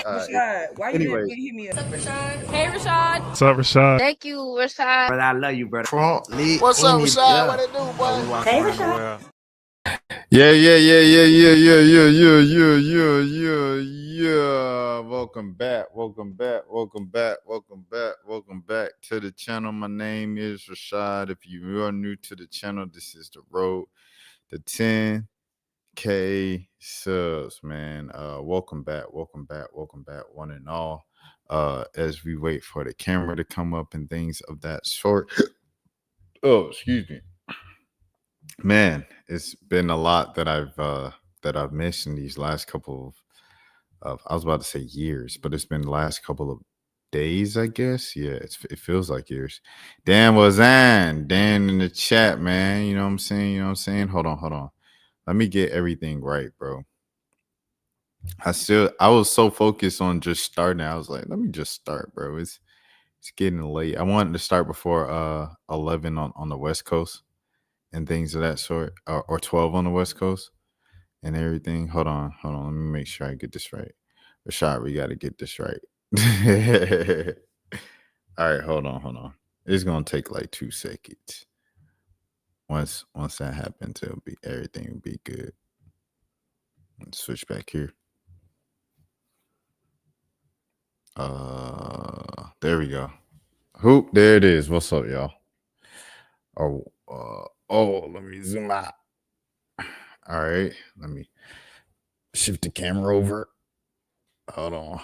Rashad, why you didn't hit me up? What's up, Rashad? Hey, Rashad. What's up, Rashad? Thank you, Rashad. Brother, I love you, brother. Trump lead. What's up, Rashad? What it do, boy? Hey, Rashad. Yeah. Welcome back to the channel. My name is Rashad. If you are new to the channel, this is the road to 10K subs, man. Welcome back, one and all. As we wait for the camera to come up and things of that sort. Oh, excuse me. Man, it's been a lot that I've missed in these last couple of I was about to say years, but it's been the last couple of days, I guess. Yeah, it feels like years. Dan in the chat, man. You know what I'm saying? Hold on. Let me get everything right, bro. I was so focused on just starting. I was like, let me just start, bro. It's getting late. I wanted to start before 11 on the West Coast and things of that sort, or 12 on the West Coast and everything. Hold on. Let me make sure I get this right. Rashad, we got to get this right. All right, hold on. It's going to take like 2 seconds. Once that happens, everything will be good. Let's switch back here. There we go. There it is. What's up, y'all? Let me zoom out. All right, let me shift the camera over. Hold on.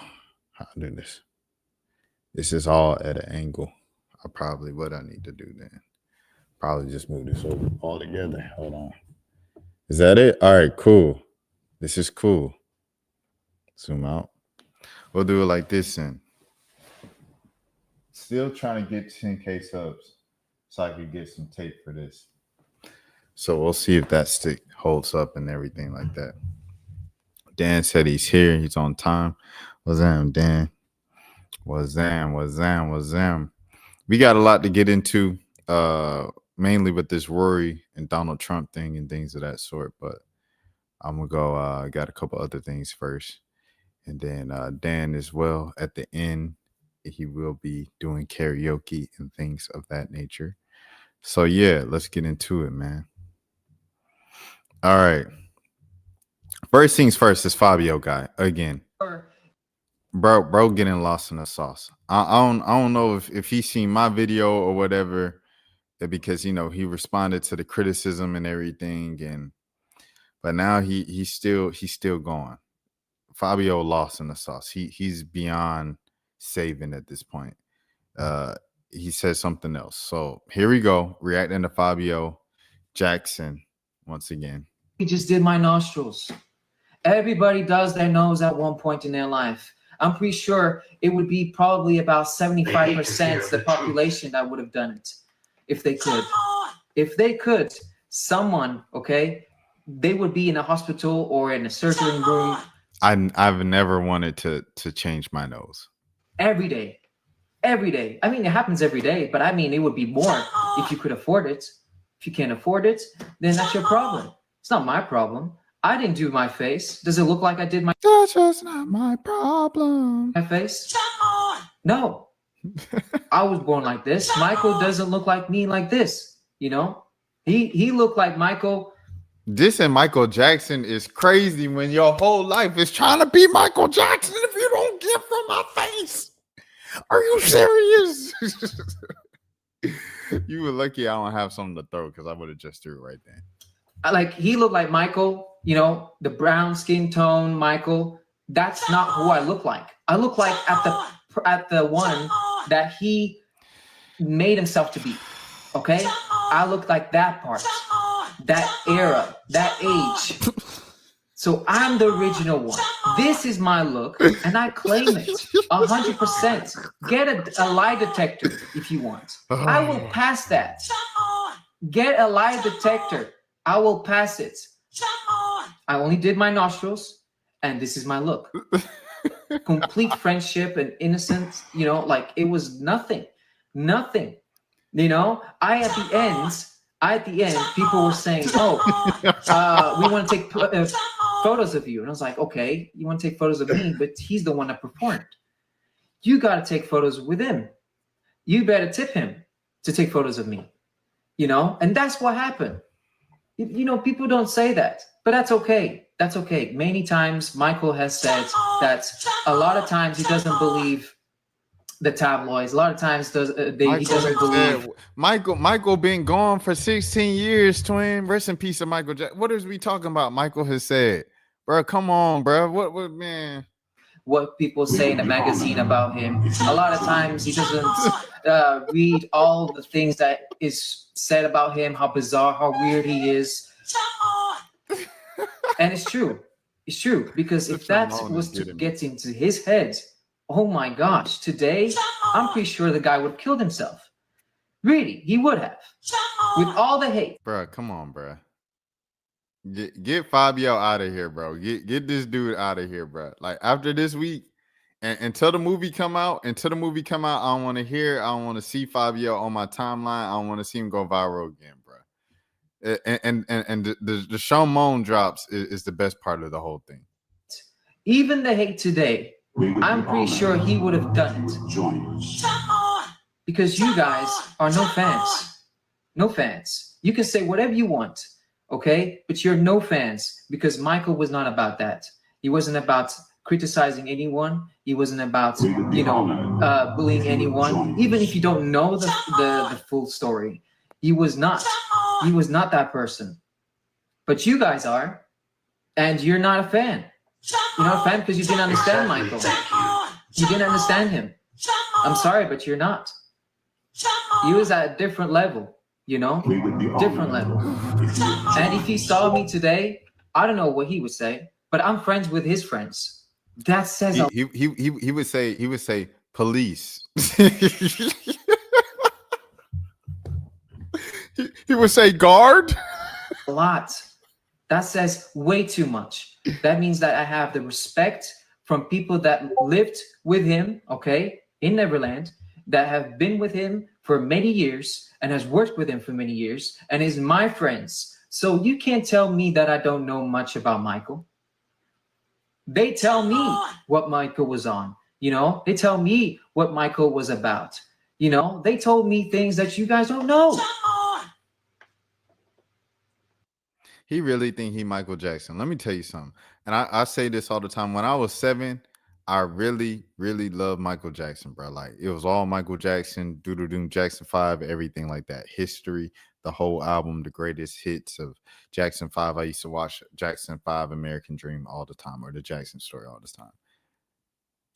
How to do this? This is all at an angle. What I need to do then? Probably just move this over all together. Hold on. Is that it? All right, cool. This is cool. Zoom out. We'll do it like this then. Still trying to get 10K subs so I could get some tape for this. So we'll see if that stick holds up and everything like that. Dan said he's here. He's on time. What's up, Dan? What's up? We got a lot to get into, mainly with this Rory and Donald Trump thing and things of that sort. But I'm going to go, got a couple other things first. And then Dan as well at the end. He will be doing karaoke and things of that nature. So, yeah, let's get into it, man. All right. First things first, this Fabio guy again. Bro, getting lost in the sauce. I don't know if he's seen my video or whatever, because he responded to the criticism and everything, but now he's still going. Fabio lost in the sauce. He's beyond saving at this point. He said something else. So here we go, reacting to Fabio Jackson once again. He just did my nostrils. Everybody does their nose at one point in their life. I'm pretty sure it would be probably about 75% of the population that would have done it if they could. If they could, someone, okay, they would be in a hospital or in a surgery room. I've never wanted to change my nose. Every day. I mean, it happens every day, but I mean, it would be more if you could afford it. If you can't afford it, then that's your problem. It's not my problem. I didn't do my face. Does it look like I did my? That's just not my problem. My face? No. I was born like this. Michael doesn't look like me like this. He looked like Michael. This and Michael Jackson is crazy when your whole life is trying to be Michael Jackson if you don't get from my face. Are you serious? You were lucky I don't have something to throw, because I would have just threw it right then. Like, he looked like Michael, the brown skin tone Michael. That's not who I look like. I look like at the one that he made himself to be. Okay? I look like that part, that era, that age. So I'm the original one. This is my look, and I claim it 100%. Get a lie detector if you want. I will pass that. Get a lie detector. I will pass it. I only did my nostrils, and this is my look. Complete friendship and innocence, like it was nothing. At the end, people were saying, we want to take photos of you. And I was like, okay, you want to take photos of me, but he's the one that performed. You got to take photos with him. You better tip him to take photos of me, you know? And that's what happened. You know, people don't say that, but that's okay. That's okay. Many times Michael has said that a lot of times he doesn't believe the tabloids. A lot of times he doesn't believe. Michael been gone for 16 years, twin. Rest in peace of Michael Jackson. What is we talking about? Michael has said, bro, come on, bro. What, man? What people say in the magazine about him. A lot of times he doesn't read all the things that is said about him, how bizarre, how weird he is. And it's true. It's true. Because if that was to get into his head, oh my gosh, today, I'm pretty sure the guy would have killed himself. Really, he would have. With all the hate. Bro, come on, bro. Get Fabio out of here, bro. Get this dude out of here, bro. Like after this week, and until the movie come out, I don't want to hear, I don't want to see Fabio on my timeline. I don't want to see him go viral again, bro. And the Sean Moan drops is the best part of the whole thing. Even the hate today, I'm pretty sure he would have done it. Because you guys are no fans. No fans. You can say whatever you want. Okay, but you're no fans because Michael was not about that. He wasn't about criticizing anyone. He wasn't about, bullying anyone. Even if you don't know the full story, he was not. He was not that person. But you guys are, and you're not a fan. You're not a fan because you didn't understand Michael. You didn't understand him. I'm sorry, but you're not. He was at a different level. You know, different level. And if he saw me today, I don't know what he would say, but I'm friends with his friends. That says he would say police. he would say guard. A lot. That says way too much. That means that I have the respect from people that lived with him, okay, in Neverland, that have been with him for many years and has worked with him for many years and is my friends. So you can't tell me that I don't know much about Michael. They tell me what Michael was on, you know, they tell me what Michael was about. You know, they told me things that you guys don't know. He really think he Michael Jackson. Let me tell you something. And I say this all the time. When I was 7, I really, really love Michael Jackson, bro. Like it was all Michael Jackson, Doodle Jackson 5, everything like that. History, the whole album, the greatest hits of Jackson 5. I used to watch Jackson 5, American Dream all the time, or the Jackson Story all the time.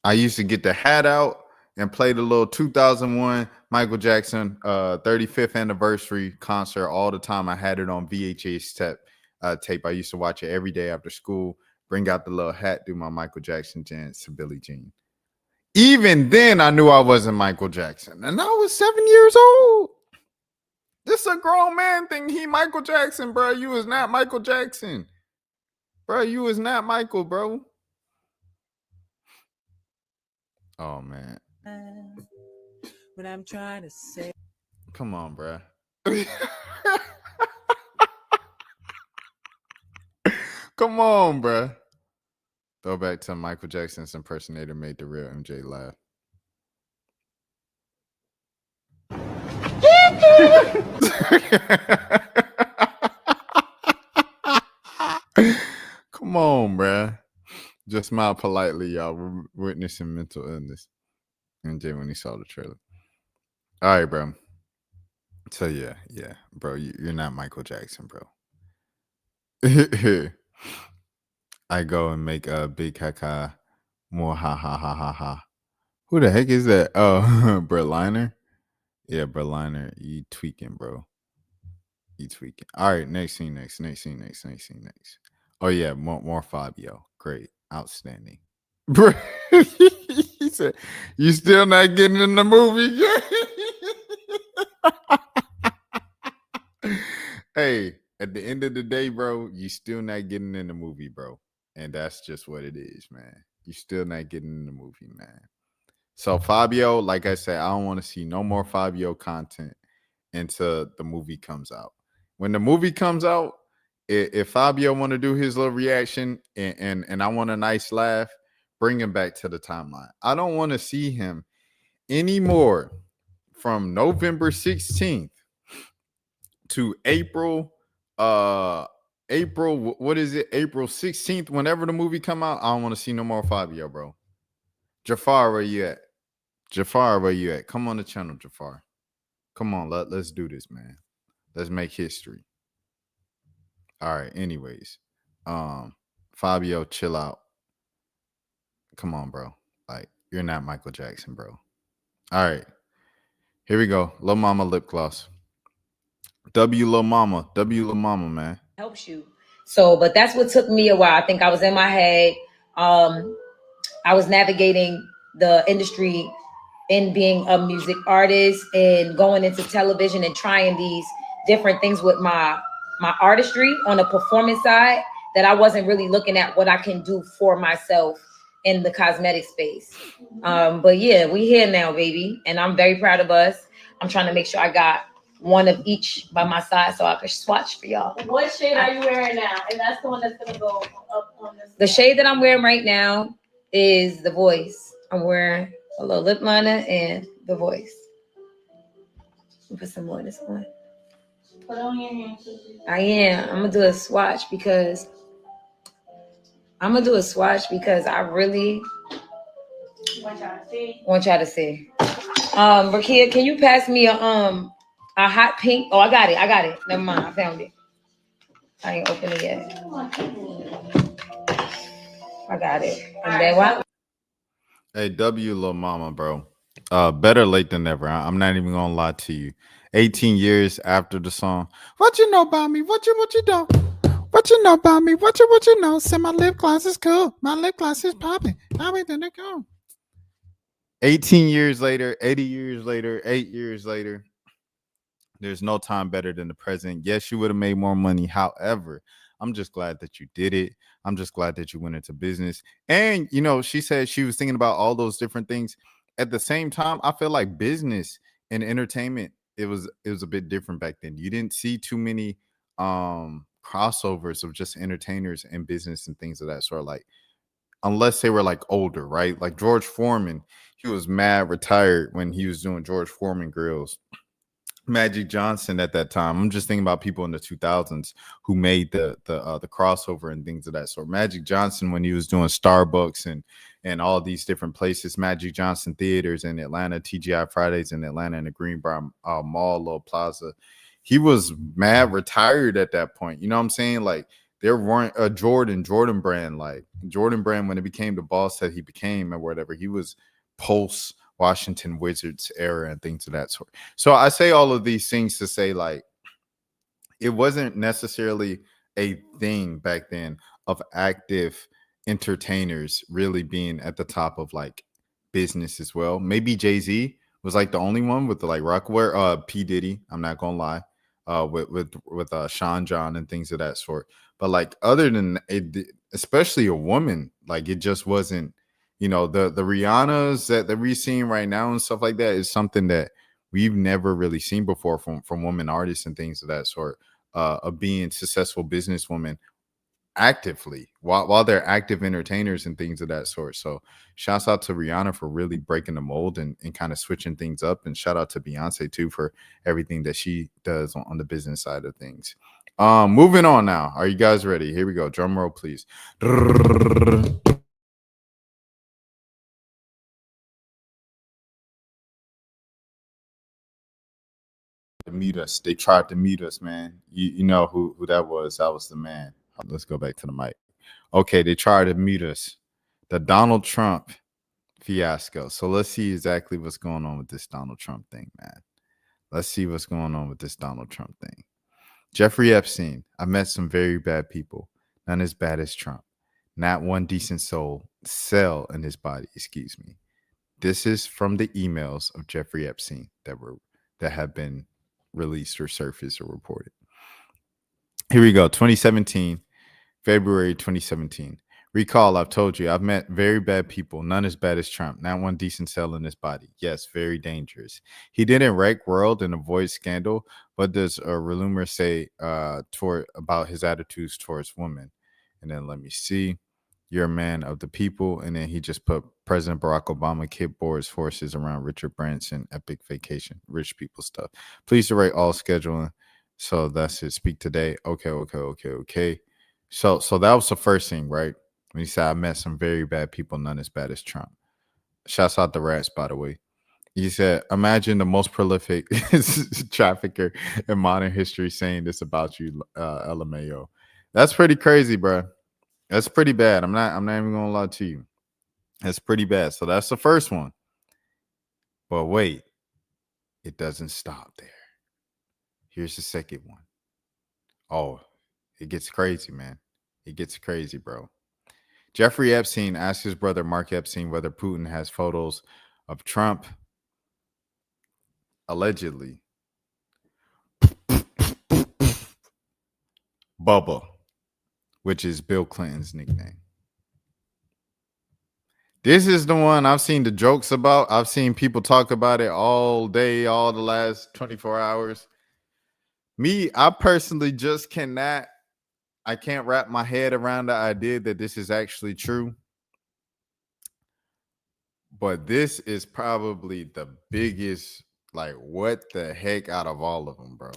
I used to get the hat out and play the little 2001 Michael Jackson 35th anniversary concert all the time. I had it on VHS tape. I used to watch it every day after school. Bring out the little hat, do my Michael Jackson dance to Billie Jean. Even then, I knew I wasn't Michael Jackson. And I was 7 years old. This is a grown man thing. He Michael Jackson, bro. You was not Michael Jackson. Bro, you was not Michael, bro. Oh, man. What I'm trying to say. Come on, bro. Come on, bro. Throw back to Michael Jackson's impersonator made the real MJ laugh. Come on, bro. Just smile politely, y'all. We're witnessing mental illness. MJ when he saw the trailer. All right, bro. So yeah, bro. You're not Michael Jackson, bro. I go and make a big caca, more ha ha ha ha ha. Who the heck is that? Oh, Berliner. Yeah, Berliner. You tweaking, bro. You tweaking. All right, next scene. Oh yeah, more Fabio. Great, outstanding. He said, "You still not getting in the movie?" Hey, at the end of the day, bro, you still not getting in the movie, bro. And that's just what it is, man. You still not getting in the movie, man. So Fabio, like I said, I don't want to see no more Fabio content until the movie comes out. When the movie comes out if Fabio want to do his little reaction and I want a nice laugh, bring him back to the timeline. I don't want to see him anymore from November 16th to April what is it? April 16th, whenever the movie come out. I don't want to see no more Fabio, bro. Jafar, where you at? Jafar, where you at? Come on the channel, Jafar. Come on, let's do this, man. Let's make history. All right, anyways. Fabio, chill out. Come on, bro. Like, you're not Michael Jackson, bro. All right. Here we go. Lil Mama lip gloss. W Lil Mama, man. Helps you. So, but that's what took me a while. I think I was in my head. I was navigating the industry and being a music artist and going into television and trying these different things with my artistry on the performance side, that I wasn't really looking at what I can do for myself in the cosmetic space. But yeah, we here now, baby. And I'm very proud of us. I'm trying to make sure I got one of each by my side so I can swatch for y'all. What shade are you wearing now? And that's the one that's gonna go up on this. The shade that I'm wearing right now is The Voice. I'm wearing a little lip liner and The Voice. Put some more of this one. Put it on your hand too. I am. I'm gonna do a swatch because I really want y'all to see. Rakia, can you pass me a hot pink? Oh, I got it. Never mind, I found it. I ain't opened it yet. I got it. And then what? Hey, W Lil Mama, bro. Better late than never. I'm not even gonna lie to you. 18 years after the song. What you know about me? What you know? What you know about me? What you know? Say my lip gloss is cool. My lip gloss is popping. How we done it go? 18 years later, 80 years later, 8 years later. There's no time better than the present. Yes, you would have made more money. However, I'm just glad that you did it. I'm just glad that you went into business. And, you know, she said she was thinking about all those different things. At the same time, I feel like business and entertainment, it was a bit different back then. You didn't see too many crossovers of just entertainers and business and things of that sort. Like, unless they were like older, right? Like George Foreman, he was mad retired when he was doing George Foreman grills. Magic Johnson at that time. I'm just thinking about people in the 2000s who made the crossover and things of that sort. Magic Johnson, when he was doing Starbucks and all these different places, Magic Johnson theaters in Atlanta, TGI Fridays in Atlanta, and the Greenbrier Mall, Little Plaza. He was mad retired at that point. You know what I'm saying? Like, there weren't a Jordan brand, like Jordan brand, when it became the boss that he became or whatever, he was post Washington Wizards era and things of that sort. So I say all of these things to say, like, it wasn't necessarily a thing back then of active entertainers really being at the top of like business as well. Maybe Jay-Z was like the only one with the like Rockaware, P. Diddy, I'm not gonna lie, with Sean John and things of that sort. But like, other than it, especially a woman, like, it just wasn't. You know, the Rihannas that we're seeing right now and stuff like that is something that we've never really seen before from women artists and things of that sort, of being successful businesswomen actively while they're active entertainers and things of that sort. So shouts out to Rihanna for really breaking the mold and kind of switching things up. And shout out to Beyonce too for everything that she does on the business side of things. Moving on now. Are you guys ready? Here we go. Drum roll, please. To meet us. They tried to meet us, man. You know who that was. That was the man. Let's go back to the mic. Okay, they tried to meet us. The Donald Trump fiasco. So let's see exactly what's going on with this Donald Trump thing, man. Let's see what's going on with this Donald Trump thing. Jeffrey Epstein. I met some very bad people. None as bad as Trump. Not one decent cell in his body, excuse me. This is from the emails of Jeffrey Epstein that have been released or surfaced or reported. Here we go. 2017, February 2017. Recall, I've told you, I've met very bad people, none as bad as Trump. Not one decent cell in his body. Yes, very dangerous. He didn't wreck world and avoid scandal. What does rumor say toward about his attitudes towards women? And then let me see. You're a man of the people. And then he just put President Barack Obama kickboards forces around Richard Branson, epic vacation, rich people stuff. Please direct all scheduling. So that's it. Speak today. Okay. So that was the first thing, right? When he said, I met some very bad people, none as bad as Trump. Shouts out the rats, by the way. He said, imagine the most prolific trafficker in modern history saying this about you, LMAO. That's pretty crazy, bro. That's pretty bad. I'm not even gonna lie to you. That's pretty bad. So that's the first one. But wait, it doesn't stop there. Here's the second one. Oh, it gets crazy, man. It gets crazy, bro. Jeffrey Epstein asked his brother Mark Epstein whether Putin has photos of Trump. Allegedly. Bubba, which is Bill Clinton's nickname. This is the one I've seen the jokes about. I've seen people talk about it all day, all the last 24 hours. Me, I personally just cannot. I can't wrap my head around the idea that this is actually true. But this is probably the biggest, like, what the heck out of all of them, bro.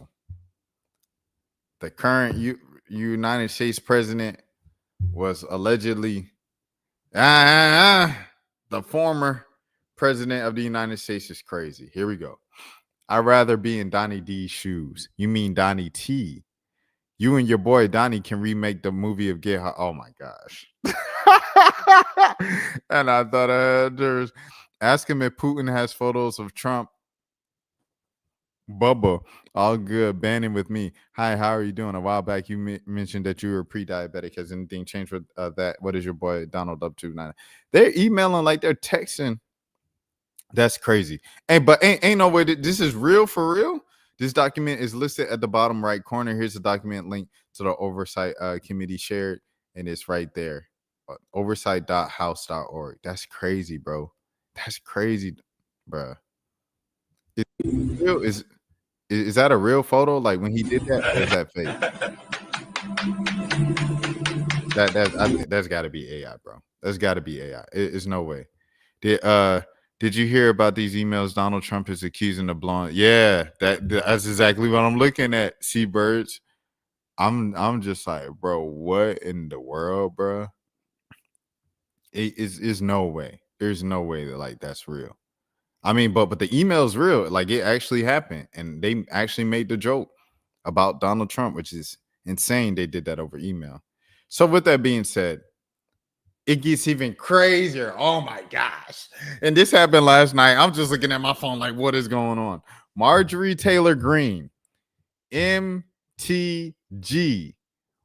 The current United States president was allegedly the former president of the United States is crazy. Here we go. I'd rather be in Donnie D's shoes. You mean Donnie T? You and your boy Donnie can remake the movie of Get High. Oh my gosh. And I thought there's ask him if Putin has photos of Trump. Bubba, all good. Banning with me. Hi, how are you doing? A while back, you mentioned that you were pre-diabetic. Has anything changed with that? What is your boy Donald up to now? They're emailing like they're texting. That's crazy. But ain't no way that this is real for real. This document is listed at the bottom right corner. Here's the document link to the oversight committee shared, and it's right there. Oversight.house.org. That's crazy, bro. That's crazy, bro. Is that a real photo? Like when he did that, or is that fake? I think that's got to be AI, bro. That's got to be AI. It's no way. Did you hear about these emails? Donald Trump is accusing the blonde. Yeah, that's exactly what I'm looking at. Seabirds. I'm just like, bro, what in the world, bro? It is no way. There's no way that like that's real. I mean, but the email's real. Like it actually happened, and they actually made the joke about Donald Trump, which is insane. They did that over email. So with that being said, it gets even crazier. Oh my gosh. And this happened last night. I'm just looking at my phone like, what is going on? Marjorie Taylor Greene, MTG,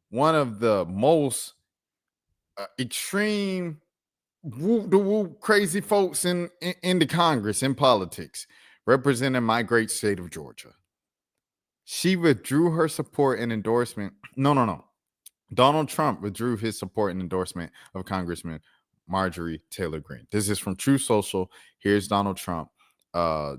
one of the most extreme crazy folks in the Congress, in politics, representing my great state of Georgia. She withdrew her support and endorsement. No. Donald Trump withdrew his support and endorsement of Congressman Marjorie Taylor Greene. This is from True Social. Here's Donald Trump.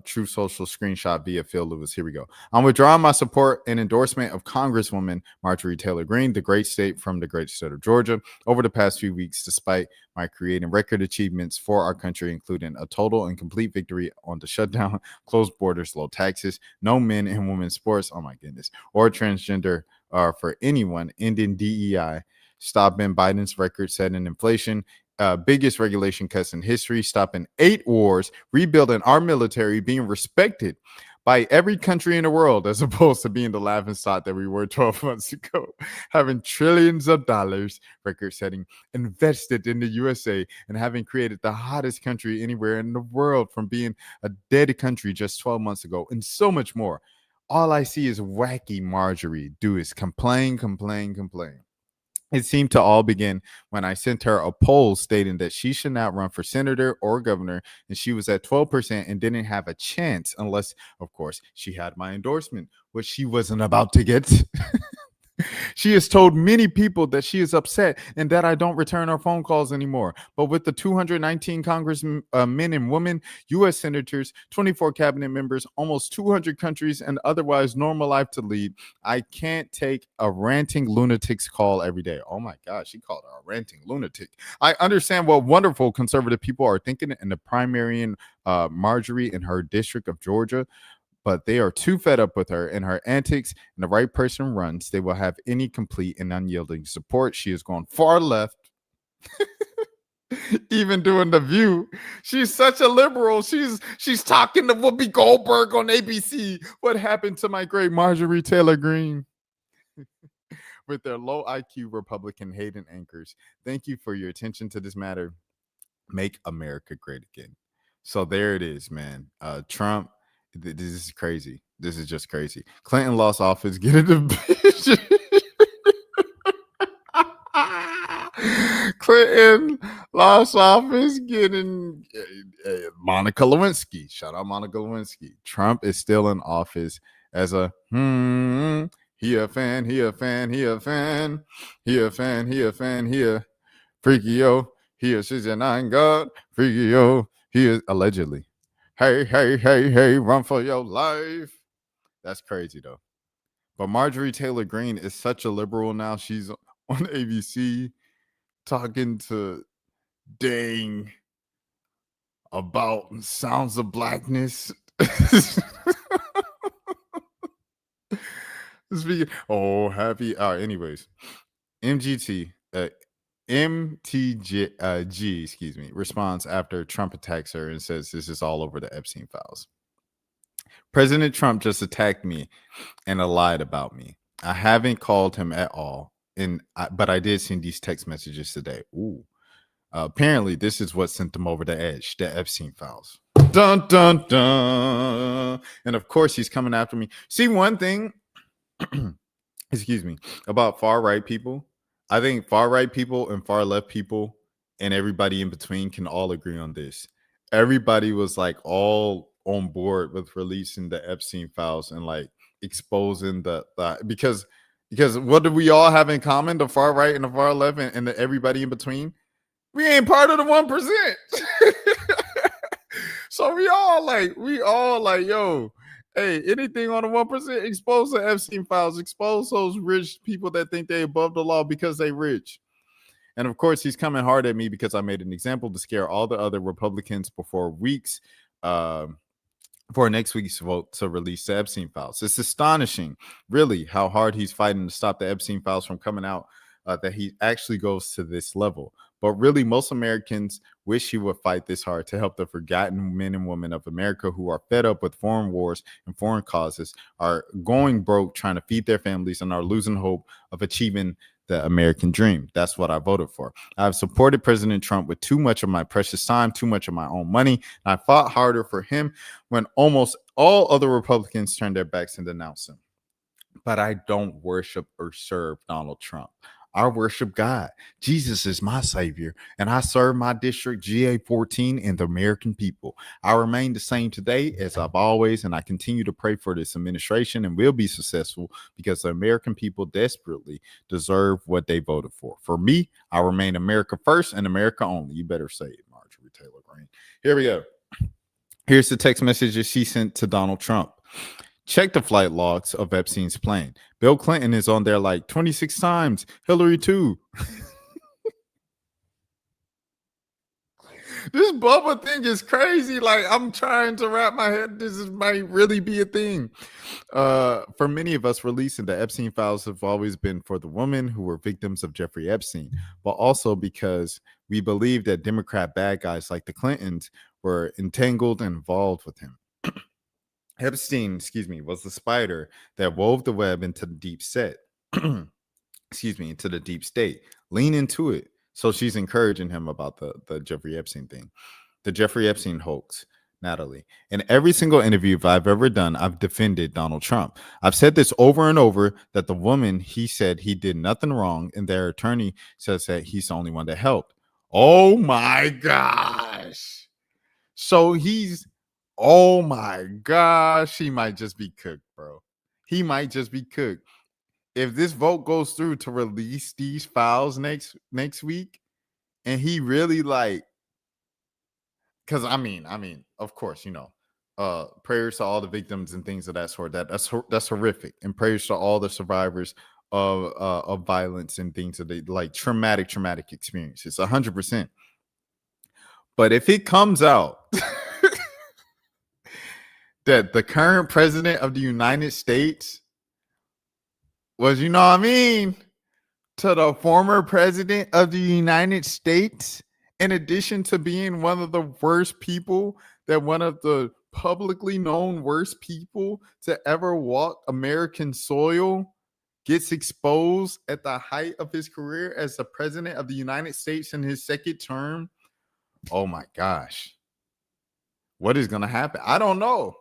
True Social screenshot via Phil Lewis. Here we go. I'm withdrawing my support and endorsement of Congresswoman Marjorie Taylor Greene, the great state from the great state of Georgia, over the past few weeks, despite my creating record achievements for our country, including a total and complete victory on the shutdown, closed borders, low taxes, no men and women's sports, oh my goodness, or transgender for anyone, ending DEI, stopping Biden's record-setting inflation, biggest regulation cuts in history, stopping 8 wars, rebuilding our military, being respected by every country in the world, as opposed to being the laughingstock that we were 12 months ago, having trillions of dollars, record-setting, invested in the USA, and having created the hottest country anywhere in the world from being a dead country just 12 months ago, and so much more. All I see is wacky Marjorie do is complain. It seemed to all begin when I sent her a poll stating that she should not run for senator or governor, and she was at 12% and didn't have a chance unless, of course, she had my endorsement, which she wasn't about to get. She has told many people that she is upset and that I don't return her phone calls anymore. But with the 219 congressmen and women, U.S. senators, 24 cabinet members, almost 200 countries, and otherwise normal life to lead, I can't take a ranting lunatic's call every day. Oh my God, she called her a ranting lunatic. I understand what wonderful conservative people are thinking in the primary in Marjorie in her district of Georgia, but they are too fed up with her and her antics, and the right person runs, they will have any complete and unyielding support. She has gone far left. Even doing The View, she's such a liberal. She's talking to Whoopi Goldberg on ABC. What happened to my great Marjorie Taylor Greene? With their low IQ Republican hating anchors. Thank you for your attention to this matter. Make America great again. So there it is, man. Trump. This is crazy. This is just crazy. Clinton lost office. Get it to Clinton lost office. Getting Monica Lewinsky. Shout out Monica Lewinsky. Trump is still in office as a he a fan. He a fan. He a fan. He a fan. He a fan. He a freaky yo. He is a nine god. Freaky yo. He is allegedly. Hey, hey, hey, hey, run for your life. That's crazy, though. But Marjorie Taylor Greene is such a liberal now. She's on ABC talking to Dang about Sounds of Blackness. Speaking, happy. Anyways, MTG, excuse me, responds after Trump attacks her and says this is all over the Epstein files. President Trump just attacked me and lied about me. I haven't called him at all, but I did send these text messages today. Ooh. Apparently, this is what sent them over the edge, the Epstein files. Dun, dun, dun. And of course, he's coming after me. See, one thing, excuse me, about far-right people, I think far-right people and far-left people and everybody in between can all agree on this. Everybody was like all on board with releasing the Epstein files and like exposing the because what do we all have in common? The far right and the far left and everybody in between. We ain't part of the 1%. So we all like, yo, hey, anything on the 1%, expose the Epstein files, expose those rich people that think they above the law because they rich. And of course, he's coming hard at me because I made an example to scare all the other Republicans before next week's vote to release the Epstein files. It's astonishing, really, how hard he's fighting to stop the Epstein files from coming out, that he actually goes to this level. But really, most Americans wish he would fight this hard to help the forgotten men and women of America who are fed up with foreign wars and foreign causes, are going broke trying to feed their families, and are losing hope of achieving the American dream. That's what I voted for. I've supported President Trump with too much of my precious time, too much of my own money. And I fought harder for him when almost all other Republicans turned their backs and denounced him. But I don't worship or serve Donald Trump. I worship God. Jesus is my savior, and I serve my district, GA 14, and the American people. I remain the same today as I've always, and I continue to pray for this administration and will be successful because the American people desperately deserve what they voted for. For me, I remain America first and America only. You better say it, Marjorie Taylor Greene. Here we go. Here's the text message that she sent to Donald Trump. Check the flight logs of Epstein's plane. Bill Clinton is on there like 26 times. Hillary too. This Bubba thing is crazy. Like, I'm trying to wrap my head. Might really be a thing. For many of us, releasing the Epstein files have always been for the women who were victims of Jeffrey Epstein, but also because we believe that Democrat bad guys like the Clintons were entangled and involved with him. Epstein, was the spider that wove the web into the deep set. Into the deep state. Lean into it. So she's encouraging him about the Jeffrey Epstein thing. The Jeffrey Epstein hoax, Natalie. In every single interview I've ever done, I've defended Donald Trump. I've said this over and over, that the woman, he said he did nothing wrong, and their attorney says that he's the only one that helped. Oh my gosh. So oh my gosh, he might just be cooked, bro. He might just be cooked. if this vote goes through to release these files next week, and he really like, because I mean, of course, prayers to all the victims and things of that sort. That's horrific, and prayers to all the survivors of violence and things that they like traumatic experiences. 100%. But if it comes out that the current president of the United States was, to the former president of the United States, in addition to being one of the worst people, that one of the publicly known worst people to ever walk American soil, gets exposed at the height of his career as the president of the United States in his second term. Oh my gosh. What is going to happen? I don't know.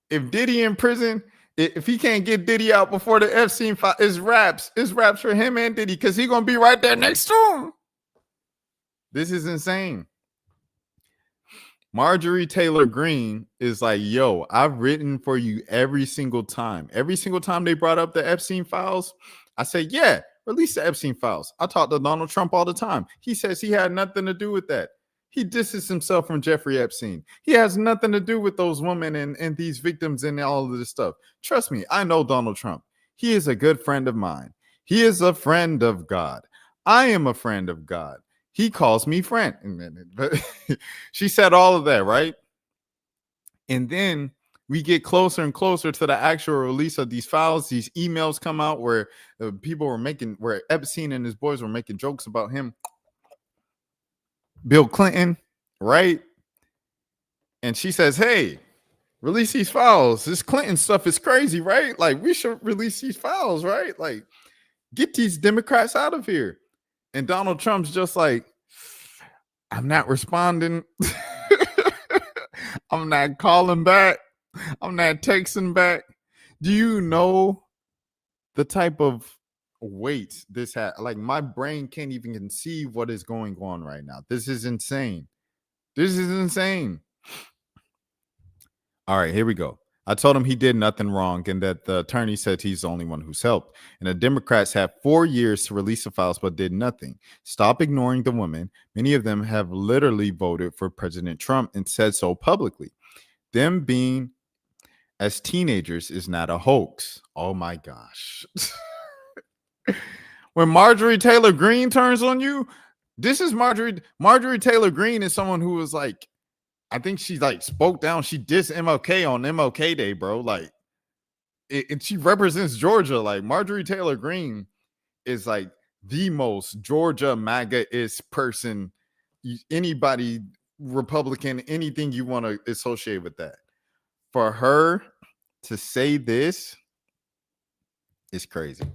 If Diddy in prison, if he can't get Diddy out before the Epstein file, it's raps for him and Diddy, because he's going to be right there next to him. This is insane. Marjorie Taylor Greene is like, yo, I've written for you every single time. Every single time they brought up the Epstein files, I say, yeah, release the Epstein files. I talk to Donald Trump all the time. He says he had nothing to do with that. He distances himself from Jeffrey Epstein. He has nothing to do with those women and these victims and all of this stuff. Trust me, I know Donald Trump. He is a good friend of mine. He is a friend of God. I am a friend of God. He calls me friend. But she said all of that, right? And then we get closer and closer to the actual release of these files. These emails come out where where Epstein and his boys were making jokes about him, Bill Clinton, right? And she says, hey, release these files. This Clinton stuff is crazy, right? Like, we should release these files, right? Like, get these Democrats out of here. And Donald Trump's just like, I'm not responding. I'm not calling back. I'm not texting back. Do you know the type of weight this had? Like, my brain can't even conceive what is going on right now. This is insane. All right, here we go. I told him he did nothing wrong and that the attorney said he's the only one who's helped. And the Democrats have 4 years to release the files but did nothing. Stop ignoring the women. Many of them have literally voted for President Trump and said so publicly. Them being as teenagers is not a hoax. Oh my gosh. When Marjorie Taylor Greene turns on you, this is Marjorie Taylor Greene is someone who was like, I think she like spoke down. She dissed MLK on MLK Day, bro. Like, and she represents Georgia. Like, Marjorie Taylor Greene is like the most Georgia MAGA-ist person. Anybody Republican, anything you want to associate with that. For her to say this is crazy.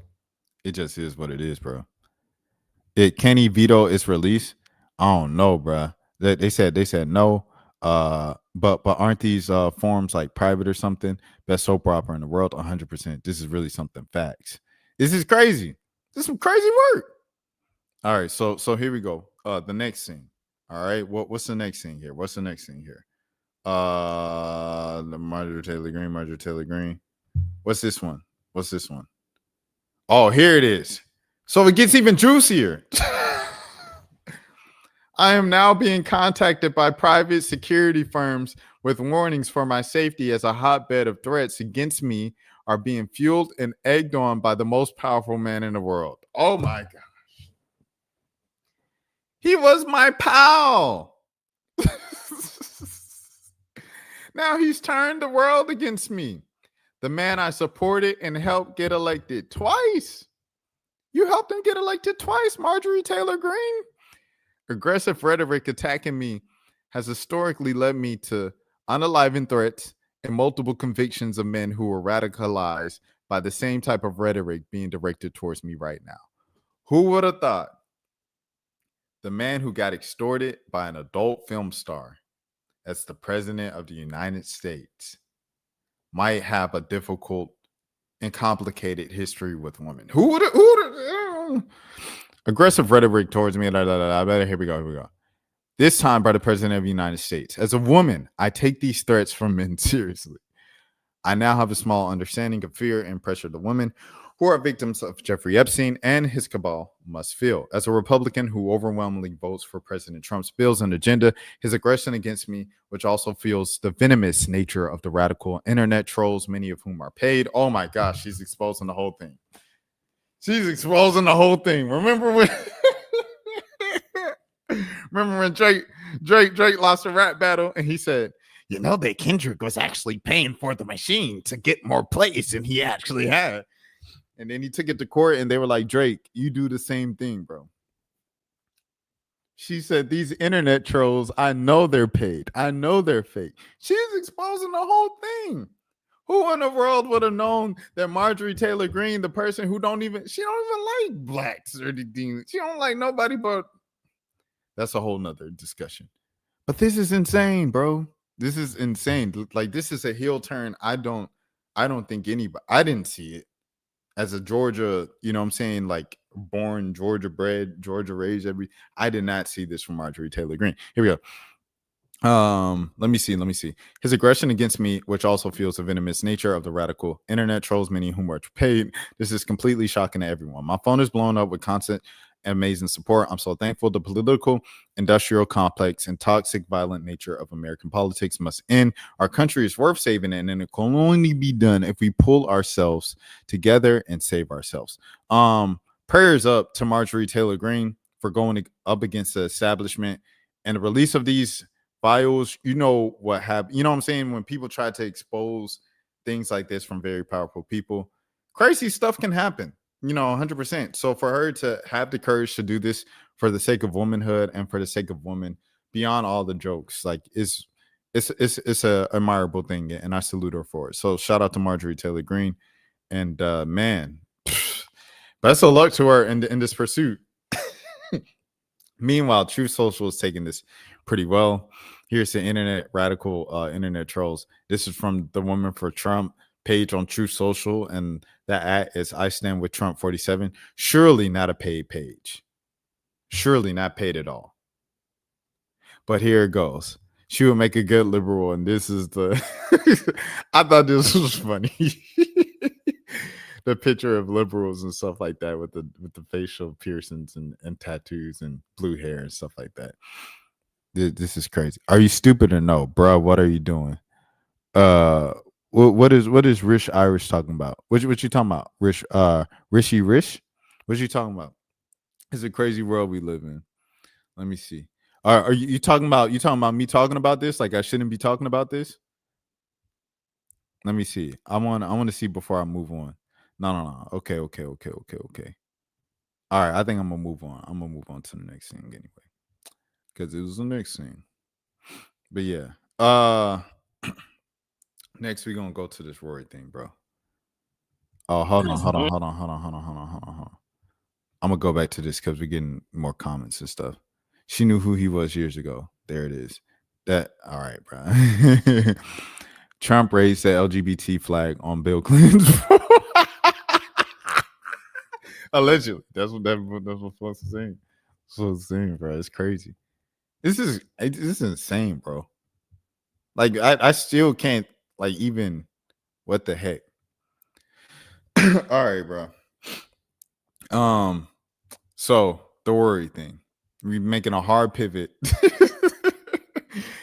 It just is what it is, bro. Can he veto its release? I don't know, bro. They said no. But aren't these forums like private or something? Best soap opera in the world, 100%. This is really something facts. This is crazy. This is some crazy work. All right, so here we go. The next scene. All right, what's the next scene here? The Marjorie Taylor Greene. What's this one? Oh, here it is. So it gets even juicier. I am now being contacted by private security firms with warnings for my safety as a hotbed of threats against me are being fueled and egged on by the most powerful man in the world. Oh my gosh. He was my pal. Now he's turned the world against me. The man I supported and helped get elected twice. You helped him get elected twice, Marjorie Taylor Greene. Aggressive rhetoric attacking me has historically led me to unalivened threats and multiple convictions of men who were radicalized by the same type of rhetoric being directed towards me right now. Who would have thought the man who got extorted by an adult film star as the president of the United States might have a difficult and complicated history with women? Who would have? Aggressive rhetoric towards me. Here we go. This time by the president of the United States. As a woman, I take these threats from men seriously. I now have a small understanding of fear and pressure the women who are victims of Jeffrey Epstein and his cabal must feel. As a Republican who overwhelmingly votes for President Trump's bills and agenda, his aggression against me, which also feels the venomous nature of the radical internet trolls, many of whom are paid. Oh my gosh, she's exposing the whole thing. She's exposing the whole thing. Remember when Drake lost a rap battle and he said, you know that Kendrick was actually paying for the machine to get more plays than he actually had. And then he took it to court and they were like, Drake, you do the same thing, bro. She said, these internet trolls, I know they're paid. I know they're fake. She's exposing the whole thing. Who in the world would have known that Marjorie Taylor Greene, the person who don't even like blacks or anything. She don't like nobody, but that's a whole nother discussion. But this is insane, bro. This is insane. Like, this is a heel turn. I don't think anybody, I didn't see it. As a Georgia, you know what I'm saying, like born, Georgia bred, Georgia raised, I did not see this from Marjorie Taylor Greene. Here we go. Let me see. His aggression against me, which also feels the venomous nature of the radical internet trolls, many of whom are paid. This is completely shocking to everyone. My phone is blown up with constant and amazing support. I'm so thankful. The political, industrial complex, and toxic, violent nature of American politics must end. Our country is worth saving, and it can only be done if we pull ourselves together and save ourselves. Prayers up to Marjorie Taylor Greene for going up against the establishment and the release of these files. You know what happened? You know what I'm saying? When people try to expose things like this from very powerful people, crazy stuff can happen. 100%. So for her to have the courage to do this for the sake of womanhood and for the sake of women, beyond all the jokes, like it's a admirable thing, and I salute her for it. So shout out to Marjorie Taylor Greene, and man, best of luck to her in this pursuit. Meanwhile, Truth Social is taking this pretty well. Here's the internet radical internet trolls. This is from the Woman for Trump page on Truth Social, and that at is I stand with Trump 47. Surely not a paid page. Surely not paid at all. But here it goes. She would make a good liberal, and this is the I thought this was funny. The picture of liberals and stuff like that with the facial piercings and tattoos and blue hair and stuff like that. This is crazy. Are you stupid or no, bro? What are you doing? What is Rich Irish talking about? What you talking about? Rishi Rich? What you talking about? It's a crazy world we live in. Let me see. Are you talking about me talking about this? Like I shouldn't be talking about this? Let me see. I want to see before I move on. No. Okay. All right, I think I'm gonna move on. I'm gonna move on to the next thing anyway, because it was the next thing. But yeah, next we're gonna go to this Rory thing, bro. Oh, hold on. I'm gonna go back to this because we're getting more comments and stuff. She knew who he was years ago. There it is. All right, bro. Trump raised the LGBT flag on Bill Clinton's. Allegedly, that's what folks are saying. That's what I'm saying, bro. It's crazy. This is insane, bro. Like I still can't like even what the heck. All right, bro. So the worry thing, we're making a hard pivot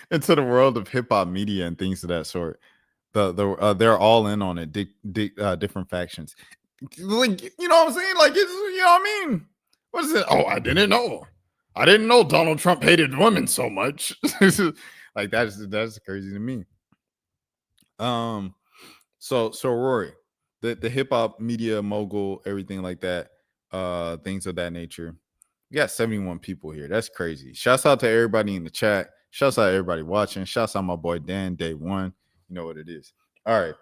into the world of hip hop media and things of that sort. They're all in on it. Different factions. Like, you know what I'm saying? Like, it's, you know what I mean? What is it? Oh, I didn't know Donald Trump hated women so much. Like that's crazy to me. So Rory, the hip hop media mogul, everything like that, things of that nature. We got 71 people here. That's crazy. Shouts out to everybody in the chat. Shouts out to everybody watching. Shouts out my boy Dan, day one. You know what it is. All right.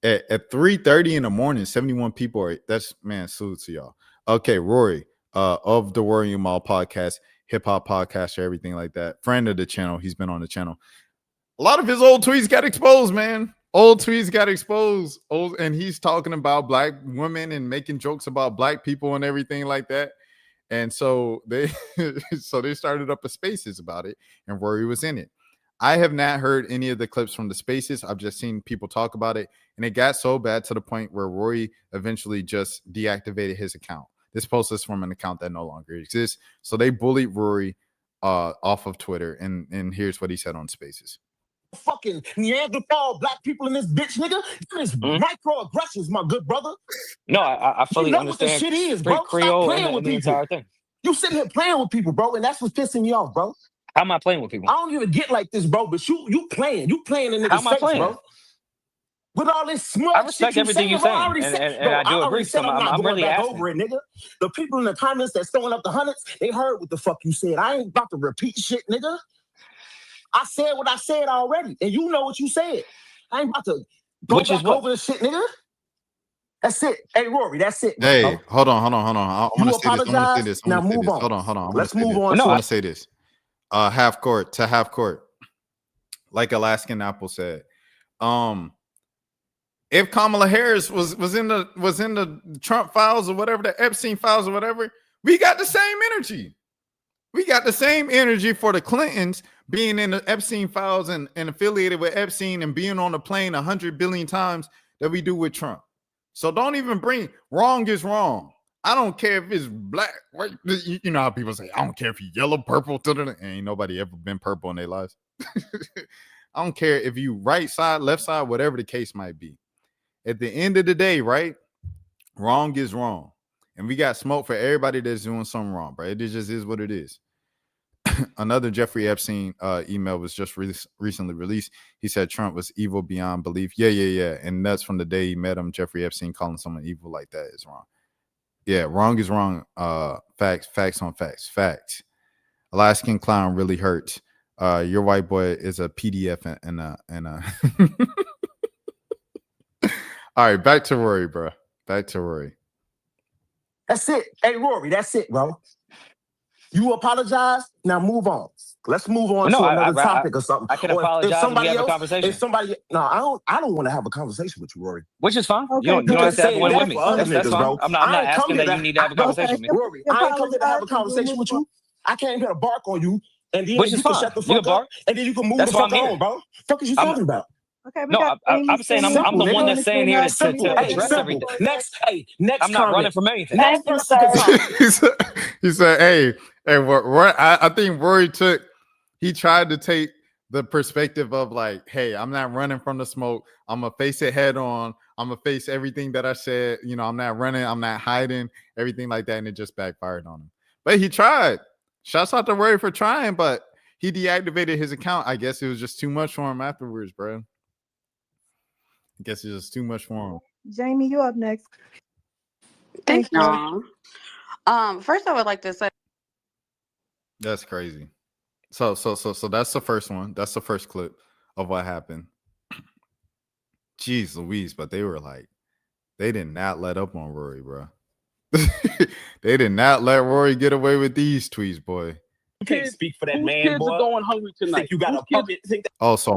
At 3:30 in the morning, 71 people are. That's, man, salute to y'all. Okay, Rory, of the Rory and Mal podcast, hip hop podcast, or everything like that. Friend of the channel. He's been on the channel. A lot of his old tweets got exposed, man. Old tweets got exposed. And he's talking about black women and making jokes about black people and everything like that. And so they started up a spaces about it, and Rory was in it. I have not heard any of the clips from the spaces. I've just seen people talk about it, and it got so bad to the point where Rory eventually just deactivated his account. This post is from an account that no longer exists. So they bullied Rory off of Twitter, and here's what he said on spaces. Fucking Neanderthal black people in this bitch, nigga. This microaggressions, my good brother. No, I fully you know understand. What the shit is, Street bro. Creole Stop playing and with the people. entire thing. You sitting here playing with people, bro, and that's what's pissing me off, bro. How am I playing with people? I don't even get like this, bro. But you playing in niggas' How am I face, playing? bro. With all this smart I respect shit everything you're saying, and I do agree. So I'm really asking. Over it, nigga. The people in the comments that's throwing up the hundreds, they heard what the fuck you said. I ain't about to repeat shit, nigga. I said what I said already, and you know what you said. I ain't about to go back over the shit, nigga. That's it. Hey, Rory, that's it. Hey, bro. hold on. I want to say this. Now move on. Hold on. Let's move on. I want to say this. Half court. Like Alaskan Apple said. If Kamala Harris was in the Trump files or whatever, the Epstein files or whatever, we got the same energy. We got the same energy for the Clintons being in the Epstein files and affiliated with Epstein and being on the plane 100 billion times that we do with Trump. So don't even bring wrong is wrong. I don't care if it's black, white. You know how people say, I don't care if you yellow, purple. Ain't nobody ever been purple in their lives. I don't care if you right side, left side, whatever the case might be. At the end of the day, right? Wrong is wrong. And we got smoke for everybody that's doing something wrong, bro. It just is what it is. Another Jeffrey Epstein email was just recently released. He said Trump was evil beyond belief. Yeah. And that's from the day he met him. Jeffrey Epstein calling someone evil like that is wrong. Yeah, wrong is wrong. Facts on facts. Alaskan clown really hurts. Your white boy is a PDF and a All right, back to Rory, bro. That's it. Hey, Rory, that's it, bro. You apologize. Now move on. Let's move on to another topic or something. I can apologize and we have a conversation. I don't want to have a conversation with you, Rory. Which is fine. Okay. You don't have to have one with me. That's fine. Bro. I'm not asking that you need to have a conversation with me. Rory, I ain't come here to have a conversation with you. I came here to bark on you, and then Which you is can fine. shut the fuck up, and then you can move the fuck on, bro. What the fuck is you talking about? Okay, no, I'm saying I'm the one that's saying here to address everything. Next I'm not running from anything. Thank you, sir. he said, hey, I think Rory tried to take the perspective of like, hey, I'm not running from the smoke. I'm going to face it head on. I'm going to face everything that I said. You know, I'm not running. I'm not hiding, everything like that. And it just backfired on him. But he tried. Shouts out to Rory for trying, but he deactivated his account. I guess it was just too much for him afterwards, bro. I guess it's just too much for him. Jamie, you up next. Thanks, y'all. First, I would like to say that's crazy. So that's the first one. That's the first clip of what happened. Jeez Louise, but they were like, they did not let up on Rory, bro. They did not let Rory get away with these tweets, boy. You can't speak for that man, kids boy. Are going hungry tonight. Think you got a puppet? So you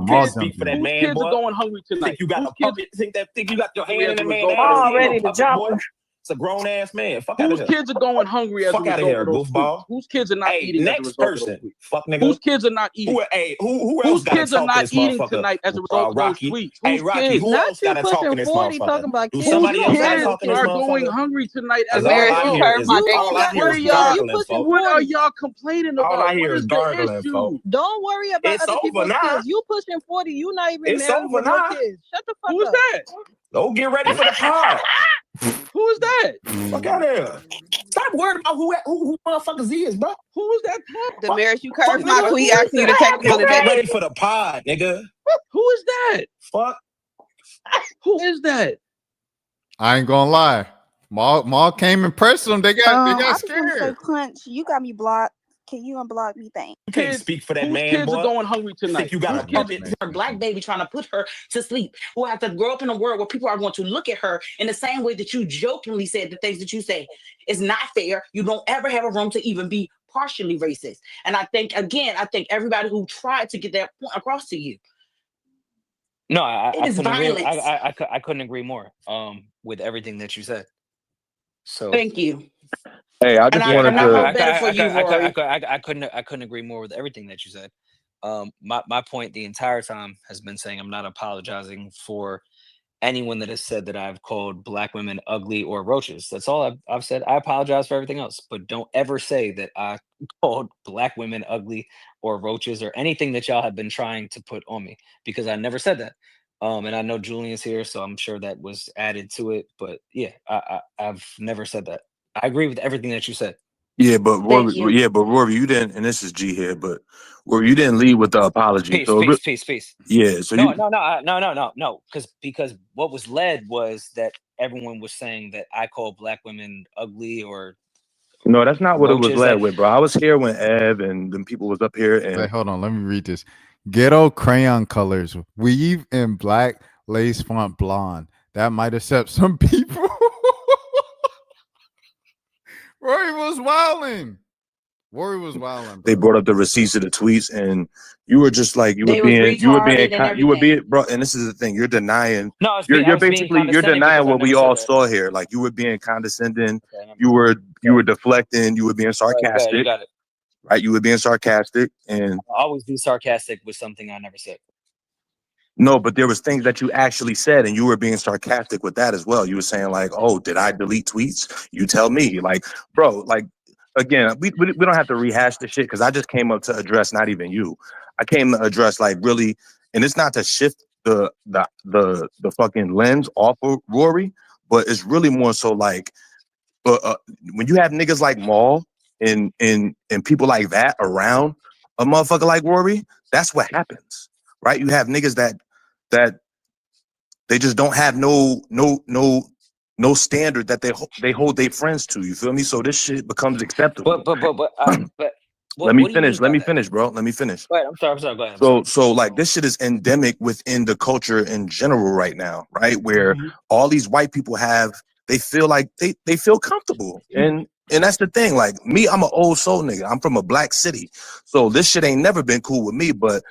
can't speak for that man, kids boy. Are going hungry tonight. Think you got a puppet? Think you got your hand in the man? Ready to jump. Boy. It's a grown ass man. Fuck out of here. Whose kids are going hungry as a result of those tweets? Whose kids are not eating as a result of those tweets? Fuck nigga. Whose kids are not eating? Who else Whose kids are not eating tonight as a result of those Rocky? tweets? Hey, Rocky, who else got to talk in this motherfucker? Do somebody else got to talk in this are motherfucker? going hungry tonight as a result. What are y'all complaining about? All I hear is gargling, folks. Don't worry about other people's kids. You pushing 40, you not even married with no kids. Shut the fuck up. Who's that? Go get ready for the pod. Who is that? Fuck out of here. Stop worrying about who motherfuckers is, bro. Who is that? The marriage you curved my tweet asking you to take me on the Get ready for the pod, nigga. Who is that? Fuck. Who is that? I ain't gonna lie. Maul came and pressed them. They got scared. Say, Clench, you got me blocked. Can you unblock me? Thanks. You can't speak for that man, kids boy. Are going hungry tonight. Think you got a puppet? Her black baby trying to put her to sleep, who has to grow up in a world where people are going to look at her in the same way that you jokingly said the things that you say. It's not fair. You don't ever have a room to even be partially racist. And I think everybody who tried to get that point across to you. No, I couldn't agree. I couldn't agree more with everything that you said. So thank you. Hey, I just wanted to. I couldn't agree more with everything that you said. My point the entire time has been saying I'm not apologizing for anyone that has said that I've called black women ugly or roaches. That's all I've said. I apologize for everything else, but don't ever say that I called black women ugly or roaches or anything that y'all have been trying to put on me, because I never said that. And I know Julian's here, so I'm sure that was added to it. But yeah, I've never said that. I agree with everything that you said. Yeah, but Thank you. Rory, you didn't, and this is G here, but Rory, you didn't lead with the apology. Peace, So peace. yeah, so No. Because what was led was that everyone was saying that I call black women ugly or no, that's not what it was roaches. led Like, with, bro. I was here when Ev and them people was up here, and Wait, hold on. Let me read this. Ghetto crayon colors weave in black lace font blonde. That might upset some people. Rory was wilding. they Bro. brought up the receipts of the tweets, and you were just like They was retarded and everything. bro. And this is the thing, you're denying. no, I was being You're condescending because denying I what never we said all that. saw here. Like you were being condescending. Okay, never You mind. were deflecting. You were being All right, you sarcastic. got it. Right? You were being sarcastic, and I'll always be sarcastic with something I never said. no, but there was things that you actually said, and you were being sarcastic with that as well. You were saying like, "Oh, did I delete tweets?" You tell me, like, bro, like, again, we don't have to rehash the shit because I just came up to address not even you. I came to address like really, and it's not to shift the fucking lens off of Rory, but it's really more so like, when you have niggas like Maul and people like that around a motherfucker like Rory, that's what happens, right? You have niggas that they just don't have no standard that they hold their friends to. You feel me? So this shit becomes acceptable. But Let me what do you mean finish. Let by me that? finish, bro. Let me finish. Go ahead. I'm sorry. Go ahead. So like this shit is endemic within the culture in general right now, right? Where all these white people they feel like they feel comfortable. And that's the thing. Like me, I'm an old soul nigga. I'm from a black city. So this shit ain't never been cool with me, but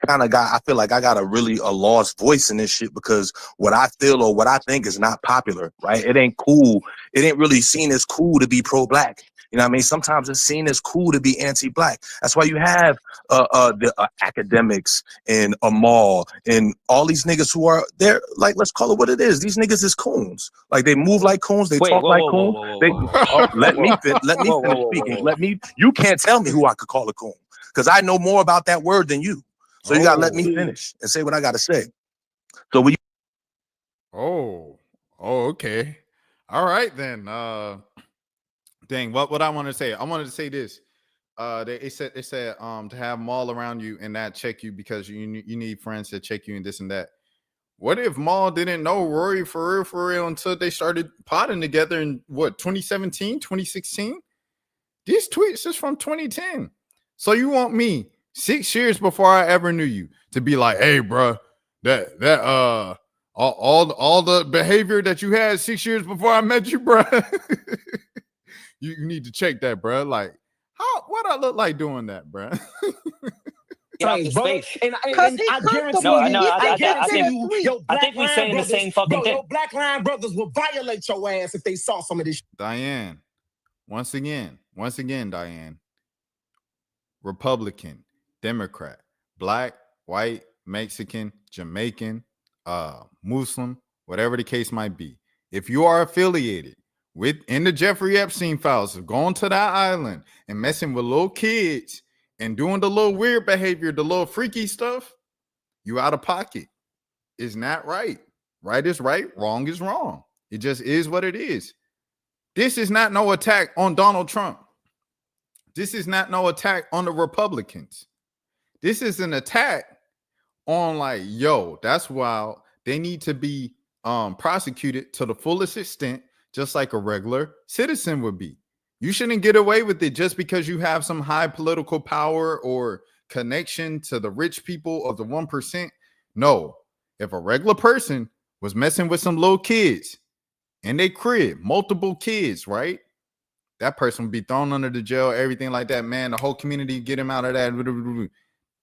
I feel like I got a lost voice in this shit because what I feel or what I think is not popular, right? It ain't cool. It ain't really seen as cool to be pro-black. You know what I mean? Sometimes it's seen as cool to be anti-black. That's why you have the academics and Amal and all these niggas who are there. Like, let's call it what it is. These niggas is coons. Like they move like coons. They talk like coons. Let me finish speaking. You can't tell me who I could call a coon because I know more about that word than you. So you gotta let me finish and say what I gotta say. So when you Okay. All right then. Dang, what I want to say. I wanted to say this. They said to have Maul around you and not check you because you need friends to check you and this and that. What if Maul didn't know Rory for real until they started potting together in 2017, 2016? These tweets is from 2010. So you want me 6 years before I ever knew you to be like, hey, bro, that all the behavior that you had 6 years before I met you, bro. you need to check that, bro. Like, what I look like doing that, bro? And I guarantee I think we saying the same fucking thing. Your black line brothers will violate your ass if they saw some of this shit. Diane, once again, Diane, Republican, Democrat, black, white, Mexican, Jamaican, Muslim, whatever the case might be. If you are affiliated in the Jeffrey Epstein files of going to that island and messing with little kids and doing the little weird behavior, the little freaky stuff, you out of pocket. It's not right. Right is right. Wrong is wrong. It just is what it is. This is not no attack on Donald Trump. This is not no attack on the Republicans. This is an attack on like, yo, that's wild. They need to be prosecuted to the fullest extent, just like a regular citizen would be. You shouldn't get away with it just because you have some high political power or connection to the rich people of the 1%. No, if a regular person was messing with some little kids in their crib, multiple kids, right? That person would be thrown under the jail, everything like that, man. The whole community, get him out of that.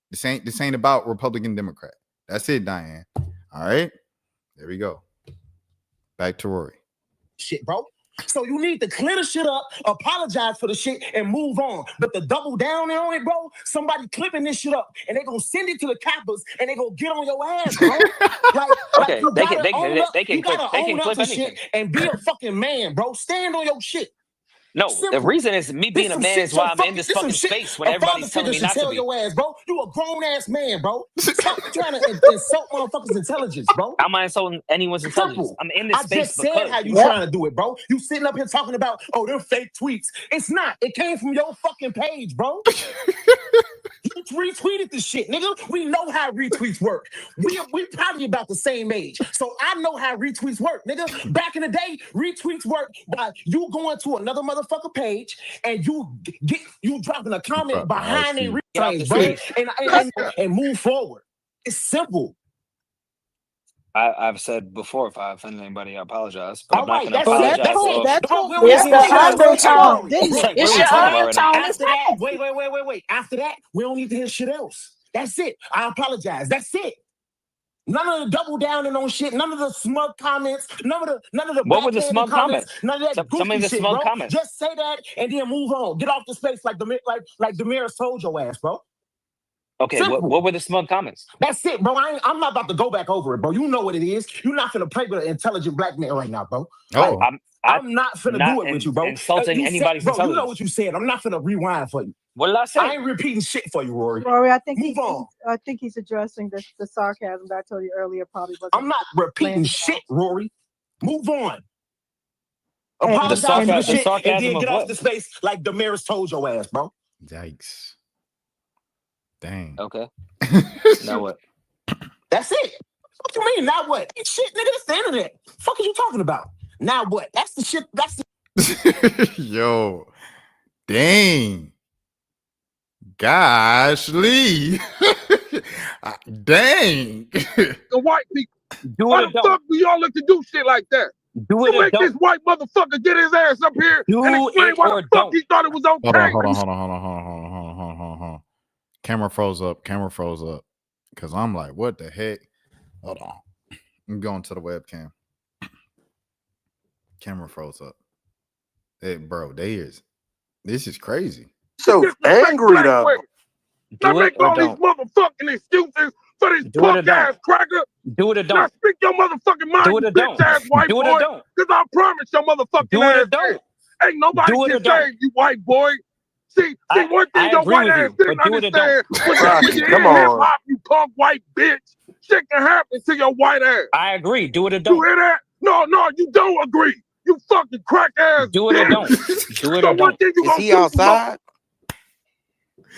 This ain't about Republican, Democrat. That's it, Diane. All right, there we go. Back to Rory. Shit, bro. So you need to clear the shit up, apologize for the shit, and move on. But the double down on it, bro, somebody clipping this shit up, and they gonna send it to the coppers, and they gonna get on your ass, bro. Okay, You they gotta can own up. they can You clip gotta own up clip to anything. shit and be a fucking man, bro. Stand on your shit. No, Simple. the reason is me being a man is why I'm in this fucking space when everybody's telling me not to tell be. your ass, bro. You a grown ass man, bro. Stop trying to insult motherfuckers' intelligence, bro. I'm not insulting anyone's intelligence. Simple. I'm in this I space just said how you trying to do it, bro. You sitting up here talking about, oh, them fake tweets. It's not. It came from your fucking page, bro. You retweeted the shit, nigga. We know how retweets work. We probably about the same age. So I know how retweets work, nigga. Back in the day, retweets work by you going to another motherfucker page and you dropping a comment behind their retweets, bro, and move forward. It's simple. I've said before, if I offend anybody, I apologize. But All I'm not right, going to apologize. That's cool. It's the undertone. It's your undertone. After that, wait. After that, we don't need to hear shit else. That's it. I apologize. That's it. None of the double downing on shit. None of the smug comments. None of the. What were the smug comments? None of that Some of the shit, smug bro. comments. Just say that and then move on. Get off the space like Damaris told your ass, bro. Okay, what were the smug comments? That's it, bro. I'm not about to go back over it, bro. You know what it is. You're not finna play with an intelligent black man right now, bro. Oh, I'm not finna do it with you, bro. Insulting anybody's bro, intelligence. you know what you said. I'm not finna rewind for you. What did I say? I ain't repeating shit for you, Rory. Rory, I think I think he's addressing the sarcasm that I told you earlier. Probably wasn't. I'm not repeating shit, Rory. Move on. The Apologize for the shit sarcasm and then of get what? off the space like Damaris told your ass, bro. Yikes. Dang. Okay. Now what? That's it. What you mean? Now what? Shit, nigga, that's the internet. Fuck are you talking about? Now what? That's the shit. That's the Yo. Dang. Gosh, Lee. Dang. The white people. Why the fuck do y'all look to do shit like that? Do it you or make don't. this white motherfucker get his ass up here and explain why the fuck he thought it was okay. Hold on. Camera froze up. Cause I'm like, what the heck? Hold on. I'm going to the webcam. Camera froze up. Hey, bro, this is crazy. So angry though. Not make all these motherfucking excuses for this punk ass cracker. Do it or don't. Now speak your motherfucking mind, you bitch ass white boy. Because I promise your motherfucking ass. Ain't nobody can save you, white boy. See, one thing your white ass didn't understand was that when you're in hip-hop, you punk white bitch, shit can happen to your white ass. I agree. Do it or don't. You hear that? No, you don't agree. You fucking crack ass. Do it or don't. Do it or don't. Is he outside?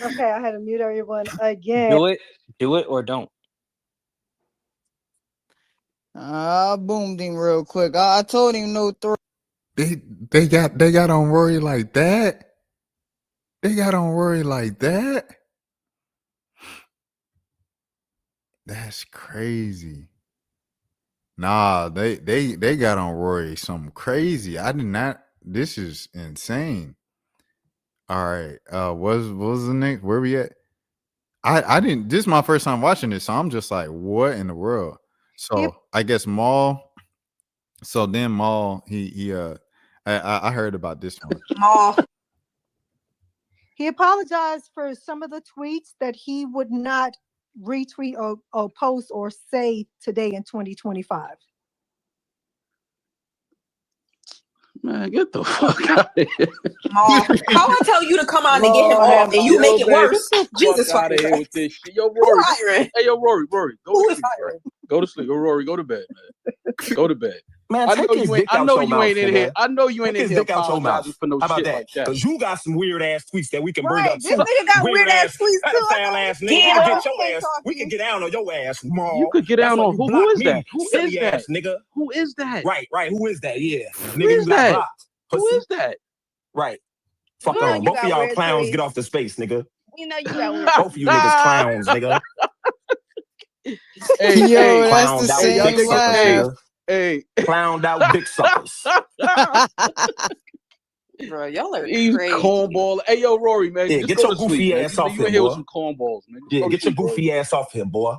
Okay, I had to mute everyone again. Do it or don't. I boomed him real quick. I told him no throw. They got on Rory like that. That's crazy. Nah, they got on Rory something crazy. I did not. This is insane. All right. What was the next? Where we at? I didn't. This is my first time watching this, so I'm just like, what in the world? So I guess Maul. So then Maul, I heard about this one. Maul. He apologized for some of the tweets that he would not retweet or post or say today in 2025. Man, get the fuck out of here. How I tell you to come out and get him off and you make it worse? Jesus out of here with this shit. Yo, Rory. Hey, yo, Rory. Go to sleep. Yo, Rory, go to bed, man. Go to bed. Man, I know you ain't in here. I know you ain't in here apologizing for no shit like that. Because you got some weird ass tweets that we can bring up. This nigga got weird ass tweets too. Foul ass nigga. We can get down on your ass, Maul. You could get down on who is that? Who is that? Nigga. Who is that? Right. Who is that? Yeah. Who is that? Who is that? Right. Fuck on. Both of y'all clowns get off the space, nigga. You know you got weird. Both of you niggas clowns, nigga. Yo, that's the same laugh. Hey, clowned out dick suckers. Bro, y'all are these crazy. cornball. Hey, yo, Rory, man. Yeah, get your goofy ass off here, here, boy. boy. With some cornballs, man. Yeah, get your goofy ass off here, boy.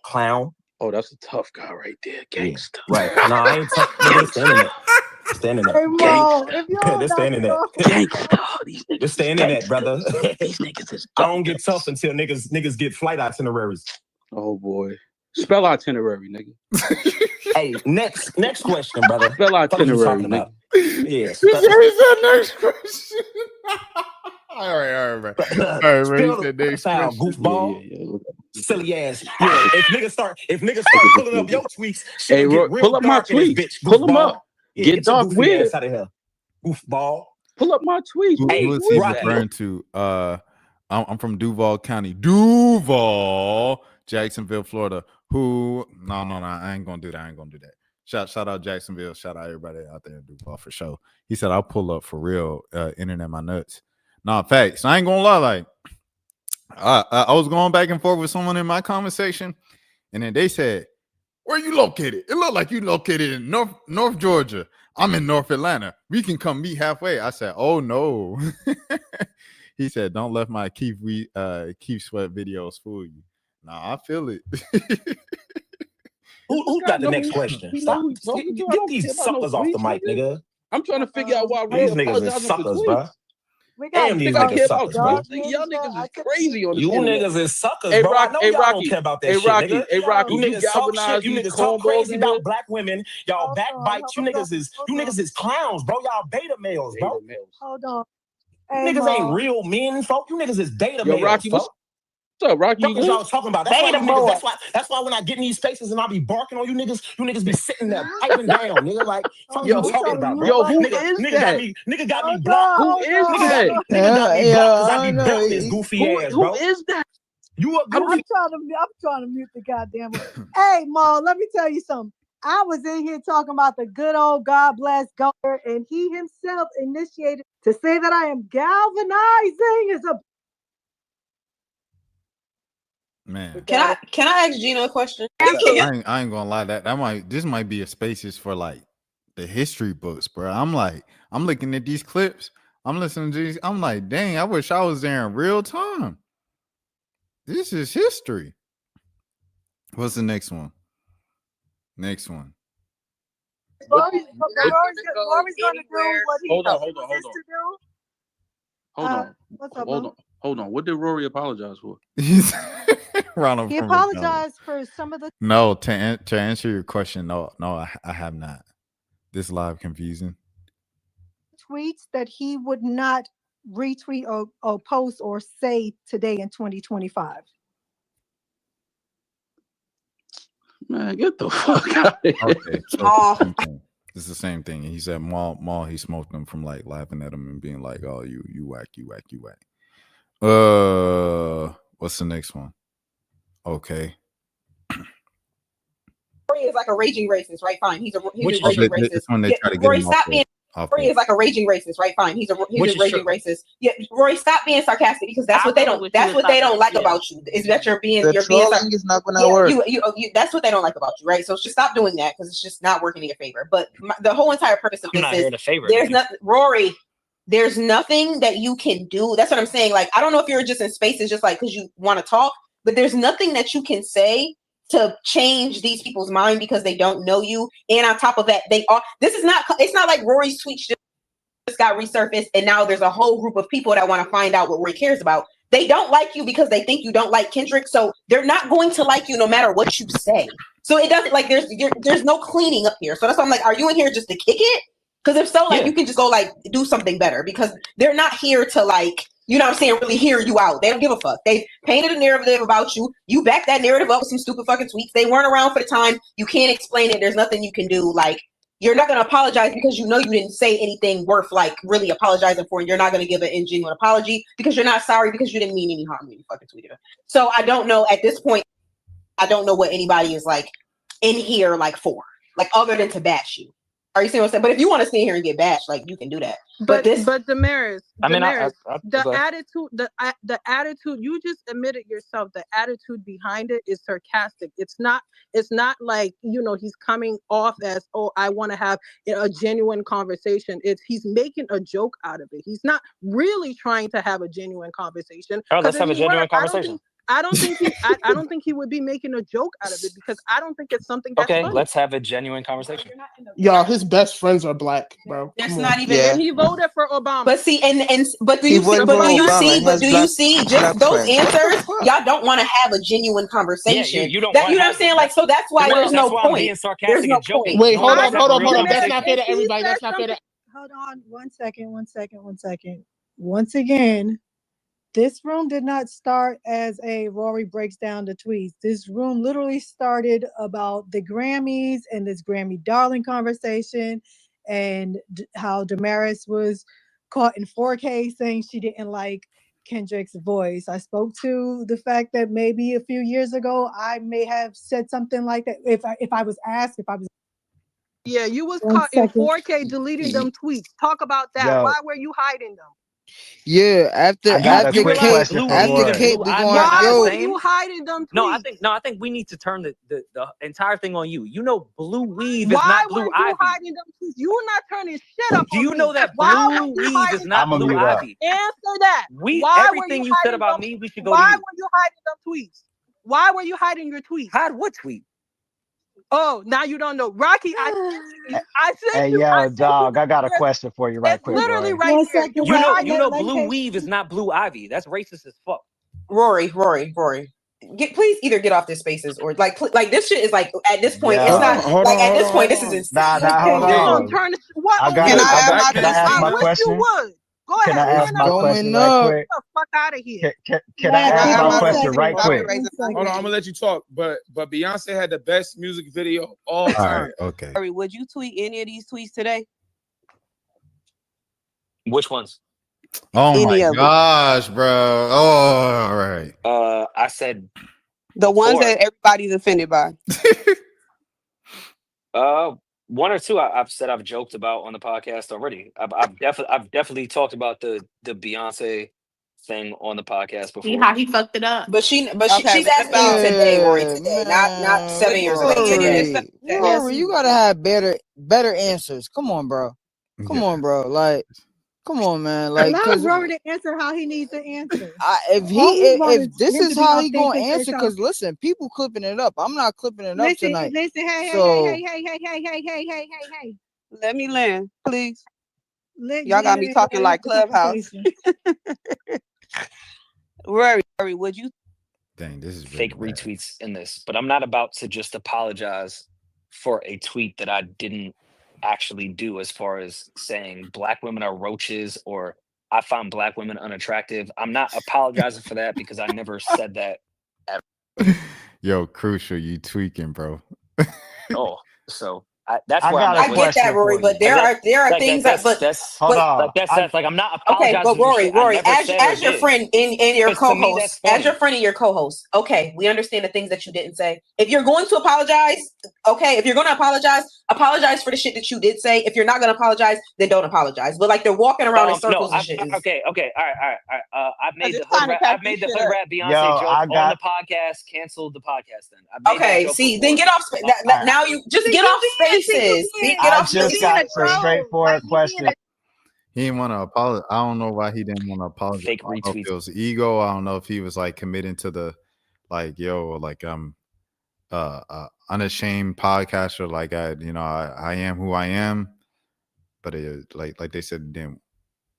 Clown. Oh, that's a tough guy right there, gangster. Right. No, I ain't tough. Nigga, it's the internet. It's the internet. Hey, Mo, if you don't This the knock it internet. off, Gangster. It's the internet, brother. These niggas is I don't get tough until niggas get flight itineraries. Oh boy. Spell itinerary, nigga. Hey, next question, brother. Spell itinerary, nigga. Yeah. He said next question. All right, bro. All right, bro. He said next Sound question. goofball. Silly ass. Yeah. If niggas start pulling up your tweets, shit Hey, get real pull up my dark in this tweets. bitch. Pull them Goofball. up. Yeah, Get your dark goofy weird. ass out of here. Goofball. Pull up my tweets. Hey, Who is he Rocky. referring to? I'm from Duval County. Duval, Jacksonville, Florida. Who? No, I ain't gonna do that. I ain't gonna do that. Shout out Jacksonville. Shout out everybody out there in Duval for sure. He said I'll pull up for real. Internet my nuts. Nah, facts. I ain't gonna lie. Like I was going back and forth with someone in my conversation, and then they said, "Where you located?" It looked like you located in North Georgia. I'm in North Atlanta. We can come meet halfway. I said, "Oh no." He said, "Don't let my Keith Sweat videos fool you." Nah, I feel it. Who got the next question? Stop. Get these suckers off the mic, nigga. I'm trying to figure out why These niggas is suckers, bro. we got Damn, these I niggas care about suckers, bro. tweets. Y'all niggas is crazy on this You internet. niggas is suckers, Hey, bro. I Rocky, know hey, y'all Rocky, don't care about that hey, shit, Rocky, nigga. hey, Rocky, You you niggas talk galvanize shit. You these niggas talk crazy cornballs in about here. black women. Y'all backbite. You niggas is clowns, bro. Y'all beta males, bro. hold on. You Hey, niggas ain't Mo. real men, folk. You niggas is beta Yo, males, Rocky, folk. what's up, Rocky? Fuck is y'all talking about? That's why you Beta niggas. boy. That's why when I get in these spaces and I be barking on you niggas be sitting there piping down, nigga. Like, fuck Yo, you talking about, bro? yo, who Nigga is got that? me. Nigga got me blocked. Who is that? Nigga got me blocked because I be know. belting his goofy ass, bro. Who is that? You a I'm goofy? trying to mute the goddamn one. Hey, Mo, let me tell you something. I was in here talking about the good old God bless God, and he himself initiated to say that I am galvanizing is a Man, Can I ask Gina a question? I ain't gonna lie. This might be a spaces for like the history books, bro. I'm looking at these clips. I'm listening to these. I'm like, dang, I wish I was there in real time. This is history. What's the next one? Next one. Rory's going to do what he Hold on. to do. What's up, Mo? Hold on. What did Rory apologize for? Ronald, He apologized for some of the No, to answer your question, no, I have not. This live confusing. tweets that he would not retweet or post or say today in 2025. Man, get the fuck out of here. Okay, so it's the same thing. He said Maul he smoked them from like laughing at him and being like, "Oh, you whack. What's the next one? Okay. Rory is like a raging racist, right? Fine. He's a raging racist. This one they try to get Rory, him stop being. Rory is like a raging racist, right? Fine. He's a raging racist. Yeah, Rory, stop being sarcastic because that's what they don't. That's what they don't like about you. Is that you're being. You're being. Is not gonna work. You. That's what they don't like about you, right? So just stop doing that because it's just not working in your favor. But the whole entire purpose of this is there's nothing, Rory. There's nothing that you can do. That's what I'm saying. Like I don't know if you're just in spaces just like because you want to talk, but there's nothing that you can say to change these people's mind because they don't know you. And on top of that, it's not like Rory's tweets just got resurfaced and now there's a whole group of people that want to find out what Rory cares about. They don't like you because they think you don't like Kendrick. So they're not going to like you no matter what you say. So it doesn't like there's no cleaning up here. So that's why I'm like, are you in here just to kick it? Because if so, you can just go like do something better because they're not here to like, you know what I'm saying, really hear you out. They don't give a fuck. They painted a narrative about you. You back that narrative up with some stupid fucking tweets. They weren't around for the time. You can't explain it. There's nothing you can do. Like, you're not going to apologize because you know you didn't say anything worth like really apologizing for. And you're not going to give an ingenuine apology because you're not sorry because you didn't mean any harm when you fucking tweeted it. So I don't know at this point. I don't know what anybody is like in here like for, like other than to bash you. Are you seeing what I'm saying? But if you want to stay here and get bashed, like you can do that. But Damaris, the attitude you just admitted yourself. The attitude behind it is sarcastic. It's not like he's coming off as I want to have a genuine conversation. He's making a joke out of it. He's not really trying to have a genuine conversation. Let's have a genuine conversation. I don't think I don't think he would be making a joke out of it because I don't think it's something that's Okay, funny. let's have a genuine conversation. Y'all, his best friends are black, bro. There's Come not on. even. And he voted for Obama. But see, but do He you see? voted But for do you Obama see? and But has do you black see? Just black those friends. answers, y'all don't want to have a genuine Yeah, conversation. you don't That want you to know what I'm have saying? it. Like, so that's why there's no That's why I'm point. being There's sarcastic no and joking. point. Wait, No hold one up, wants to hold have up, a hold real up. That's not fair conversation. to everybody. That's not fair to. Hold on one second. Once again, this room did not start as a Rory breaks down the tweets. This room literally started about the Grammys and this Grammy darling conversation and how Damaris was caught in 4K saying she didn't like Kendrick's voice. I spoke to the fact that maybe a few years ago I may have said something like that if I was asked if I was. Yeah, you was 1 caught in second. 4K deleting them tweets. Talk about that. Yo. Why were you hiding them? Yeah, after I got a after quick Kate, question for after Rory. Kate, we going. Why Yo, were you hiding them tweets? No, I think we need to turn the entire thing on you. You know, blue weave is Why not were blue you ivy. hiding them tweets? You were not turning shit up Do on you me. know that Why blue were you weave is hiding not them blue mute up. ivy? Answer that. We Why were everything you you said hiding about them? me, we should go to Why you. were you hiding them tweets? Why were you hiding your tweets? Hide what tweet? Oh, now you don't know. Rocky, I Hey, sent you. yo, dog, I got a question for you right It's quick, literally Rory. right there. You were hiding. You know blue weave is not blue ivy. That's racist as fuck. Rory. Please either get off this spaces or like this shit is like at this point it's not Hold like on, at this hold point on. this is insane. Nah, hold You gonna on. turn what? I got Can it. I I ask got. Can I ask my I wish question? you would. Go Can ahead. I ask my question right quick? Get the fuck out of here. Can I ask my question right Hold quick? on, I'm gonna let you talk. But Beyonce had the best music video of all All time. right, okay. Rory, would you tweet any of these tweets today? Which ones? Oh Any my of them. gosh, bro. Oh, all right. I said The ones that everybody's offended by. one or two I've said I've joked about on the podcast already. I've definitely talked about the Beyonce thing on the podcast before. See how he fucked it up. But she's asking you about today, Rory, today, not 7 years ago. Rory, you gotta have better answers. Come on, bro. Come on, bro. Like, come on, man. Like, Allow cause Rory to answer how he needs to answer. if this is how he gonna answer, answer, cause listen, people clipping it up. I'm not clipping it up Listen, tonight. hey, So hey. Let me land, please. Let Y'all got me talking like the Clubhouse. Rory, would you? Dang, this is fake retweets in this, but I'm not about to just apologize for a tweet that I didn't actually do, as far as saying black women are roaches or I find black women unattractive. I'm not apologizing for that because I never said that ever. Yo, Crucial, you tweaking, bro. Oh, so that's I where got I'm a at. I get that, Rory, but there are things that's hold on. that's like I'm not Okay, apologizing but for Rory, shit I never as said or your did. friend and your Because to me, that's co-host, as your funny. friend and your co-host, okay, we understand the things that you didn't say. If you're going to apologize, okay, if you're going to apologize for the shit that you did say. If you're not going to apologize, then don't apologize. But like they're walking around in circles and shit. Okay, all right. I've made the trying to hood rap. catch I've made this the shit hood up. rap Beyonce Yo, joke I on got- the podcast. Canceled the podcast. Then I made that Okay, joke see, before. then get off. Now you just get off spaces. Get I off just spaces. got some straightforward questions. He didn't want to apologize. I don't know why he didn't want to apologize. Fake I don't know if retweets. it was ego. I don't know if he was like committing to the like, yo, like unashamed podcaster. Like I am who I am. But it like they said, it didn't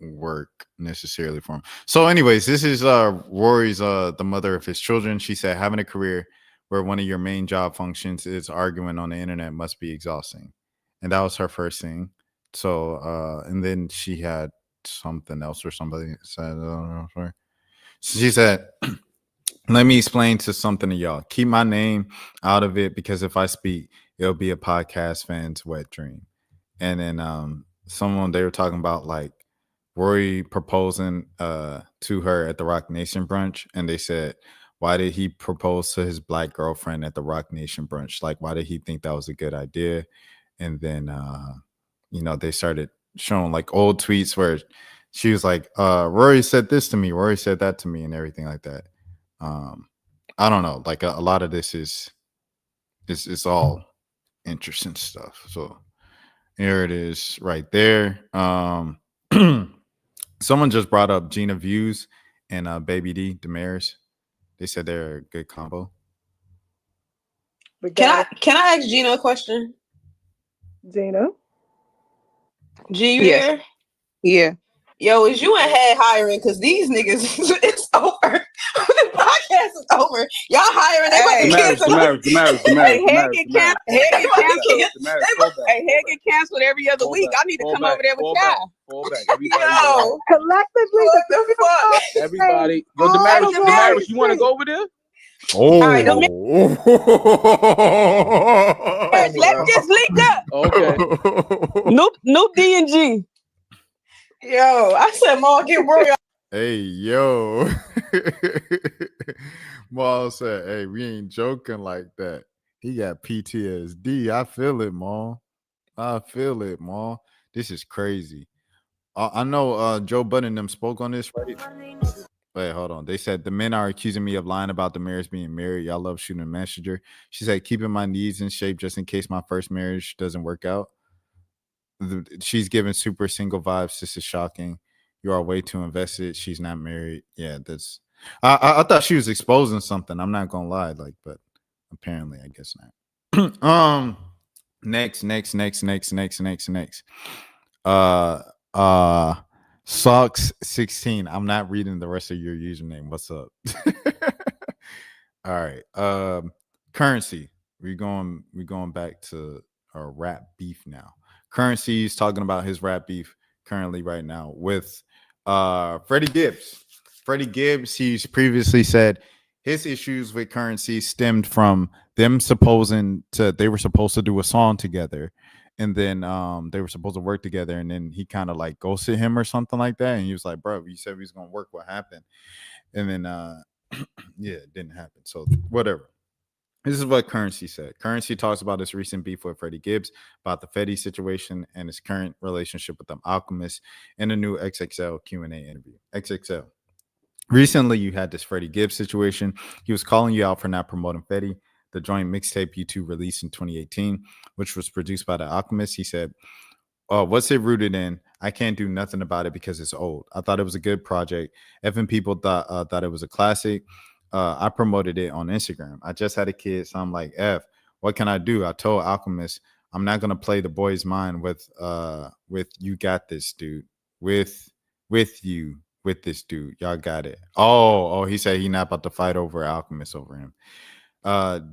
work necessarily for him. So, anyways, this is Rory's the mother of his children. She said having a career where one of your main job functions is arguing on the internet must be exhausting. And that was her first thing. So and then she had something else, or somebody said, sorry. So she said, let me explain to something to y'all. Keep my name out of it, because if I speak, it'll be a podcast fan's wet dream. And then they were talking about like Rory proposing to her at the Rock Nation brunch, and they said, why did he propose to his black girlfriend at the Rock Nation brunch? Like, why did he think that was a good idea? And then they started showing like old tweets where she was like, Rory said this to me, Rory said that to me, and everything like that. I don't know, like a lot of this is all interesting stuff. So here it is right there. Someone just brought up Gina Views and Baby D, Damaris. They said they're a good combo. Can I ask Gina a question? Gina? G, you Yes. there? Yeah. Yo, is you in head hiring? Because these niggas, it's over. The podcast is over. Y'all hiring, they about to cancel. Hey, head get canceled. Head They get about to canceled. cancel. They about- Hey, head get canceled every other week. I need to come over there with y'all. Yo, collectively, what the fuck? Everybody, yo, all Damaris, the Damaris, you want to way go over there? Oh, All right, Let's just link up. Okay. Noob D and G. Yo, I said, Mom, get Rory. Hey, yo. Maul said, hey, we ain't joking like that. He got PTSD. I feel it, Maul. I feel it, Maul. This is crazy. I know Joe Budden them spoke on this, right? Wait, hold on. They said the men are accusing me of lying about the marriage being married. Y'all love shooting a messenger. She said, keeping my needs in shape just in case my first marriage doesn't work out. She's giving super single vibes. This is shocking. You are way too invested. She's not married. Yeah, that's. I thought she was exposing something. I'm not gonna lie, like, but apparently, I guess not. Next. Socks 16. I'm not reading the rest of your username. What's up? All right. Currency. We're going back to our rap beef now. Currency is talking about his rap beef currently right now with Freddie Gibbs. Freddie Gibbs, he's previously said his issues with Currency stemmed from them they were supposed to do a song together, and then they were supposed to work together, and then he kind of like ghosted him or something like that, and he was like, bro, you said we was gonna work, what happened? And then yeah, it didn't happen, so whatever. This is what Currency said. Currency talks about his recent beef with Freddie Gibbs, about the Fetty situation, and his current relationship with the Alchemist in a new XXL Q&A interview. XXL. Recently, you had this Freddie Gibbs situation. He was calling you out for not promoting Fetty, the joint mixtape you two released in 2018, which was produced by the Alchemist. He said, what's it rooted in? I can't do nothing about it because it's old. I thought it was a good project. Even people thought it was a classic. I promoted it on Instagram. I just had a kid, so I'm like, what can I do? I told Alchemist, I'm not gonna play the boy's mind with you got this, dude. With this dude. Y'all got it. Oh, he said he not about to fight over Alchemist over him.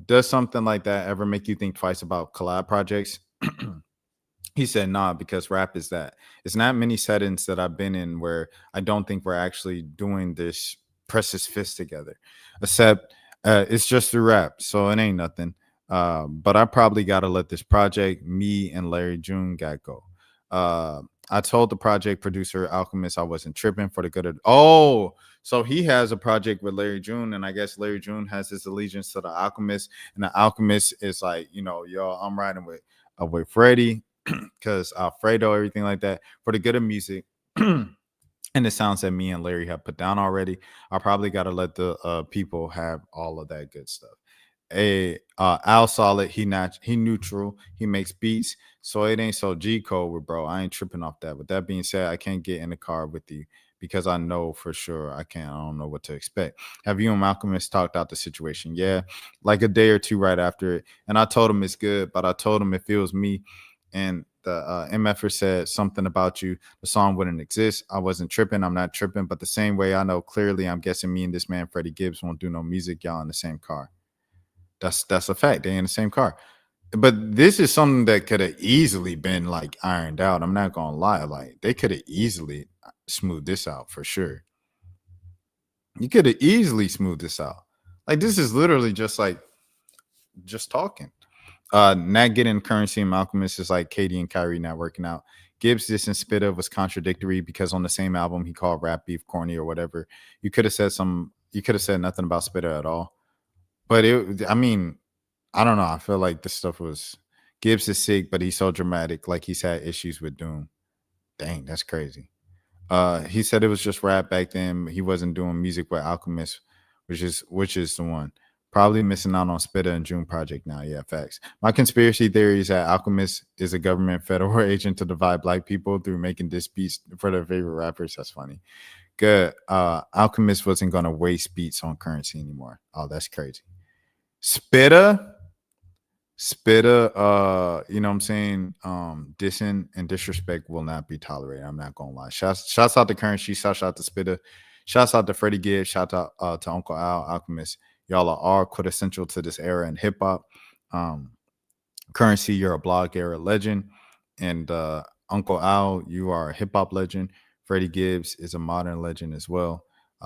Does something like that ever make you think twice about collab projects? He said, nah, because rap is that. It's not many settings that I've been in where I don't think we're actually doing this precious fist together, except it's just through rap, so it ain't nothing. But I probably got to let this project, me and Larry June, go. I told the project producer Alchemist I wasn't tripping for the good of. So he has a project with Larry June, and I guess Larry June has his allegiance to the Alchemist, and the Alchemist is like, yo, I'm riding with Freddie because Alfredo, everything like that, for the good of music. And the sounds that me and Larry have put down already, I probably got to let the people have all of that good stuff. Al Solid, he neutral, he makes beats, so it ain't so G code with bro. I ain't tripping off that. With that being said, I can't get in the car with you because I know for sure I don't know what to expect. Have you and Malcolmus talked out the situation? Yeah, like a day or two right after it, and I told him it's good, but I told him if it was me and the MFer said something about you, the song wouldn't exist. I wasn't tripping. I'm not tripping. But the same way I know clearly, I'm guessing me and this man, Freddie Gibbs, won't do no music. Y'all in the same car. That's a fact. They in the same car. But this is something that could have easily been like ironed out. I'm not going to lie. Like they could have easily smoothed this out for sure. You could have easily smoothed this out. Like this is literally just talking. Not getting Currency and Malcolmus is like Katie and Kyrie not working out. Gibbs diss and Spitta was contradictory because on the same album he called rap beef corny or whatever. You could have said nothing about Spitta at all. But I don't know. I feel like this stuff was Gibbs is sick, but he's so dramatic, like he's had issues with Doom. Dang, that's crazy. He said it was just rap back then. He wasn't doing music with Alchemist, which is the one. Probably missing out on Spitta and June project now. Yeah, facts. My conspiracy theory is that Alchemist is a government federal agent to divide black people through making diss beats for their favorite rappers. That's funny. Good. Alchemist wasn't gonna waste beats on Currency anymore. Oh, that's crazy. Spitta, you know what I'm saying? Dissing and disrespect will not be tolerated. I'm not gonna lie. Shouts out to Currency, shouts out to Spitta, shouts out to Freddie Gibbs, shout out to Uncle Al, Alchemist. Y'all are all quintessential to this era in hip hop. Currency, you're a blog era legend, and Uncle Al, you are a hip hop legend. Freddie Gibbs is a modern legend as well.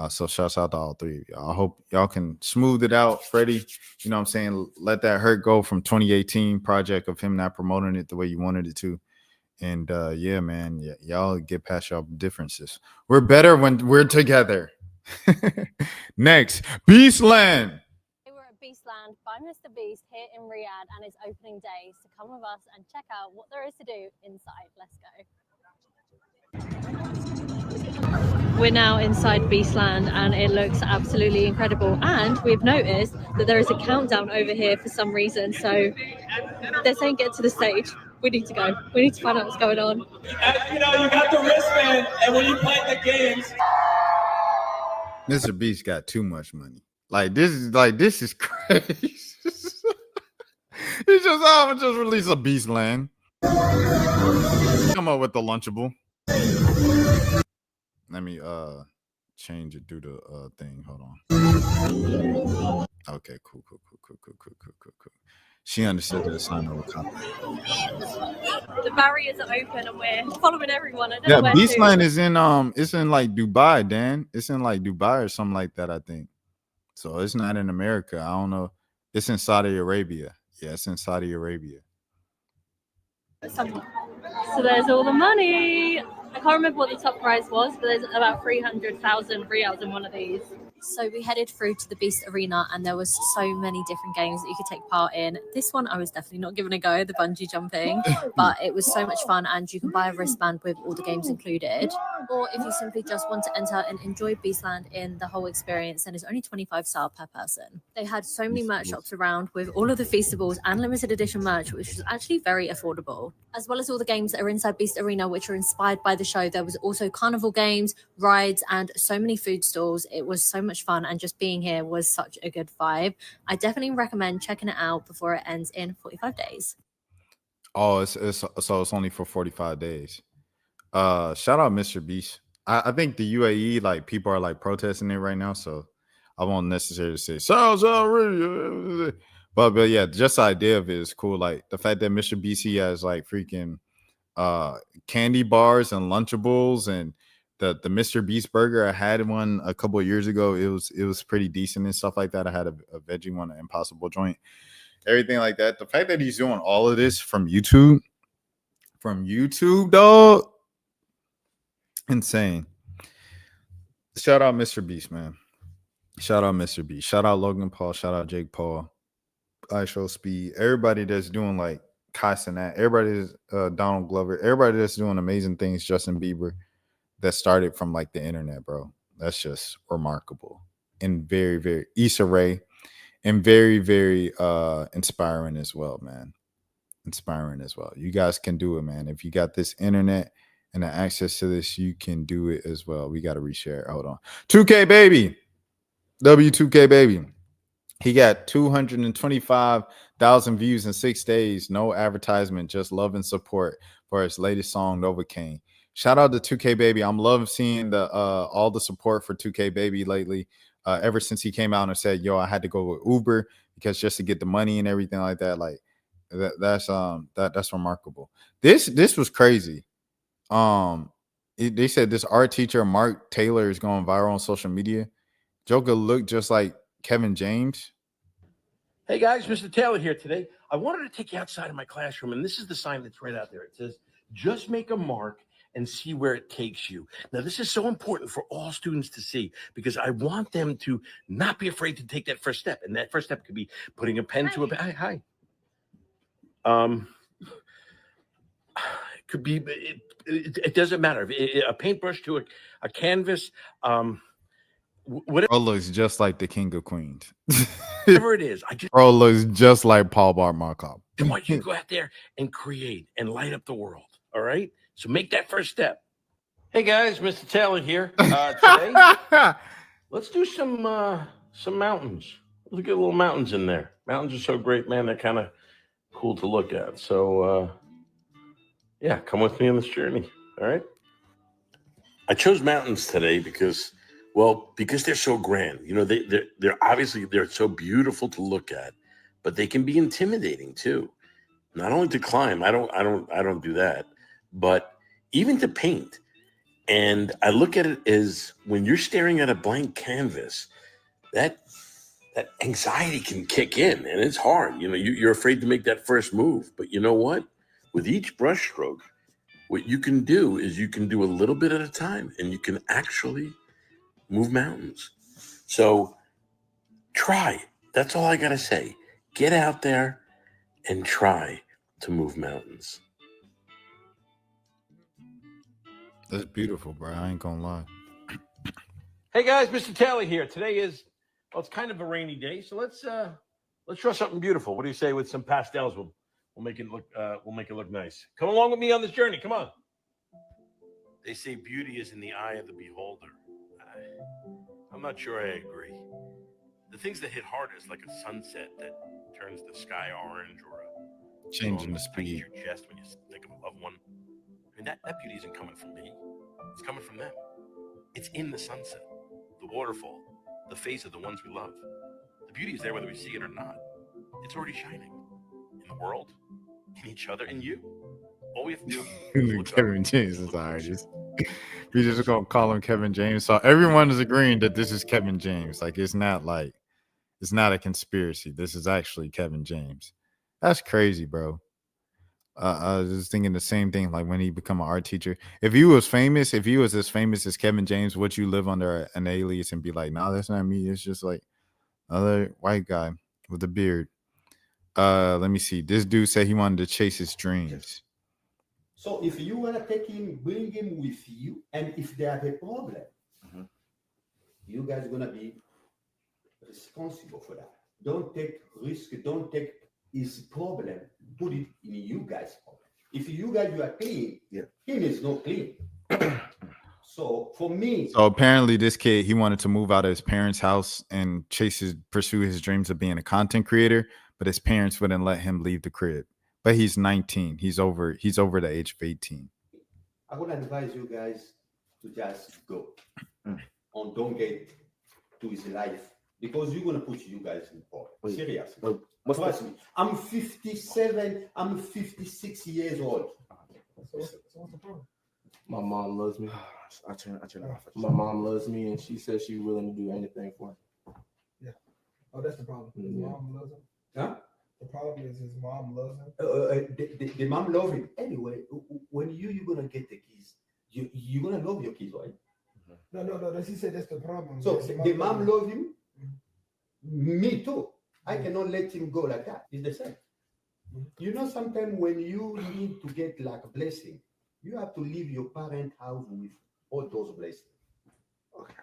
So shouts out to all three of y'all. I hope y'all can smooth it out. Freddie, you know what I'm saying? Let that hurt go from 2018 project of him not promoting it the way you wanted it to. And yeah, man, y'all get past y'all differences. We're better when we're together. Next, Beastland. We're at Beastland by Mr. Beast here in Riyadh, and it's opening day. So come with us and check out what there is to do inside. Let's go. We're now inside Beastland and it looks absolutely incredible, and we've noticed that there is a countdown over here for some reason, so they're saying get to the stage. We need to go. We need to find out what's going on. You know, you got the wristband, and when you play the games, Mr. Beast got too much money. This is crazy. He's just, I'm gonna just release a Beastland. Come up with the Lunchable. Let me change it through the thing. Hold on. Okay, cool. She understood the assignment with copy. The barriers are open and we're following everyone. I don't Yeah, know where Beastland to. is in it's in like Dubai, Dan. It's in like Dubai or something like that, I think. So it's not in America. I don't know. It's in Saudi Arabia. Yeah, it's in Saudi Arabia. So there's all the money. I can't remember what the top prize was, but there's about 300,000 riyals in one of these. So we headed through to the Beast Arena and there was so many different games that you could take part in. This one I was definitely not giving a go, the bungee jumping, but it was so much fun, and you can buy a wristband with all the games included. Or if you simply just want to enter and enjoy Beastland in the whole experience, then it's only 25 SAR per person. They had so many merch shops around with all of the Feastables and limited edition merch, which was actually very affordable. As well as all the games that are inside Beast Arena, which are inspired by the show, there was also carnival games, rides, and so many food stalls. It was so much fun, and just being here was such a good vibe. I definitely recommend checking it out before it ends in 45 days. Oh, it's only for 45 days. Shout out Mr. Beast. I think the UAE, like, people are like protesting it right now, so I won't necessarily say but yeah, just the idea of it is cool. Like the fact that Mr. BC has like freaking candy bars and Lunchables, and the Mr. Beast burger. I had one a couple of years ago. It was pretty decent and stuff like that. I had a veggie one, an Impossible joint, everything like that. The fact that he's doing all of this from YouTube, dog, insane. Shout out Mr. Beast, man. Shout out Mr. Beast. Shout out Logan Paul. Shout out Jake Paul. I Show Speed. Everybody that's doing like Kai Cenat. Everybody that's Donald Glover. Everybody that's doing amazing things. Justin Bieber. That started from like the internet, bro. That's just remarkable and very, very Issa Rae, and very, very inspiring as well, man. Inspiring as well. You guys can do it, man. If you got this internet and the access to this, you can do it as well. We got to reshare. Hold on. 2K baby. W2K baby. He got 225,000 views in 6 days. No advertisement, just love and support for his latest song, Novocaine. Shout out to 2K baby. I'm loving seeing the all the support for 2K baby lately. Ever since he came out and said, "Yo, I had to go with Uber because just to get the money and everything like that." Like that's remarkable. This was crazy. They said this art teacher Mark Taylor is going viral on social media. Joker looked just like Kevin James. Hey guys, Mr. Taylor here today. I wanted to take you outside of my classroom, and this is the sign that's right out there. It says, "Just make a mark and see where it takes you." Now, this is so important for all students to see, because I want them to not be afraid to take that first step. And that first step could be putting a pen to a hi. It could be, it doesn't matter. A paintbrush to a canvas. Whatever. Bro looks just like the King of Queens. Whatever it is. Bro looks just like Paul Bar Markov. I want you to go out there and create and light up the world. All right? So make that first step. Hey guys, Mr. Taylor here. Today, let's do some mountains. Look at little mountains in there. Mountains are so great, man. They're kind of cool to look at. So, yeah, come with me on this journey. All right. I chose mountains today because they're so grand. You know, they're obviously they're so beautiful to look at, but they can be intimidating too. Not only to climb, I don't do that, but even to paint. And I look at it as when you're staring at a blank canvas, that anxiety can kick in, and it's hard. You know, you're afraid to make that first move. But you know what? With each brush stroke, what you can do is you can do a little bit at a time, and you can actually move mountains. So try. That's all I gotta say. Get out there and try to move mountains. That's beautiful, bro. I ain't gonna lie. Hey guys, Mr. Taylor here. Today is it's kind of a rainy day, so let's draw something beautiful. What do you say with some pastels? We'll make it look nice. Come along with me on this journey. Come on. They say beauty is in the eye of the beholder. I'm not sure I agree. The things that hit hardest, like a sunset that turns the sky orange, or a Changing the song that speed. touches your chest when you think of a loved one. I mean, that beauty isn't coming from me. It's coming from them. It's in the sunset, the waterfall, the face of the ones we love. The beauty is there whether we see it or not. It's already shining in the world, in each other, in you. All we have to do is look up. Kevin James is artist. We just gonna call him Kevin James. So everyone is agreeing that this is Kevin James. Like it's not a conspiracy. This is actually Kevin James. That's crazy, bro. I was just thinking the same thing. Like when he become an art teacher, if he was as famous as Kevin James, would you live under an alias and be like, "No, that's not me. It's just like other white guy with a beard." Let me see. This dude said he wanted to chase his dreams. So if you want to take him, bring him with you, and if they have a problem, you guys are going to be responsible for that. Don't take risk. Don't take his problem. Put it in you guys' problem. If you guys you are clean, him is not clean. So for me. So apparently this kid, he wanted to move out of his parents' house and pursue his dreams of being a content creator, but his parents wouldn't let him leave the crib. But he's 19. He's over the age of 18. I would advise you guys to just go and don't get to his life because you're gonna put you guys in problem. Seriously. Trust me. I'm 57. I'm 56 years old. So what's the problem? My mom loves me. I turn off. My mom loves me, and she says she's willing to do anything for me. Yeah. Oh, that's the problem. His mom loves him. Huh? The problem is his mom loves him. The mom loves him anyway. When you're gonna get the keys, you're gonna love your kids, right? No. She said that's the problem. So the mom loves him. Me too. I cannot let him go like that. It's the same. You know, sometimes when you need to get like a blessing, you have to leave your parent house with all those blessings. Okay.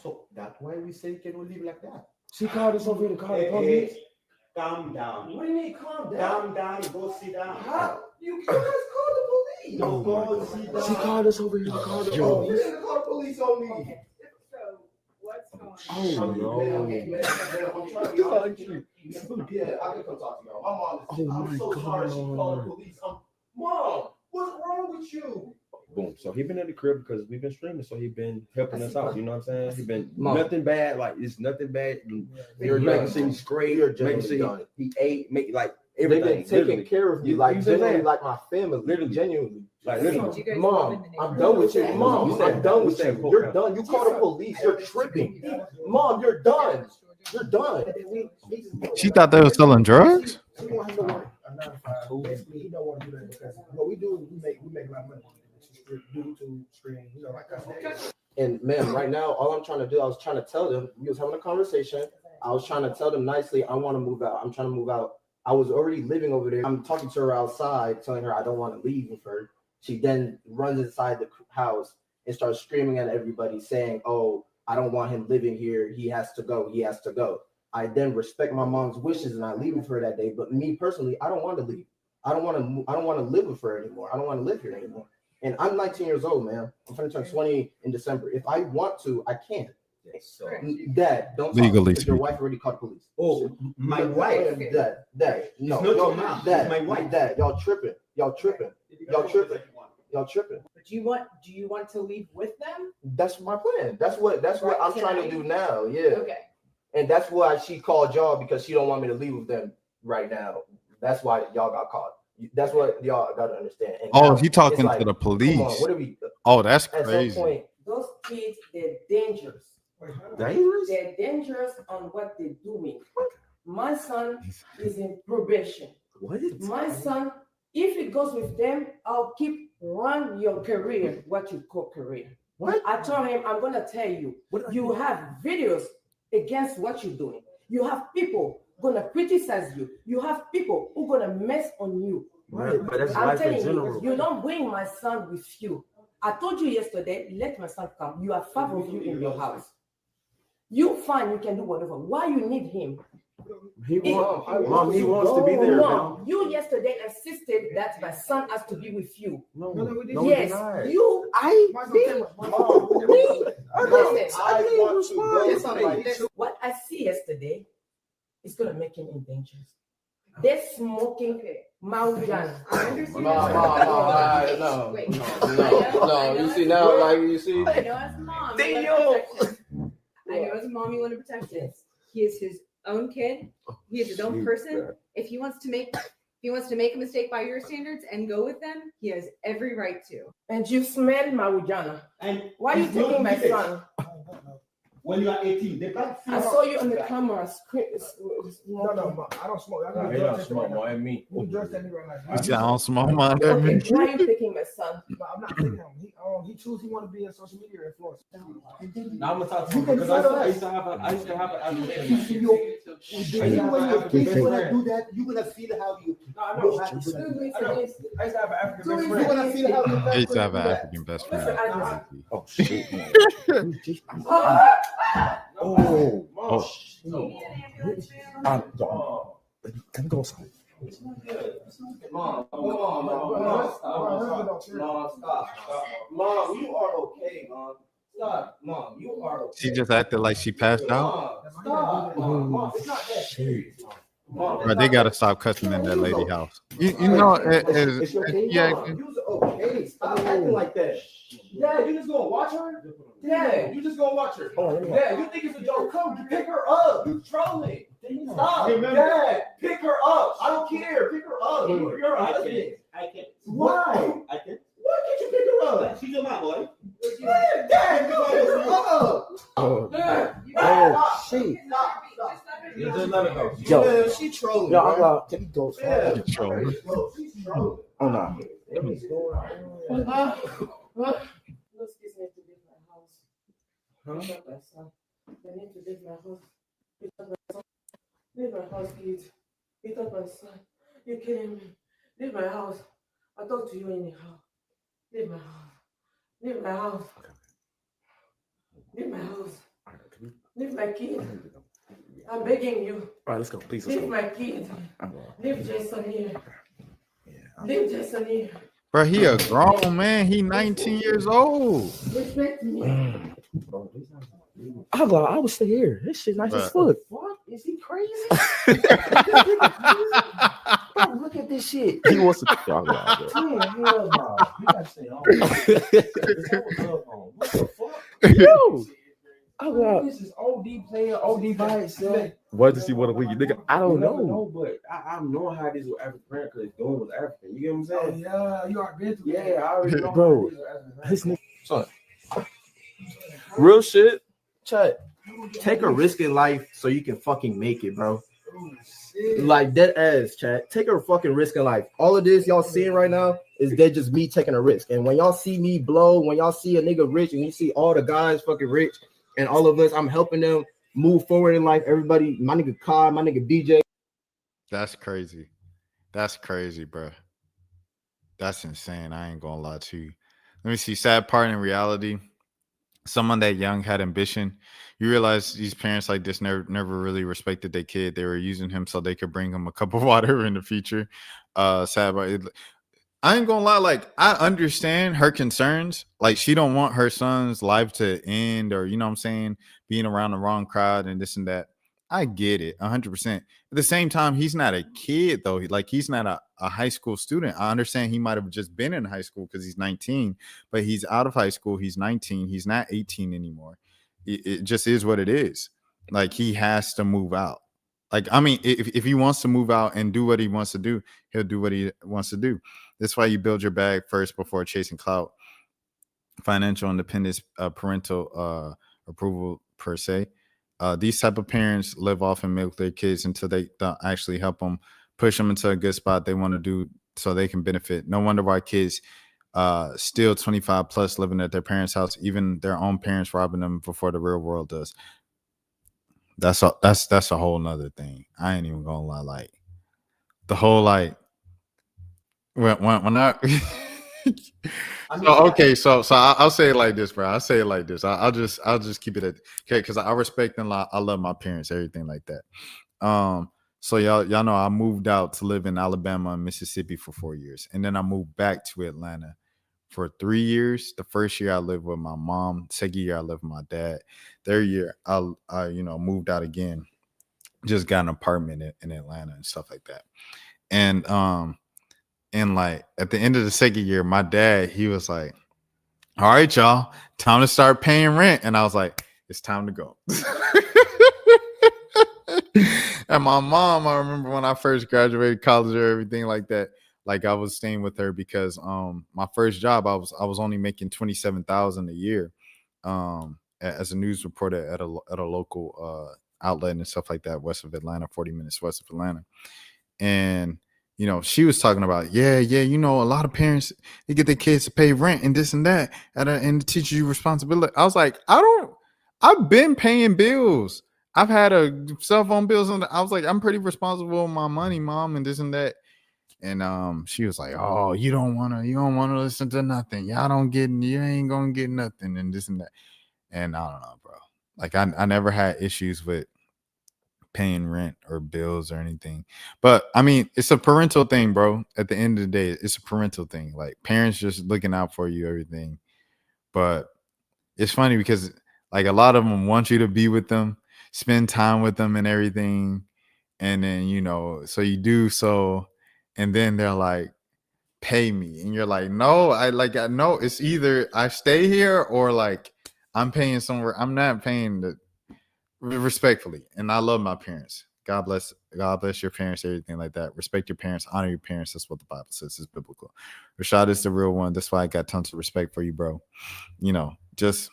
So that's why we say cannot live like that. She called us over here to call the police. Calm down. What do you mean calm down? Calm down. Go sit down. How? You guys called the police. No, go sit down. She called us over here to call the police. You didn't call the police on me. Oh no. Yeah, I can come talk to you. My mom is, I'm so sorry she called the police. Mom, what's wrong with you? Boom. So he been in the crib because we've been streaming. So he been helping us out. You know what I'm saying? He been nothing bad. Like it's nothing bad. They're making sure he's great. Making sure he ate. Make like everything. They've been taking care of you, like genuinely, like my family. Literally, genuinely. Like literally. Mom, I'm done with you. Mom, I'm done with you. You're done. You call the police. You're tripping. Mom, you're done. You're done. She thought they were selling drugs? He don't have to work. Basically, he don't want to do that because what we do is we make a lot of money. YouTube stream, you know, like I said. And man, right now, all I'm trying to do, I was trying to tell them, we was having a conversation. I was trying to tell them nicely, I want to move out. I'm trying to move out. I was already living over there. I'm talking to her outside, telling her I don't want to leave with her. She then runs inside the house and starts screaming at everybody saying, oh, I don't want him living here. He has to go. He has to go. I then respect my mom's wishes and I leave with her that day. But me personally, I don't want to leave. I don't want to live with her anymore. I don't want to live here anymore. And I'm 19 years old, man. I'm going to turn 20 in December. If I want to, I can. So, Dad, don't talk Legally because your wife already called the police. Oh, my wife. Dad, no, It's not no, your mom, Dad, it's my wife. Dad, y'all tripping. But do you want to leave with them? That's my plan. That's what I'm trying to do now. Yeah. Okay. And that's why she called y'all, because she don't want me to leave with them right now. That's why y'all got caught. That's what y'all got to understand. And Oh, now he talking it's like, to the police. Come on, what are we? Oh, that's At crazy. some point, Those kids, they're dangerous. dangerous? They're dangerous on what they're doing. My son is in probation. What? My son, if it goes with them, I'll keep run your career, what you call career. What? I told him, I'm gonna tell you, you have videos against what you're doing. You have people gonna criticize you. You have people who gonna mess on you. Right, but that's I'm life in telling general. you, you don't bring my son with you. I told you yesterday, let my son come. You have 5 of you in your house. You find you can do whatever. Why you need him? He He wants to be there. No, you yesterday insisted that my son has to be with you. No, yes, you. What I see yesterday is gonna make him endangered. They're smoking marijuana. No. You see now, like you see. I know as a mom. I know as a mom, you want to protect him. He is his own kid. He is his own person. If he wants to make a mistake by your standards and go with them, he has every right to. And you smell marijuana. And why are you taking my son? When you are 18, they can't I saw you on the camera. No, I don't smoke. I don't smoke, man. I mean, You said I don't smoke mine. That Okay, means- why are you taking my son? No, I'm not taking him. He choose he want to be a social media influencer. Now I'm gonna talk to him because I used to have an African best friend. When I do that, you're gonna feel how you. I used to have an African best You're gonna feel how you. I used to have an African best friend. Oh shit, man. Can we go outside? Mom, stop. Mom, you are okay, Mom. Stop, Mom, you are okay. She just acted like she passed out. Stop, Mom, it's not that serious. Bro, they gotta stop cussing in that lady house. You know, It's okay, yeah. Mom. You're okay. Stop acting like that. Dad, you just gonna watch her? Dad, you just gonna watch her? Dad, you think it's a joke? Come pick her up. You trolling. Stop. Dad, pick her up. I don't care. Pick her up. You're a husband. I can't. Why? I can't. Why can't you pick her up? She's your mom, boy. Dad, you pick her up. Oh shit. You just let her go. Yo, she trolling. Yo, I'm bro. can we go? Yeah. She's trolling. She's trolling. Oh no. Those kids need to leave my house. Pick up my son. They need to leave my house. Pick up my son. Leave my house, kids. Pick up my son. You're kidding me. Leave my house. I'll talk to you anyhow. Leave my house. Leave my house. Leave my house. Leave my kid. I'm begging you. All right, let's go. Please, let's Leave go. my kid. Leave Jason here. Leave Jason here. Bro, he a grown man. He 19 years old. Respect me. I'm glad I was still here. This shit nice as fuck. What? Is he crazy? Bro, look at this shit. He wants to. Y'all glad, bro. Hell no. You gotta stay home. What the fuck? Yo, I'm glad. This is OD playing OD by itself. What does he want to leave? Nigga, I don't You never know. but I'm knowing how this was African parent because it's doing was African. You get what I'm saying? Yeah, you are been through Yeah, I already know. Bro, how his nigga. Son. Real shit. Chat. Take a risk in life so you can fucking make it, bro. Like dead ass, chat. Take a fucking risk in life. All of this y'all seeing right now is they just me taking a risk. And when y'all see me blow, when y'all see a nigga rich and you see all the guys fucking rich and all of us, I'm helping them move forward in life. Everybody, my nigga Kai, my nigga DJ. That's crazy. That's crazy, bro. That's insane. I ain't gonna lie to you. Let me see. Sad part in reality. Someone that young had ambition. You realize these parents like this never really respected their kid. They were using him so they could bring him a cup of water in the future. Sad, but I ain't gonna lie, like I understand her concerns. Like she don't want her son's life to end, or you know what I'm saying, being around the wrong crowd and this and that. I get it 100%. At the same time, he's not a kid though. He's not a high school student. I understand he might have just been in high school because he's 19, but he's out of high school. He's 19. He's not 18 anymore. It just is what it is. Like he has to move out. Like, I mean, if he wants to move out and do what he wants to do, he'll do what he wants to do. That's why you build your bag first before chasing clout. Financial independence, parental approval per se. These type of parents live off and milk their kids until they actually help them, push them into a good spot they want to do so they can benefit. No wonder why kids still 25 plus living at their parents' house, even their own parents robbing them before the real world does. That's a whole nother thing. I ain't even gonna lie. Like the whole like when I so I'll say it like this, bro. I'll say it like this. I'll just keep it at okay because I respect and I love my parents, everything like that. So y'all know I moved out to live in Alabama and Mississippi for 4 years, and then I moved back to Atlanta for 3 years. The first year I lived with my mom. Second year I lived with my dad. Third year I moved out again. Just got an apartment in Atlanta and stuff like that. And like at the end of the second year, my dad, he was like, "All right, y'all, time to start paying rent." And I was like, "It's time to go." And my mom, I remember when I first graduated college or everything like that, like I was staying with her because my first job I was only making $27,000 a year as a news reporter at a local outlet and stuff like that west of Atlanta, 40 minutes west of Atlanta. And she was talking about, yeah, a lot of parents, they get their kids to pay rent and this and that, and it teaches you responsibility. I was like, I've been paying bills. I've had a cell phone bills, and I was like, I'm pretty responsible with my money, mom, and this and that. And she was like, "Oh, you don't want to listen to nothing. You ain't gonna get nothing, and this and that." And I don't know, bro. Like I never had issues with paying rent or bills or anything. But I mean, it's a parental thing, bro. At the end of the day, it's a parental thing. Like parents just looking out for you, everything. But it's funny because like a lot of them want you to be with them, spend time with them and everything. And then, so you do so, and then they're like, pay me. And you're like, no, I know it's either I stay here or like I'm paying somewhere. I'm not paying respectfully. And I love my parents. God bless your parents, everything like that. Respect your parents, honor your parents. That's what the Bible says. It's biblical. Rashad is the real one. That's why I got tons of respect for you, bro. Just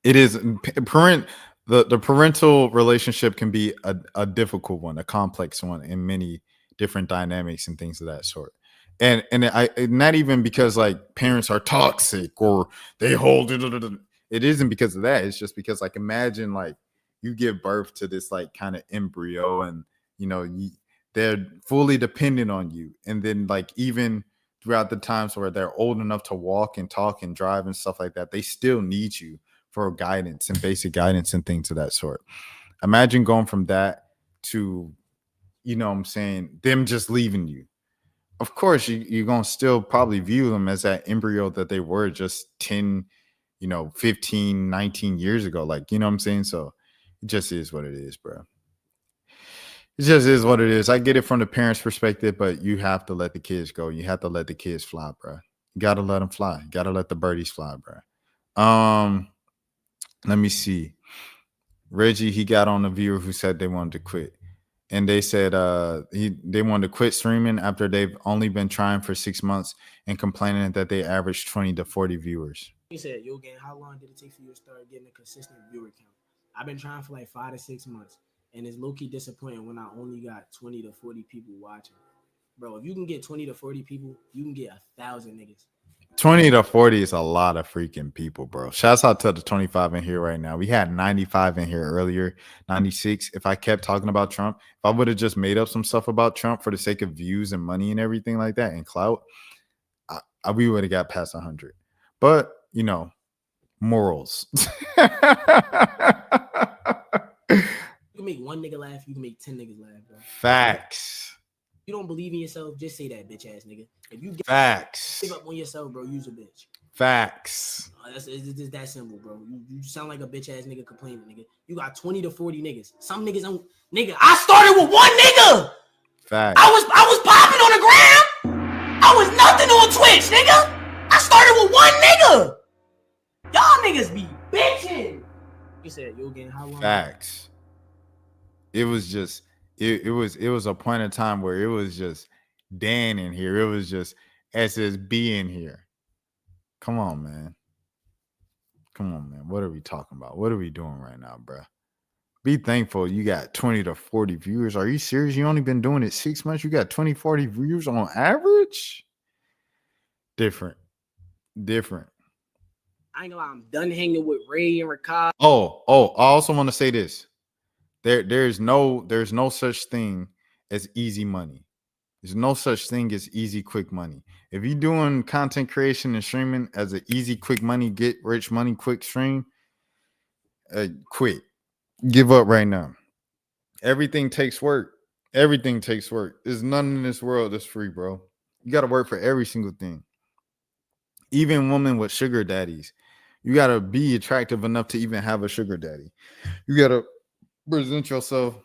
it is the parental relationship can be a difficult one, a complex one in many different dynamics and things of that sort. And not even because like parents are toxic or they hold it. It isn't because of that. It's just because like imagine like you give birth to this like kind of embryo, and they're fully dependent on you. And then like even throughout the times where they're old enough to walk and talk and drive and stuff like that, they still need you for guidance and basic guidance and things of that sort. Imagine going from that to, what I'm saying, them just leaving you. Of course, you're going to still probably view them as that embryo that they were just 10, 15, 19 years ago. Like, you know what I'm saying? So it just is what it is, bro. It just is what it is. I get it from the parents' perspective, but you have to let the kids go. You have to let the kids fly, bro. You got to let them fly. You got to let the birdies fly, bro. Let me see. Reggie, he got on a viewer who said they wanted to quit. And they said they wanted to quit streaming after they've only been trying for 6 months and complaining that they averaged 20 to 40 viewers. He said, "Yo, gang, how long did it take for you to start getting a consistent viewer count?" I've been trying for like 5 to 6 months, and it's low-key disappointing when I only got 20 to 40 people watching. Bro, if you can get 20 to 40 people, you can get 1,000 niggas. 20 to 40 is a lot of freaking people, bro. Shouts out to the 25 in here right now. We had 95 in here earlier, 96. If I kept talking about Trump, if I would have just made up some stuff about Trump for the sake of views and money and everything like that and clout, we would have got past 100. But, morals. You can make one nigga laugh, you can make 10 niggas laugh, bro. Facts. You don't believe in yourself, just say that, bitch ass nigga. If you Facts. give up on yourself, bro, use a bitch. Facts. It's just that simple, bro. You sound like a bitch ass nigga complaining, nigga. You got 20 to 40 niggas. Some niggas don't, nigga. I started with one nigga. Facts. I was popping on the ground. I was nothing on Twitch, nigga. I started with one nigga. Y'all niggas be bitching. You said you'll get how long? Facts. It was just it was a point in time where it was just Dan in here. It was just SSB in here. Come on, man. Come on, man. What are we talking about? What are we doing right now, bro? Be thankful you got 20 to 40 viewers. Are you serious? You only been doing it 6 months. You got 20, 40 views on average? Different. I ain't gonna lie, I'm done hanging with Ray and Ricard. Oh, I also want to say this. There's no such thing as easy money. There's no such thing as easy, quick money. If you're doing content creation and streaming as an easy, quick money, get rich money, quick stream, quit. Give up right now. Everything takes work. Everything takes work. There's none in this world that's free, bro. You got to work for every single thing. Even women with sugar daddies. You got to be attractive enough to even have a sugar daddy. You got to present yourself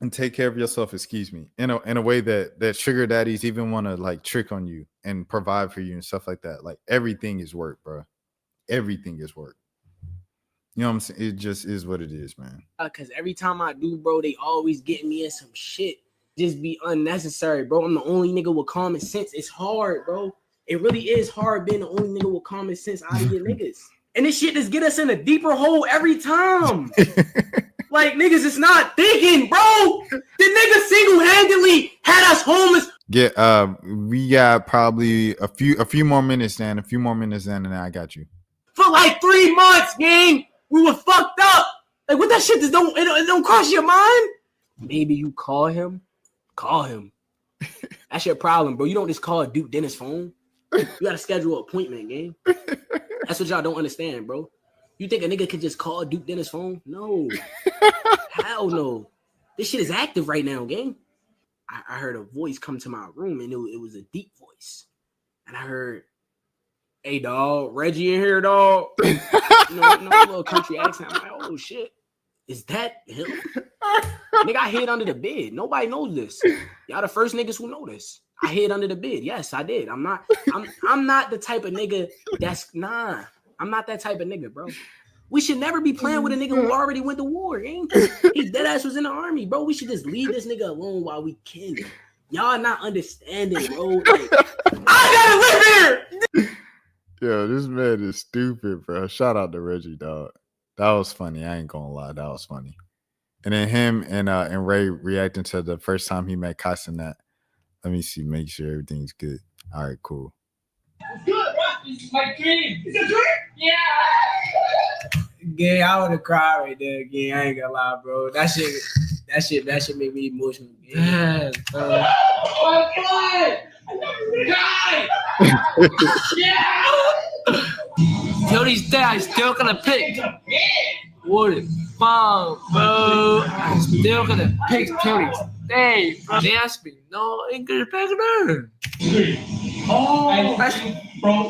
and take care of yourself, in a way that sugar daddies even want to like trick on you and provide for you and stuff like that. Like everything is work, bro. Everything is work. You know what I'm saying? It just is what it is, man. Because every time I do, bro, they always get me in some shit. Just be unnecessary, bro. I'm the only nigga with common sense. It's hard, bro. It really is hard being the only nigga with common sense out of your niggas. And this shit just get us in a deeper hole every time. Like, niggas, it's not thinking, bro. The nigga single-handedly had us homeless. We got probably a few more minutes, Dan. A few more minutes, Dan, and then I got you. For like 3 months, gang. We were fucked up. Like, what that shit just don't cross your mind? Maybe you call him. Call him. That's your problem, bro. You don't just call Duke Dennis' phone. You gotta schedule an appointment, gang. That's what y'all don't understand, bro. You think a nigga could just call Duke Dennis' phone? No. Hell no. This shit is active right now, gang. I heard a voice come to my room, and it was a deep voice. And I heard, "Hey, dog, Reggie in here, dog." You know, a little country accent. I'm like, oh, shit. Is that him? Nigga, I hid under the bed. Nobody knows this. Y'all the first niggas who know this. I hid under the bed. Yes, I did. I'm not the type of nigga I'm not that type of nigga, bro. We should never be playing with a nigga who already went to war, gang. He dead ass was in the army, bro. We should just leave this nigga alone while we can. Y'all not understanding, bro. Like, I gotta live here. Yo, this man is stupid, bro. Shout out to Reggie, dog. That was funny. I ain't gonna lie. That was funny. And then him and Ray reacting to the first time he met Castanet. Let me see, make sure everything's good. All right, cool. It's good, bro. This is my dream. It's a dream? Yeah. Yeah, I would have cried right there. Yeah, I ain't gonna lie, bro. That shit make me emotional. Yeah, bro. Oh, God. Yeah. Jody's there. I still gonna pick. What a bomb, bro. I'm still gonna pick Jody's. Hey, bro. They asked me, no English back there. Oh,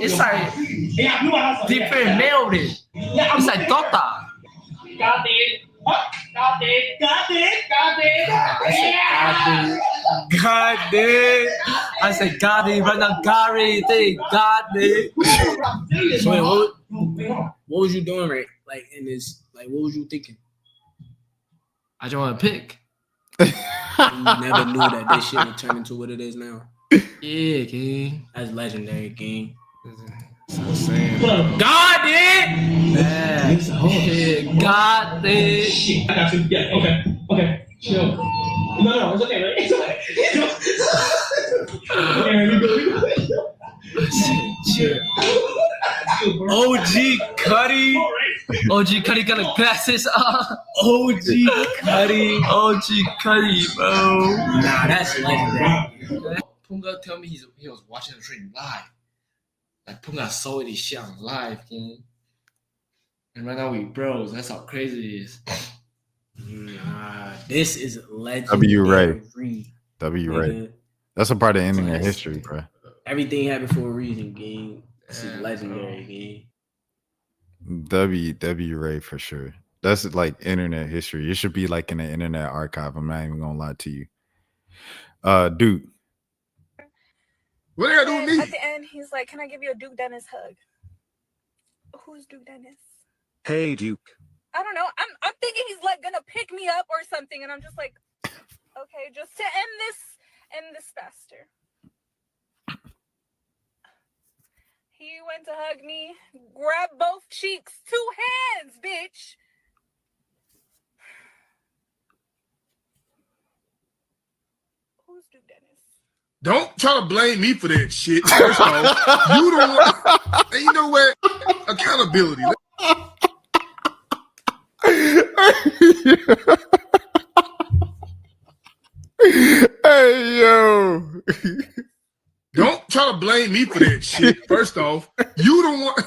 it's like different melody. It's like Dota. Got it. Got it. Got it. Got it. God it. I said, God it. Right now, Gary. God it. So wait, what was you doing, right? Like in this, like what was you thinking? I just want to pick. You never knew that this shit would turn into what it is now. Yeah, king. That's legendary, king. So sad. God it. Yeah. God it. I got you. Yeah. Okay. Chill. No, it's okay, right? It's okay. Okay, Chill. OG Cuddy. OG Cuddy got the glasses on. OG Cuddy. OG Cuddy, bro. Nah, that's legendary. Punga tell me he was watching the stream live. Like Punga saw this shit on live, king. And right now we bros. That's how crazy it is. Nah, this is legendary. W. Ray. That's a part of internet history, bro. Everything happened for a reason, gang. This is legendary, gang. W Ray for sure. That's like internet history. It should be like in the internet archive. I'm not even gonna lie to you. Dude. What they gotta do with me? At the end, he's like, "Can I give you a Duke Dennis hug?" Who's Duke Dennis? Hey, Duke. I don't know. I'm thinking he's like gonna pick me up or something, and I'm just like, okay, just to end this faster. He went to hug me, grab both cheeks, 2 hands, bitch. Who's Duke Dennis? Don't try to blame me for that shit. First off, you don't want. And you know what? Accountability. Hey yo. Don't try to blame me for that shit. First off, you don't want.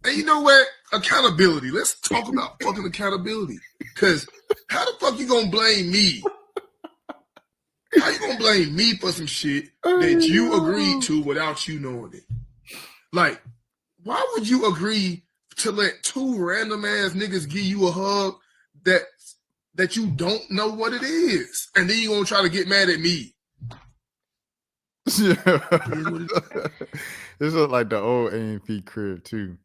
And you know what? Accountability. Let's talk about fucking accountability. Because how the fuck you gonna blame me? How you gonna blame me for some shit that you agreed to without you knowing it? Like, why would you agree to let 2 random ass niggas give you a hug that you don't know what it is, and then you gonna try to get mad at me? This look like the old A&P crib too.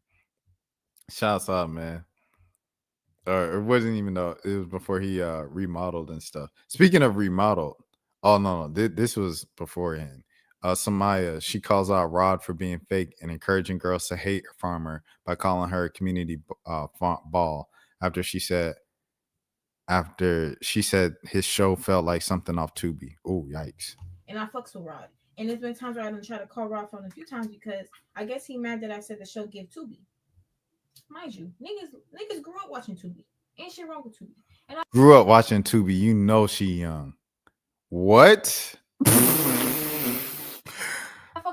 Shouts out, man. It wasn't even though it was before he remodeled and stuff. Speaking of remodeled, oh no, this was beforehand. Samaya, she calls out Rod for being fake and encouraging girls to hate Farmer by calling her a community ball after she said his show felt like something off Tubi. Oh, yikes. And I fucks with Rod. And there's been times where I done try to call Rod phone a few times because I guess he mad that I said the show give Tubi. Mind you, niggas grew up watching Tubi. Ain't shit wrong with Tubi. And I Grew up watching Tubi. You know she young. What?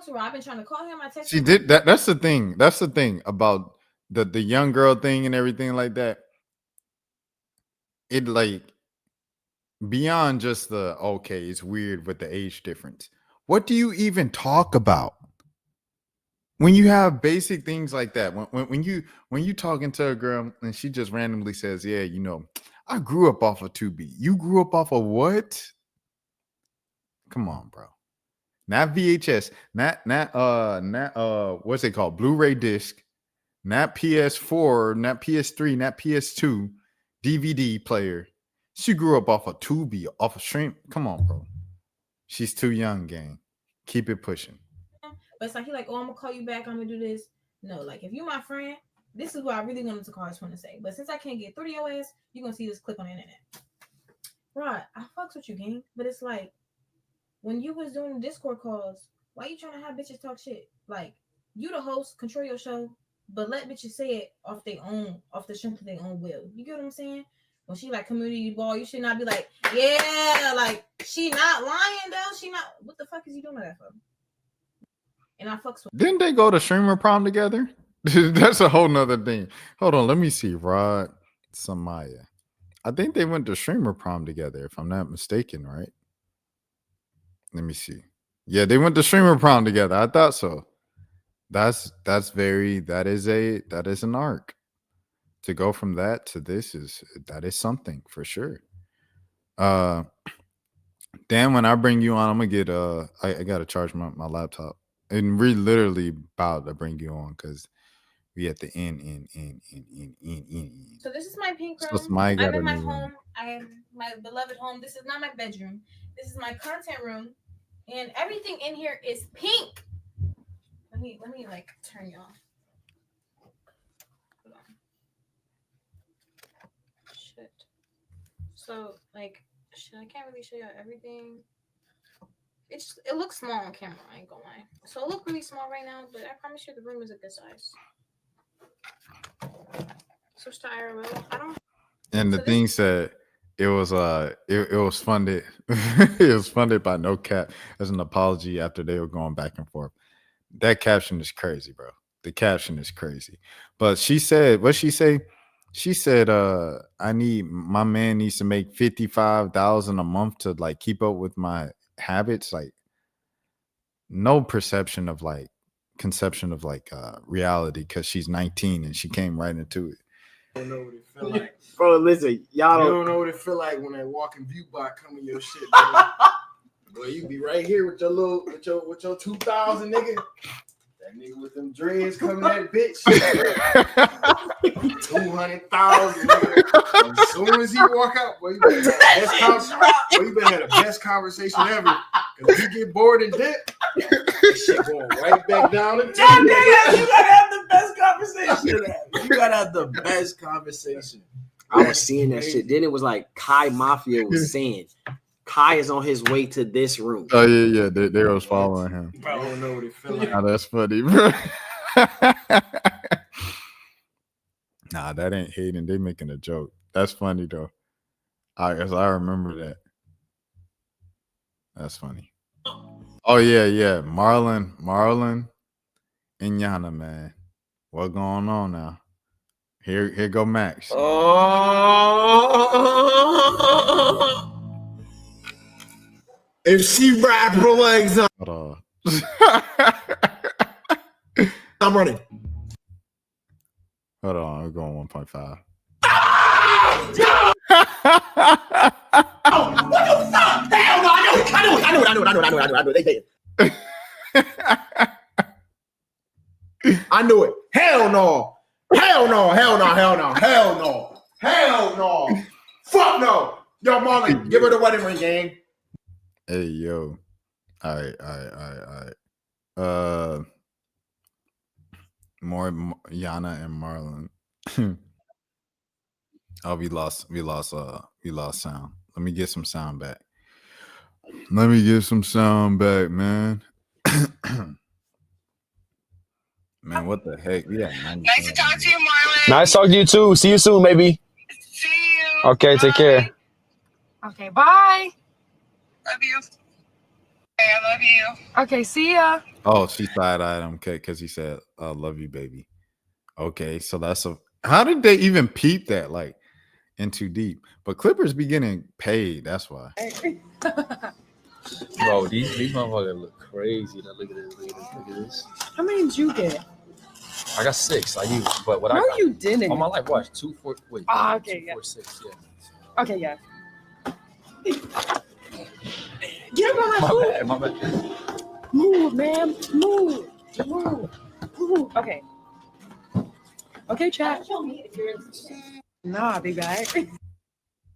fucks with Rod. I've been trying to call him. I text She him. did that. That's the thing. That's the thing about the young girl thing and everything like that. It like beyond just the okay, it's weird with the age difference. What do you even talk about when you have basic things like that? When you talking to a girl and she just randomly says, "Yeah, you know, I grew up off of Tubi." You grew up off of what? Come on, bro. Not VHS, not what's it called? Blu-ray disc, not PS4, not PS3, not PS2, DVD player. She grew up off of Tubi, off of Shrimp. Come on, bro. She's too young, gang. Keep it pushing. But it's like, he like, oh, I'm going to call you back. I'm going to do this. No, like, if you my friend, this is what I really wanted to call. I just want to say. But since I can't get through to your ass, you're going to see this clip on the internet. Right. I fucks with you, gang. But it's like, when you was doing the Discord calls, why you trying to have bitches talk shit? Like, you the host, control your show, but let bitches say it off their own, off the strength of their own will. You get what I'm saying? When she like community ball, you should not be like, yeah, like she not lying though. She not. What the fuck is you doing that for? And I fucks with. Didn't they go to streamer prom together? That's a whole nother thing. Hold on, let me see. Rod, Samaya. I think they went to streamer prom together, if I'm not mistaken, right? Let me see. Yeah, they went to streamer prom together. I thought so. That is an arc. To go from that to this is something for sure. Dan, when I bring you on, I'm gonna get I gotta charge my laptop. And we're literally about to bring you on because we at the end. So this is my pink room. So I'm in my home. I am my beloved home. This is not my bedroom. This is my content room. And everything in here is pink. Let me like turn you off. Hold on. Shit. So like shit, I can't really show you everything. It looks small on camera, I ain't gonna lie. So it looks really small right now, but I promise you the room is a good size. Switch to IRL. I don't. And the thing said it was funded. It was funded by No Cap as an apology after they were going back and forth. That caption is crazy, bro. The caption is crazy. But she said, what she say? She said, my man needs to make $55,000 a month to like keep up with my habits. Like, no perception of like conception of like reality because she's 19 and she came right into it. I don't know what it feel like. Bro, listen, y'all You don't don't know what it feel like when that walking view bot come in your shit, bro. Boy, you be right here with your little with your 2000 nigga. That nigga with them dreads coming that bitch. 200,000. As soon as he walk out, boy, you better have the best conversation ever. Cause if you get bored and dip, that shit going right back down the you gotta have the best conversation. You gotta have the best conversation. I was seeing that shit. Then it was like Kai Mafia was saying, Kai is on his way to this room. Oh yeah, they was following him. I don't know what it feel like. Nah, that's funny, bro. Nah, that ain't hating. They making a joke. That's funny though. I remember that. That's funny. Oh yeah. Marlon and Yana, man. What going on now? Here go Max. Oh. If she wrap her legs up, Hold on. I'm running. Hold on, we're going 1.5. Oh, what the fuck? Hell no, I know. They did. I knew it. Hell no. Fuck no. Yo, Molly, give her the wedding ring, gang. Hey, yo. All right. More Yana and Marlon. Oh, we lost sound. Let me get some sound back. Man. Man, what the heck? Yeah. Nice to talk to you, Marlon. Nice talking to you too. See you soon, maybe. See you. Okay, take care. Okay, bye. Love you. Okay, I love you. Okay, see ya. Oh, she side-eyed him because he said, love you, baby. Okay, so that's how did they even peep that like in too deep? But Clippers be getting paid, that's why. Bro, these motherfuckers look crazy. Now look at this. How many did you get? I got 6. I used, but what No, I got, you didn't. On my life, watch 2, 4. Wait. Ah, okay, 2, yeah. 4, 6. Yeah. Okay, yeah. Get up on My bad. Move, man. Move. Okay. Okay, chat. Nah, big guy.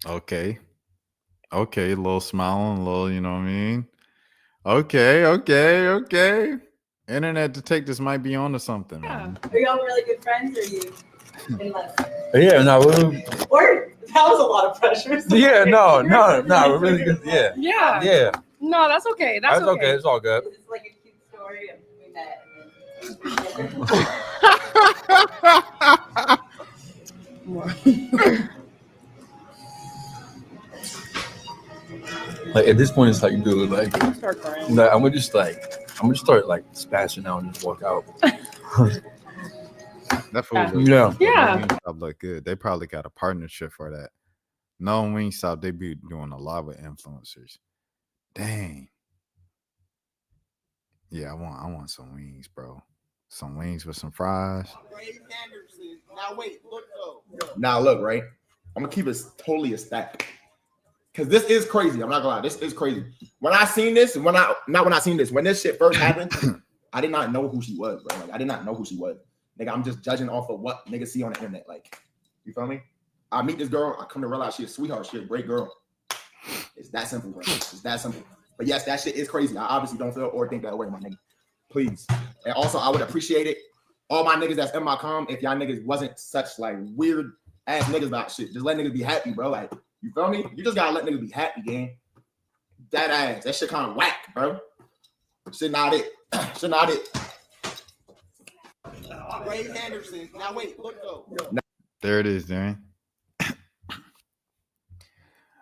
Okay, a little smiling, a little, you know what I mean? Okay. Internet detectives might be onto something, man. Are y'all really good friends, or are you in love? Yeah, no, Or that was a lot of pressure. yeah, no, we're really good. Yeah. Yeah. No, that's okay. That's okay. It's all good. It's like a cute story of we met Like at this point, it's like, dude, like, I'm gonna start crying. nah, I'm gonna start like spashing out and just walk out. That food looks Yeah. Wingstop look good. They probably got a partnership for that. No, Wingstop, they be doing a lot with influencers. Dang. Yeah, I want some wings, bro. Some wings with some fries. Now look, right? I'm gonna keep it totally a stack. Cause this is crazy. I'm not gonna lie, this is crazy. When I seen this, when this shit first happened, I did not know who she was, bro. Like I did not know who she was. Nigga, I'm just judging off of what niggas see on the internet. Like, you feel me? I meet this girl, I come to realize she's a sweetheart, she's a great girl. It's that simple, bro. It's that simple. But yes, that shit is crazy. I obviously don't feel or think that way, my nigga. Please. And also, I would appreciate it. All my niggas that's in my com, if y'all niggas wasn't such like weird ass niggas about shit, just let niggas be happy, bro. Like, you feel me? You just gotta let niggas be happy, gang. That ass, that shit kind of whack, bro. Shit not it. Shit not it. Ray Anderson. Now wait, look though. There it is, Darren.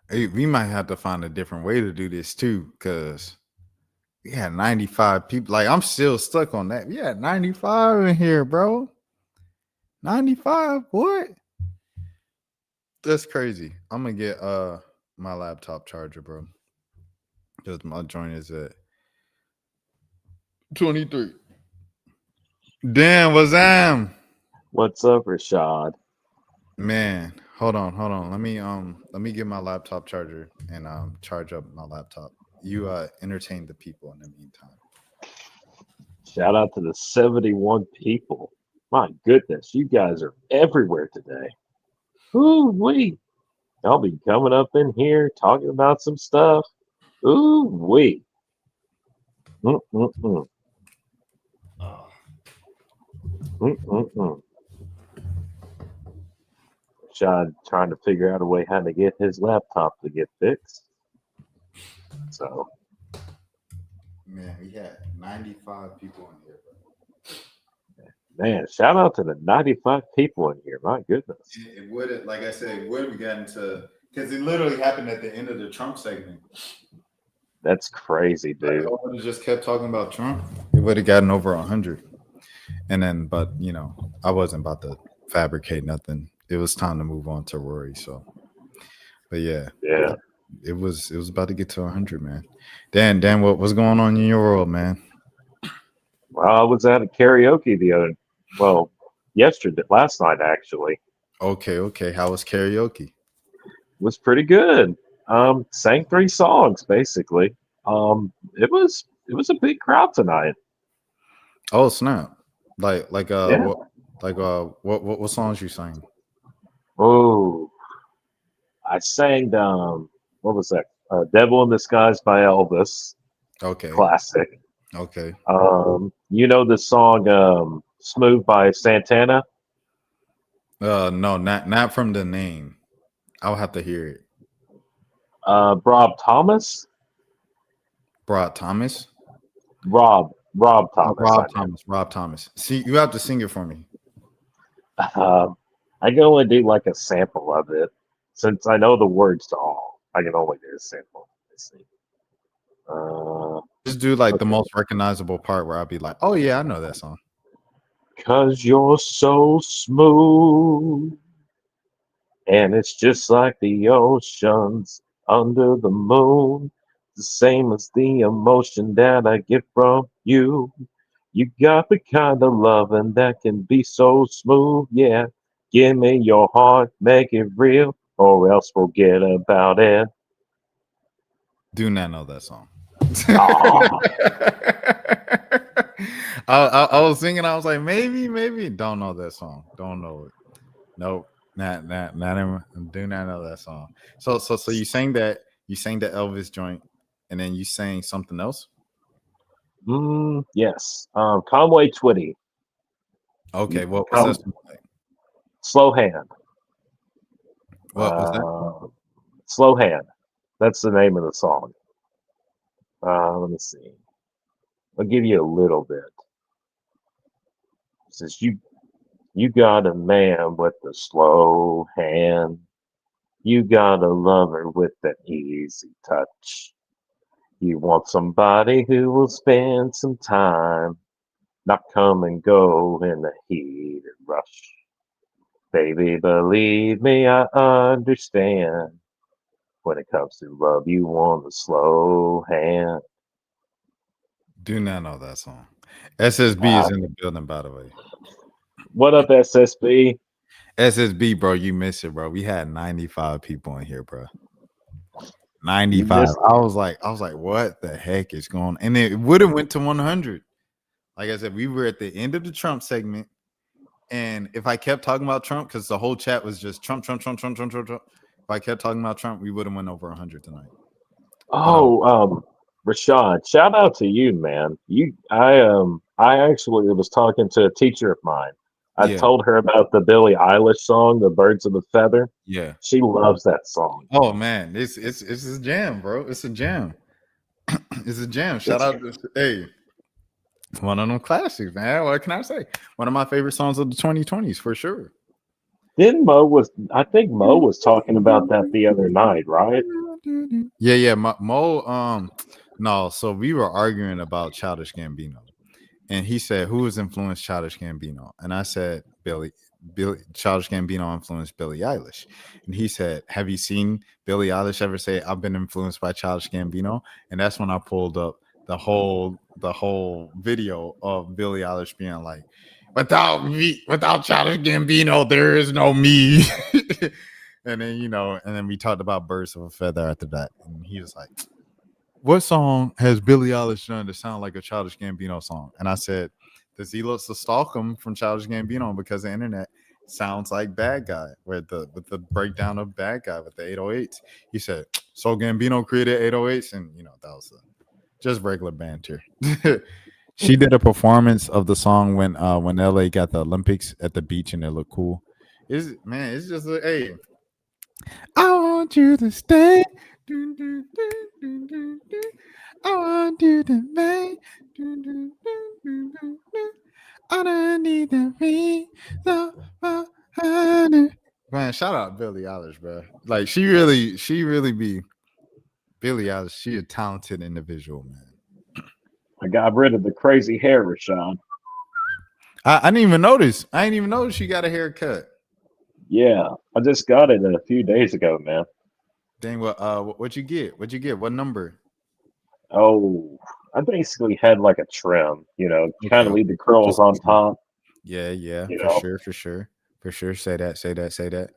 Hey, we might have to find a different way to do this too, because we had 95 people. Like, I'm still stuck on that. We had 95 in here, bro. 95, what? That's crazy. I'm gonna get my laptop charger, bro. Because my joint is at 23. Damn, what's that? What's up, Rashad? Man, hold on. Let me get my laptop charger and charge up my laptop. You entertain the people in the meantime. Shout out to the 71 people. My goodness, you guys are everywhere today. Ooh wee. I'll be coming up in here talking about some stuff. Ooh wee. Mm-mm-mm. Mm-mm-mm. Rashad trying to figure out a way how to get his laptop to get fixed. So, Man, we had 95 people in here, bro. man, shout out to the 95 people in here. My goodness. It would have, like I said, it would have gotten to, because it literally happened at the end of the Trump segment. That's crazy, dude. Like, I would have just kept talking about Trump. It would have gotten over 100. And then, but you know, I wasn't about to fabricate nothing. It was time to move on to Rory. So, but yeah, it was about to get to 100, man. Dan, what's going on in your world, man? Well, I was at a karaoke last night actually. Okay. How was karaoke? It was pretty good. Sang 3 songs basically. It was a big crowd tonight. Oh snap! What songs you sang? Oh, I sang what was that? "Devil in Disguise" by Elvis. Okay. Classic. Okay. You know the song "Smooth" by Santana? No, not from the name. I'll have to hear it. Rob Thomas. Rob Thomas. Rob Thomas. Rob Thomas. See, you have to sing it for me. I can only do like a sample of it since I know the words to all. I can only do a sample. Let's see. Just do like the most recognizable part where I'll be like, "Oh yeah, I know that song." 'Cause you're so smooth, and it's just like the oceans under the moon, the same as the emotion that I get from you. You got the kind of loving that can be so smooth, yeah. Give me your heart, make it real, or else forget about it. Do not know that song. Aw. I was singing. I was like, maybe. Don't know that song. Don't know it. Nope. Not even, do not know that song. So you sang that. You sang the Elvis joint, and then you sang something else. Yes. Conway Twitty. Okay. What's that song like? Slow Hand. What was that? Slow Hand. That's the name of the song. Let me see. I'll give you a little bit. It says you got a man with a slow hand. You got a lover with an easy touch. You want somebody who will spend some time, not come and go in a heated rush. Baby, believe me, I understand. When it comes to love, you want a slow hand. Do not know that song. SSB is in the building, by the way. What up, SSB? SSB, bro, you missed it, bro. We had 95 people in here, bro. 95. I was like, what the heck is going on? And it would have went to 100. Like I said, we were at the end of the Trump segment. And if I kept talking about Trump, because the whole chat was just Trump. If I kept talking about Trump, we would have went over 100 tonight. Rashad, shout out to you, man. I actually was talking to a teacher of mine. I told her about the Billie Eilish song, "The Birds of a Feather." Yeah, she loves that song. Oh man, it's a jam, bro. It's a jam. It's a jam. Shout out to one of them classics, man. What can I say? One of my favorite songs of the 2020s for sure. I think Mo was talking about that the other night, right? Yeah. Mo. No. So we were arguing about Childish Gambino, and he said, "Who has influenced Childish Gambino?" And I said, Billy. Childish Gambino influenced Billie Eilish, and he said, "Have you seen Billie Eilish ever say I've been influenced by Childish Gambino?" And that's when I pulled up the whole video of Billie Eilish being like, without Childish Gambino, there is no me. And then we talked about Birds of a Feather after that, and he was like, what song has Billie Eilish done to sound like a Childish Gambino song? And I said, does he looks to stalk him from Childish Gambino because the internet sounds like Bad Guy, with the breakdown of Bad Guy with the 808s. He said, so Gambino created 808s, and that was just regular banter. She did a performance of the song when LA got the Olympics at the beach, and it looked cool. It's just hey, I want you to stay. I want you to make. I don't need to be the man. Shout out Billie Eilish, bro. Like she really be Billie Eilish. She a talented individual, man. I got rid of the crazy hair, Rashad. I didn't even notice. I didn't even notice she got a haircut. Yeah, I just got it a few days ago, man. Dang, what you get? What'd you get? What number? Oh, I basically had like a trim, kind of leave the curls on top. Yeah, for sure. Say that.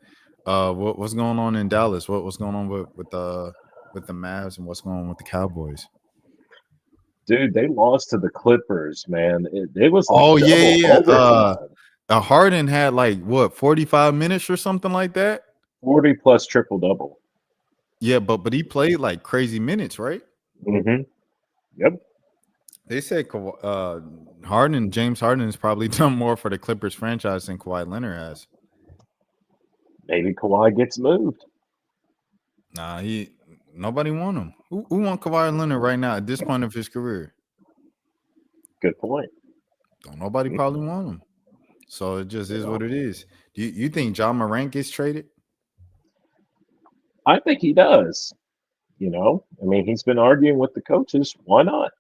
What's going on in Dallas? What's going on with the Mavs, and what's going on with the Cowboys? Dude, they lost to the Clippers, man. It was Harden had 45 minutes or something like that. 40 plus triple double. Yeah, but he played like crazy minutes, right? Mm-hmm. Yep. They said James Harden has probably done more for the Clippers franchise than Kawhi Leonard has. Maybe Kawhi gets moved. Nah, nobody want him. Who want Kawhi Leonard right now at this point of his career? Good point. Don't nobody probably want him. So it just is what it is. Do you think John Morant gets traded? I think he does. I mean, he's been arguing with the coaches. Why not?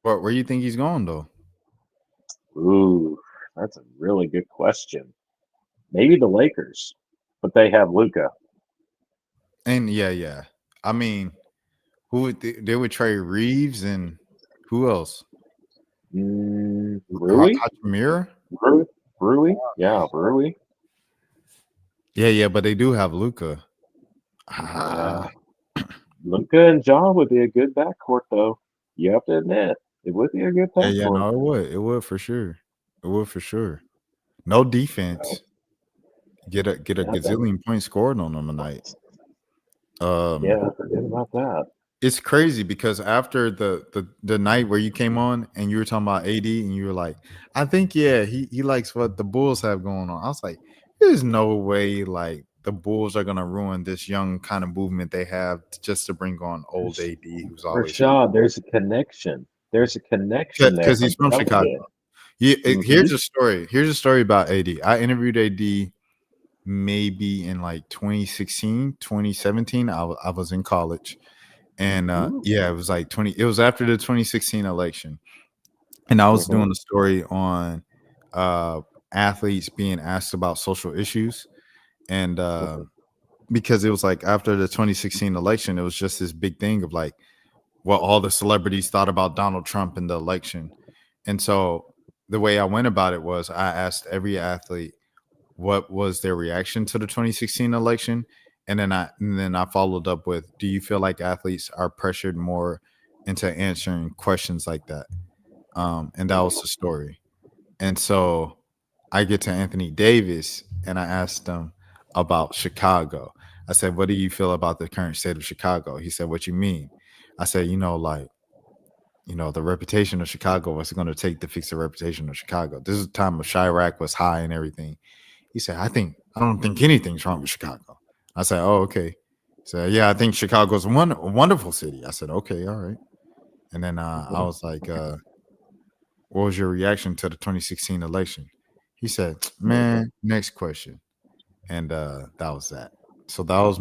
Where do you think he's going, though? Ooh, that's a really good question. Maybe the Lakers, but they have Luka. And yeah. I mean, they would trade Reeves, and who else? Rui? Hachimura? Rui? Yeah, Rui. Yeah, but they do have Luka. Luka and John would be a good backcourt, though. You have to admit, it would be a good backcourt. Yeah, no, it would. It would for sure. No defense. Get a gazillion points scored on them tonight. Yeah, forget about that. It's crazy because after the night where you came on and you were talking about AD and you were like, I think he likes what the Bulls have going on. I was like, there's no way the Bulls are gonna ruin this young kind of movement they have just to bring on old AD, who's always Rashad. There's a connection. Because he's from Chicago. Yeah, here's a story. Here's a story about AD. I interviewed AD maybe in 2016, 2017. I was in college. And it was it was after the 2016 election. And I was doing a story on athletes being asked about social issues. And because it was after the 2016 election, it was just this big thing of what all the celebrities thought about Donald Trump in the election. And so the way I went about it was I asked every athlete what was their reaction to the 2016 election. And then I followed up with, do you feel like athletes are pressured more into answering questions like that? And that was the story. And so I get to Anthony Davis and I asked him about Chicago. I said, what do you feel about the current state of Chicago? He said, what you mean? I said, the reputation of Chicago, what's it going to take to fix the reputation of Chicago? This is the time of Chirac was high and everything. He said, I don't think anything's wrong with Chicago. I said, oh, okay. So, yeah, I think Chicago's a wonderful city. I said, okay, all right. And then I was like, what was your reaction to the 2016 election? He said, man, next question. And that was that. So that was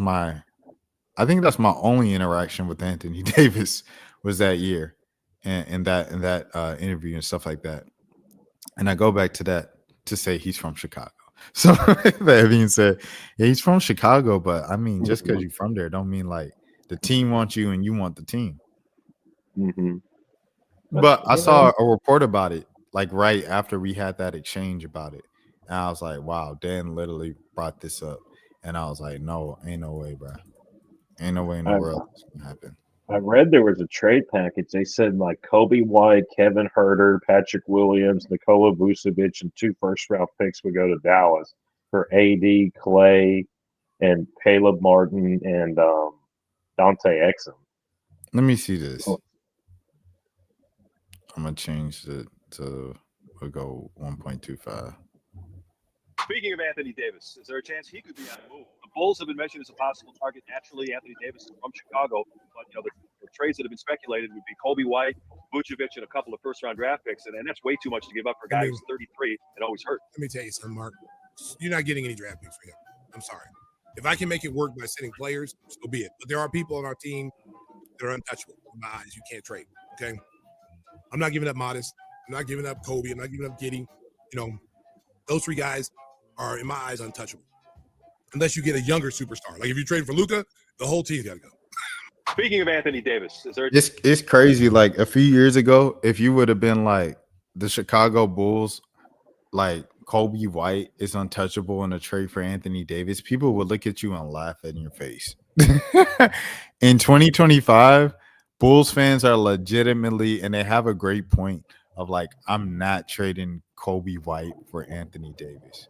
I think that's my only interaction with Anthony Davis was that year and that interview and stuff like that. And I go back to that to say he's from Chicago. So that being said, yeah, he's from Chicago, but I mean, just because you're from there don't mean the team wants you and you want the team. Mm-hmm. But I saw a report about it, like right after we had that exchange about it. And I was like, wow, Dan literally brought this up. And I was like, no, ain't no way, bro. Ain't no way in the I, world this can happen. I read there was a trade package. They said like Kobe White, Kevin Herter, Patrick Williams, Nikola Vucevic, and 2 first-round picks would go to Dallas for AD, Clay, and Caleb Martin and Dante Exum. Let me see this. I'm gonna change it to we'll go 1.25. Speaking of Anthony Davis, is there a chance he could be on the move? The Bulls have been mentioned as a possible target. Naturally, Anthony Davis is from Chicago, but the trades that have been speculated would be Kobe White, Vucevic, and a couple of first-round draft picks, and that's way too much to give up for a guy who's 33 and always hurt. Let me tell you something, Mark. You're not getting any draft picks for him. I'm sorry. If I can make it work by sitting players, so be it. But there are people on our team that are untouchable in my eyes. You can't trade. Okay. I'm not giving up Modest. I'm not giving up Kobe. I'm not giving up Giddey. Those 3 guys are, in my eyes, untouchable. Unless you get a younger superstar. Like if you trade for Luka, the whole team's got to go. Speaking of Anthony Davis, is there? It's crazy. Like a few years ago, if you would have been like the Chicago Bulls, like Kobe White is untouchable in a trade for Anthony Davis, people would look at you and laugh in your face. In 2025, Bulls fans are legitimately, and they have a great point of like, I'm not trading Kobe White for Anthony Davis.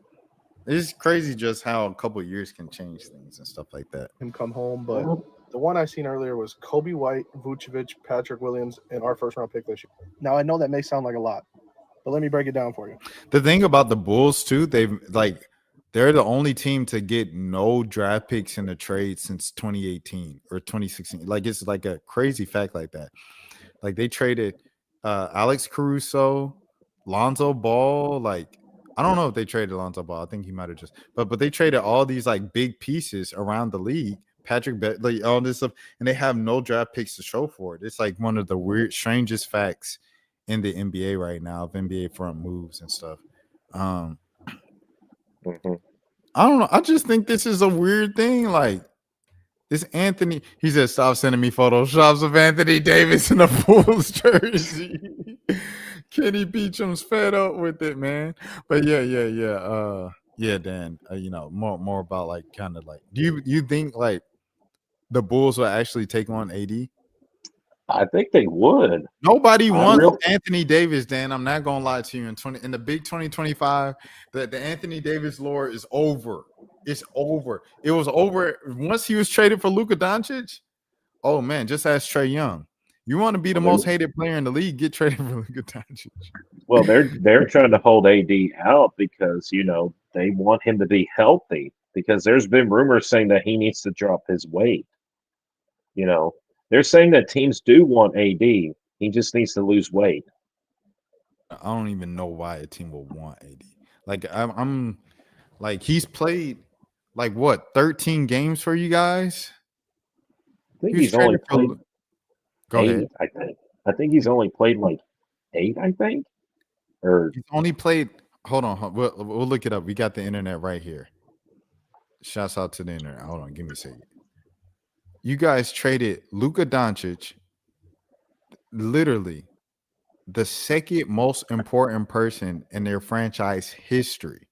It's crazy just how a couple of years can change things and stuff like that. Him come home, but the one I seen earlier was Kobe White, Vucevic, Patrick Williams, and our first-round pick this year. Now, I know that may sound like a lot, but let me break it down for you. The thing about the Bulls, too, they're the only team to get no draft picks in the trade since 2018 or 2016. Like, it's like a crazy fact like that. Like, they traded Alex Caruso, Lonzo Ball. Like, I don't know if they traded Lonzo Ball. I think he might have just – but they traded all these, like, big pieces around the league. Patrick, like, all this stuff. And they have no draft picks to show for it. It's, like, one of the strangest facts in the NBA right now of NBA front moves and stuff. I don't know. I just think this is a weird thing. Like, this Anthony, he said, stop sending me photoshops of Anthony Davis in a Bulls jersey. Kenny Beacham's fed up with it, man. But yeah, Dan. More about like kind of like, do you think like the Bulls will actually take on AD? I think they would. Nobody wants Anthony Davis, Dan. I'm not gonna lie to you. In the big 2025, the Anthony Davis lore is over. It's over. It was over once he was traded for Luka Doncic. Oh man, just ask Trae Young. You want to be the most hated player in the league? Get traded for Luka Doncic. Well, they're trying to hold AD out because they want him to be healthy. Because there's been rumors saying that he needs to drop his weight. They're saying that teams do want AD. He just needs to lose weight. I don't even know why a team will want AD. Like I'm like he's played like what 13 games for you guys. I think he's only played. Go 8, ahead. I think. I think he's only played like 8. I think. Or he's only played. Hold on. We'll look it up. We got the internet right here. Shouts out to the internet. Hold on. Give me a second. You guys traded Luka Doncic, literally the second most important person in their franchise history.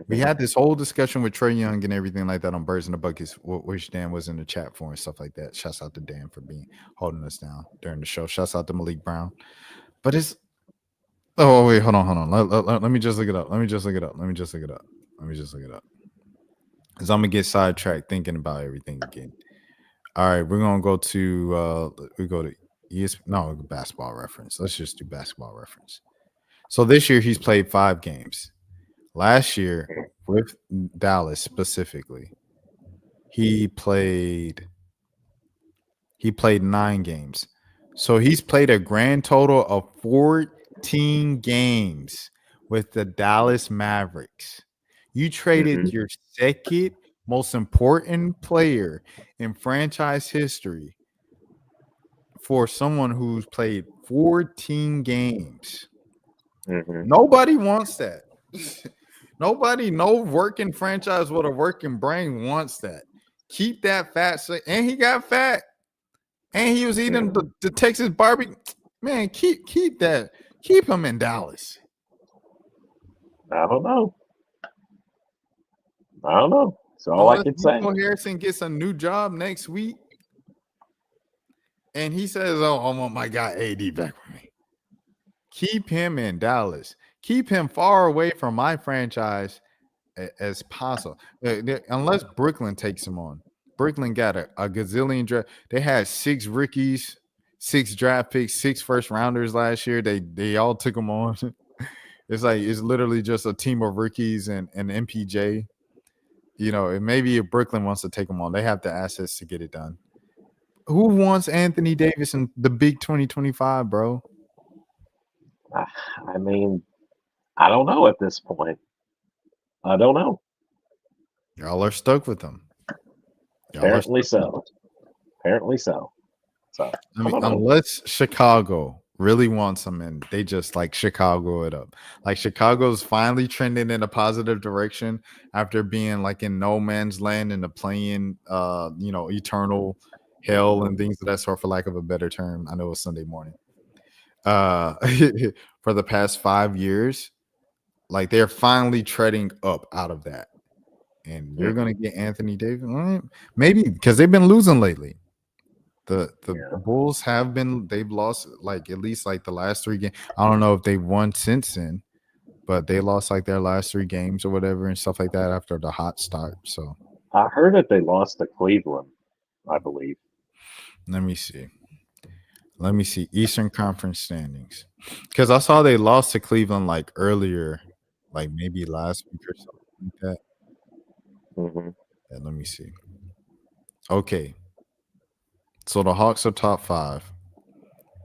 We had this whole discussion with Trae Young and everything like that on Birds in the Buckets, which Dan was in the chat for and stuff like that. Shouts out to Dan for holding us down during the show. Shouts out to Malik Brown. But it's wait, hold on. Let me just look it up. Because I'm gonna get sidetracked thinking about everything again. All right, we're gonna go to we go to Basketball Reference. Let's just do Basketball Reference. So this year he's played 5 games. Last year with Dallas specifically, he played 9 games. So he's played a grand total of 14 games with the Dallas Mavericks. You traded your second most important player in franchise history for someone who's played 14 games. Nobody wants that. No working franchise with a working brain wants that. Keep that fat. And he got fat. And he was eating the Texas barbecue. Man, keep him in Dallas. I don't know. That's all I can say. Nico Harrison gets a new job next week, and he says, "Oh, I want my guy AD back with me." Keep him in Dallas. Keep him far away from my franchise as possible. Unless Brooklyn takes him on. Brooklyn got a gazillion draft. They had 6 rookies, 6 draft picks, 6 first rounders last year. They all took them on. It's literally just a team of rookies and MPJ. Maybe if Brooklyn wants to take them on, they have the assets to get it done. Who wants Anthony Davis in the big 2025, bro? I mean, I don't know at this point. I don't know. Y'all are stuck with them. Apparently so. So I mean, unless Chicago really wants them in, they just Chicago it up. Chicago's finally trending in a positive direction after being in no man's land and the playing eternal hell and things of that sort, for lack of a better term. I know it's Sunday morning. For the past 5 years, they're finally treading up out of that. And you're gonna get Anthony Davis, all right? Maybe because they've been losing lately. The Bulls they've lost at least the last 3 games. I don't know if they've won since then, but they lost their last 3 games or whatever and stuff like that after the hot start. So I heard that they lost to Cleveland, I believe. Let me see Eastern Conference standings, because I saw they lost to Cleveland earlier, maybe last week or something like that. And let me see. Okay, so the Hawks are top 5,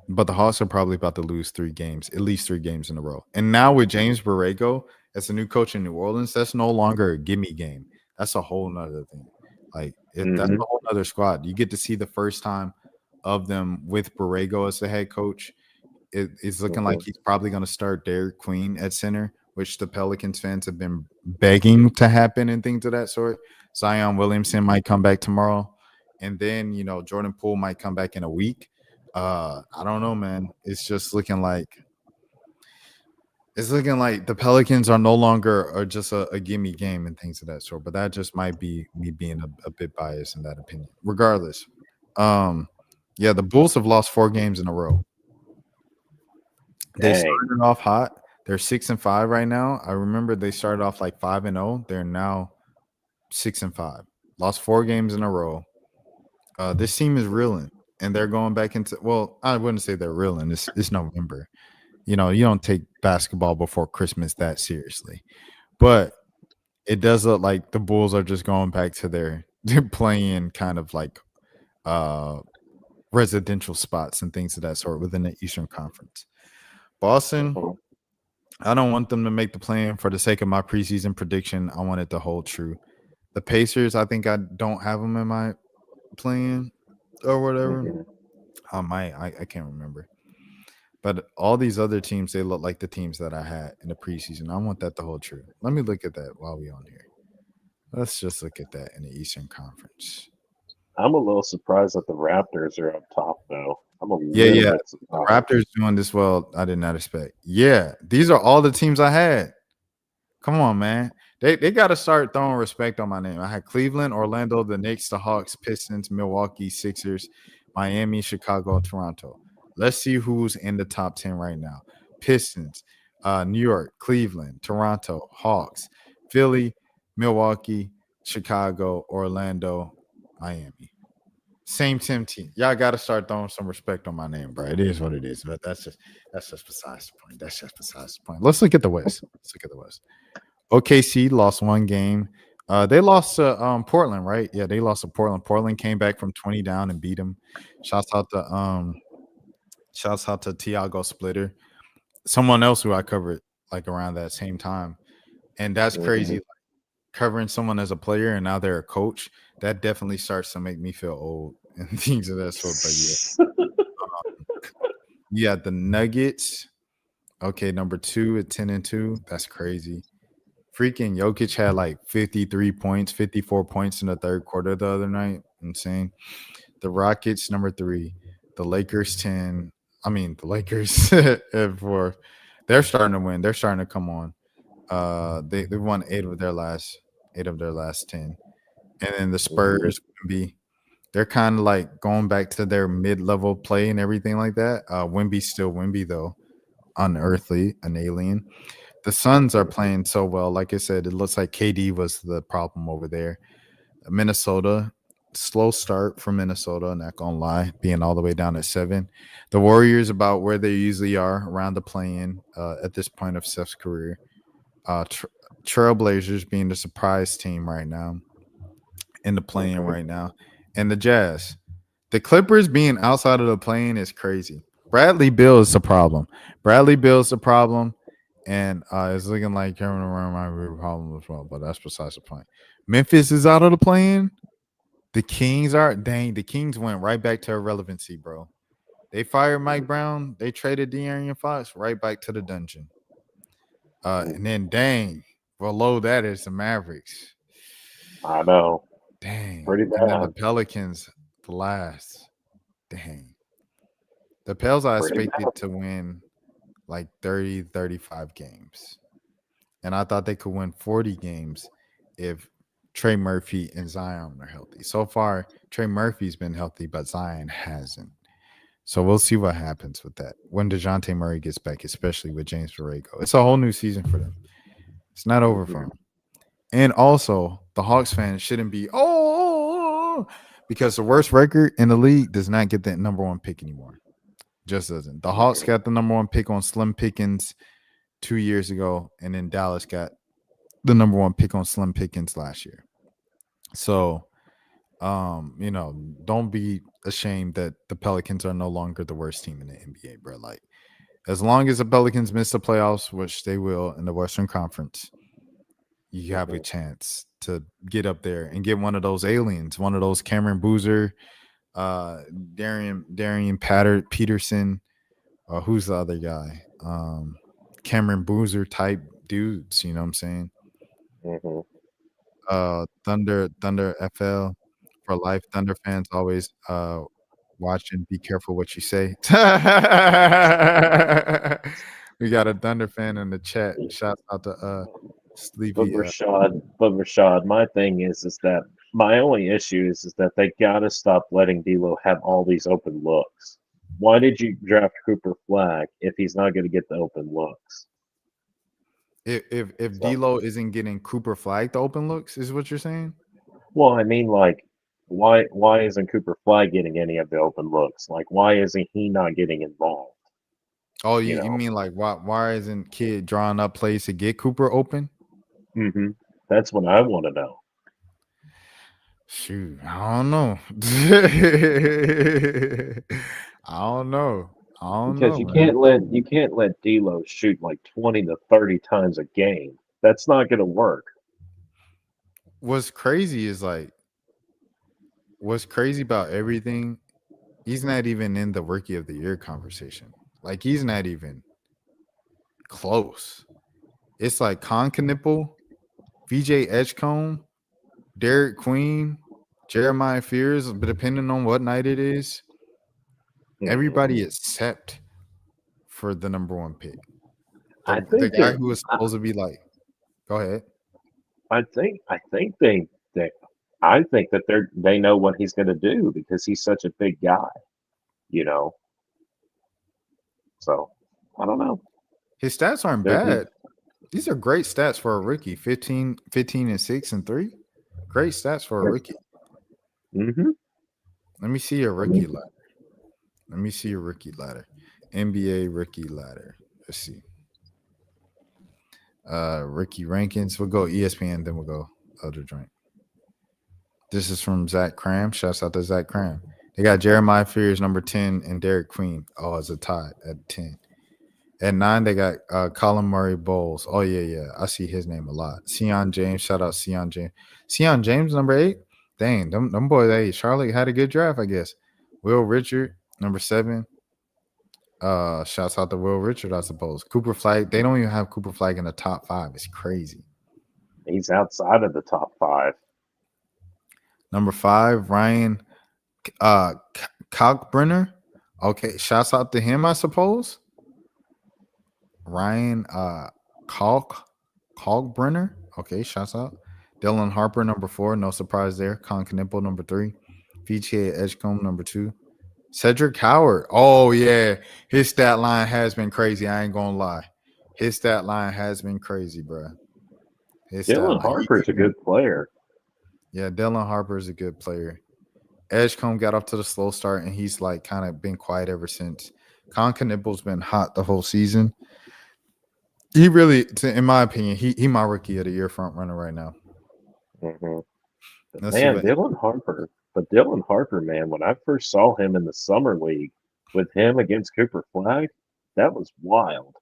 but the Hawks are probably about to lose at least 3 games in a row. And now with James Borrego as the new coach in New Orleans, that's no longer a gimme game. That's a whole nother thing. That's a whole nother squad. You get to see the first time of them with Borrego as the head coach. It's looking like he's probably going to start Derek Queen at center, which the Pelicans fans have been begging to happen and things of that sort. Zion Williamson might come back tomorrow. And then, Jordan Poole might come back in a week. I don't know, man. It's just looking like the Pelicans are no longer just a gimme game and things of that sort. But that just might be me being a bit biased in that opinion. Regardless, the Bulls have lost 4 games in a row. They started off hot. They're 6-5 right now. I remember they started off 5-0. They're now 6-5. Lost 4 games in a row. This team is reeling, and they're going back into. Well, I wouldn't say they're reeling. It's November. You don't take basketball before Christmas that seriously, but it does look like the Bulls are just going back to their playing kind of residential spots and things of that sort within the Eastern Conference. Boston, I don't want them to make the play-in for the sake of my preseason prediction. I want it to hold true. The Pacers, I think I don't have them in my play-in or whatever. I can't remember. But all these other teams, they look like the teams that I had in the preseason. I want that to hold true. Let me look at that while we're on here. Let's just look at that in the Eastern Conference. I'm a little surprised that the Raptors are up top, though. I'm a little The bit surprised. Raptors doing this well, I did not expect. Yeah, these are all the teams I had. Come on, man. They got to start throwing respect on my name. I had Cleveland, Orlando, the Knicks, the Hawks, Pistons, Milwaukee, Sixers, Miami, Chicago, and Toronto. Let's see who's in the top 10 right now. Pistons, New York, Cleveland, Toronto, Hawks, Philly, Milwaukee, Chicago, Orlando, Miami. Same team. Y'all got to start throwing some respect on my name, bro. It is what it is, but that's just besides the point. Let's look at the West. OKC lost 1 game. They lost to Portland, right? Yeah, they lost to Portland. Portland came back from 20 down and beat them. Shouts out to Tiago Splitter, someone else who I covered around that same time, and that's crazy. Covering someone as a player and now they're a coach, that definitely starts to make me feel old and things of that sort. But yeah, the Nuggets. Okay, number 2 at 10-2. That's crazy. Freaking Jokic had 53 points, 54 points in the third quarter the other night. Insane. The Rockets number 3. The Lakers 10. I mean, the Lakers at 4. They're starting to win. They're starting to come on. They won 8 of their last 10. And then the Spurs they're kind of like going back to their mid-level play and everything like that. Wemby's still Wemby though, unearthly, an alien. The Suns are playing so well. Like I said, it looks like KD was the problem over there. Minnesota, slow start for Minnesota, not gonna lie, being all the way down at 7. The Warriors about where they usually are, around the play-in at this point of Steph's career. Trailblazers being the surprise team right now, in the play-in right now. And the Jazz. The Clippers being outside of the play-in is crazy. Bradley Beal is the problem. And it's looking like Kevin Durant might be a problem as well, but that's besides the point. Memphis is out of the play-in. The Kings are. Dang, the Kings went right back to irrelevancy, bro. They fired Mike Brown. They traded De'Aaron Fox right back to the dungeon. And then, dang, below that is the Mavericks. I know. Dang. Pretty And then bad. the Pelicans, the last. Dang. The Pels are expected to win like 30, 35 games. And I thought they could win 40 games if Trey Murphy and Zion are healthy. So far, Trey Murphy's been healthy, but Zion hasn't. So we'll see what happens with that when DeJounte Murray gets back, especially with James Borrego. It's a whole new season for them. It's not over for them. And also, the Hawks fans shouldn't be, because the worst record in the league does not get that number 1 pick anymore. Just doesn't. The Hawks got the number 1 pick on Slim Pickens 2 years ago, and then Dallas got the number 1 pick on Slim Pickens last year. So, don't be ashamed that the Pelicans are no longer the worst team in the NBA, bro. Like, as long as the Pelicans miss the playoffs, which they will in the Western Conference, you have a chance to get up there and get one of those aliens, one of those Cameron Boozer, Darian Peterson, who's the other guy? Cameron Boozer type dudes, you know what I'm saying? Thunder FL for life. Thunder fans always watch and be careful what you say. We got a Thunder fan in the chat. Shout out to Sleepy. But Rashad, my thing is that my only issue is that they gotta stop letting D'Lo have all these open looks. Why did you draft Cooper Flag if he's not going to get the open looks? If D'Lo isn't getting Cooper Flag the open looks, is what you're saying? Well, I mean, like, why isn't Cooper Flag getting any of the open looks? Like, why isn't he not getting involved? Oh, you mean like why isn't Kid drawing up plays to get Cooper open? Mm-hmm. That's what I want to know. Shoot, I don't know. I don't know. Because you can't let D'Lo shoot like 20 to 30 times a game. That's not going to work. What's crazy about everything, he's not even in the Rookie of the Year conversation. Like, he's not even close. It's like Con Knipple, VJ Edgecombe, Derek Queen, Jeremiah Fears, but depending on what night it is, everybody except for the number 1 pick. The guy who was supposed to be like, go ahead. I think that they know what he's going to do because he's such a big guy, you know. So I don't know. His stats aren't bad. These are great stats for a rookie. 15 and 6 and 3. Great stats for a rookie. Mm-hmm. Let me see your rookie ladder. NBA rookie ladder. Let's see. Rookie rankings. We'll go ESPN, then we'll go other joint. This is from Zach Cram. Shouts out to Zach Cram. They got Jeremiah Fears number 10 and Derek Queen. Oh, it's a tie at 10. At 9, they got Colin Murray Bowles. Oh, yeah. I see his name a lot. Sion James. Shout out Sion James. Sion James, number 8. Dang, them boys. Hey, Charlotte had a good draft, I guess. Will Richard, number 7. Shouts out to Will Richard, I suppose. Cooper Flag. They don't even have Cooper Flag in the top 5. It's crazy. He's outside of the top 5. Number 5, Ryan Kalkbrenner. Okay, shouts out to him, I suppose. Ryan Kalkbrenner. Okay, shouts out. Dylan Harper, number 4. No surprise there. Con Knipple, number 3. VGA Edgecombe, number 2. Cedric Howard. Oh, yeah. His stat line has been crazy. I ain't going to lie. His stat line has been crazy, bro. Dylan Harper's a good player. Yeah, Dylan Harper is a good player. Edgecombe got off to the slow start, and he's like kind of been quiet ever since. Con Knipple's been hot the whole season. He really, in my opinion, he my rookie of the year front runner right now. Mm-hmm. Man, Dylan Harper, man, when I first saw him in the summer league with him against Cooper Flag, that was wild.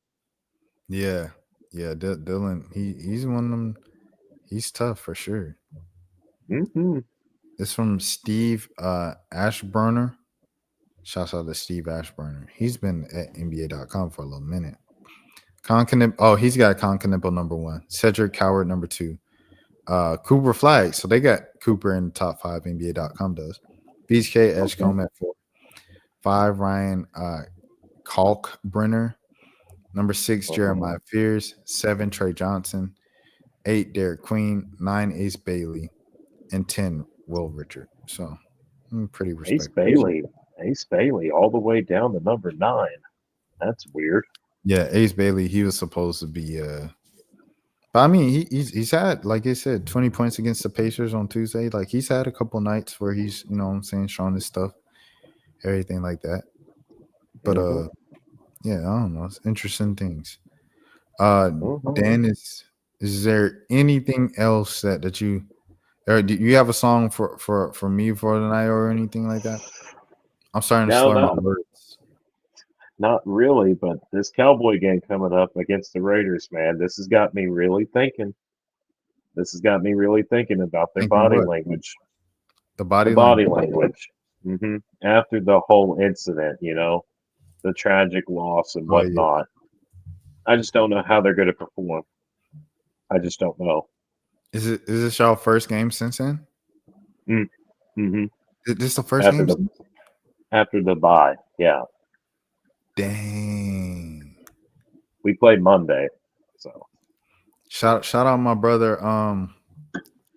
Yeah, Dylan, he's one of them. He's tough for sure. Mm-hmm. It's from Steve Ashburner. Shouts out to Steve Ashburner. He's been at NBA.com for a little minute. He's got Con Knipple number 1. Cedric Howard number 2. Cooper Flag. So they got Cooper in the top 5. NBA.com does. BK Edgecombe at 4. 5 Ryan Kalkbrenner. Number 6 Jeremiah Fears. 7 Trey Johnson. 8 Derek Queen. 9 Ace Bailey. And 10 Will Richard. So pretty respectful. Ace Bailey all the way down to number 9. That's weird. Yeah, Ace Bailey, he was supposed to be but I mean he's had, like I said, 20 points against the Pacers on Tuesday. Like he's had a couple nights where he's, you know what I'm saying, showing his stuff, everything like that. But yeah, I don't know. It's interesting things. Dan, is there anything else that you, or do you have a song for me for tonight or anything like that? I'm starting to slur my words. Not really, but this Cowboy game coming up against the Raiders, man, this has got me really thinking. This has got me really thinking about their body language. The body language. Mm-hmm. After the whole incident, you know, the tragic loss and whatnot. I just don't know how they're going to perform. I just don't know. Is this y'all first game since then? Mm-hmm. Is this the first game after the bye? Yeah. Dang. We played Monday, so shout out my brother,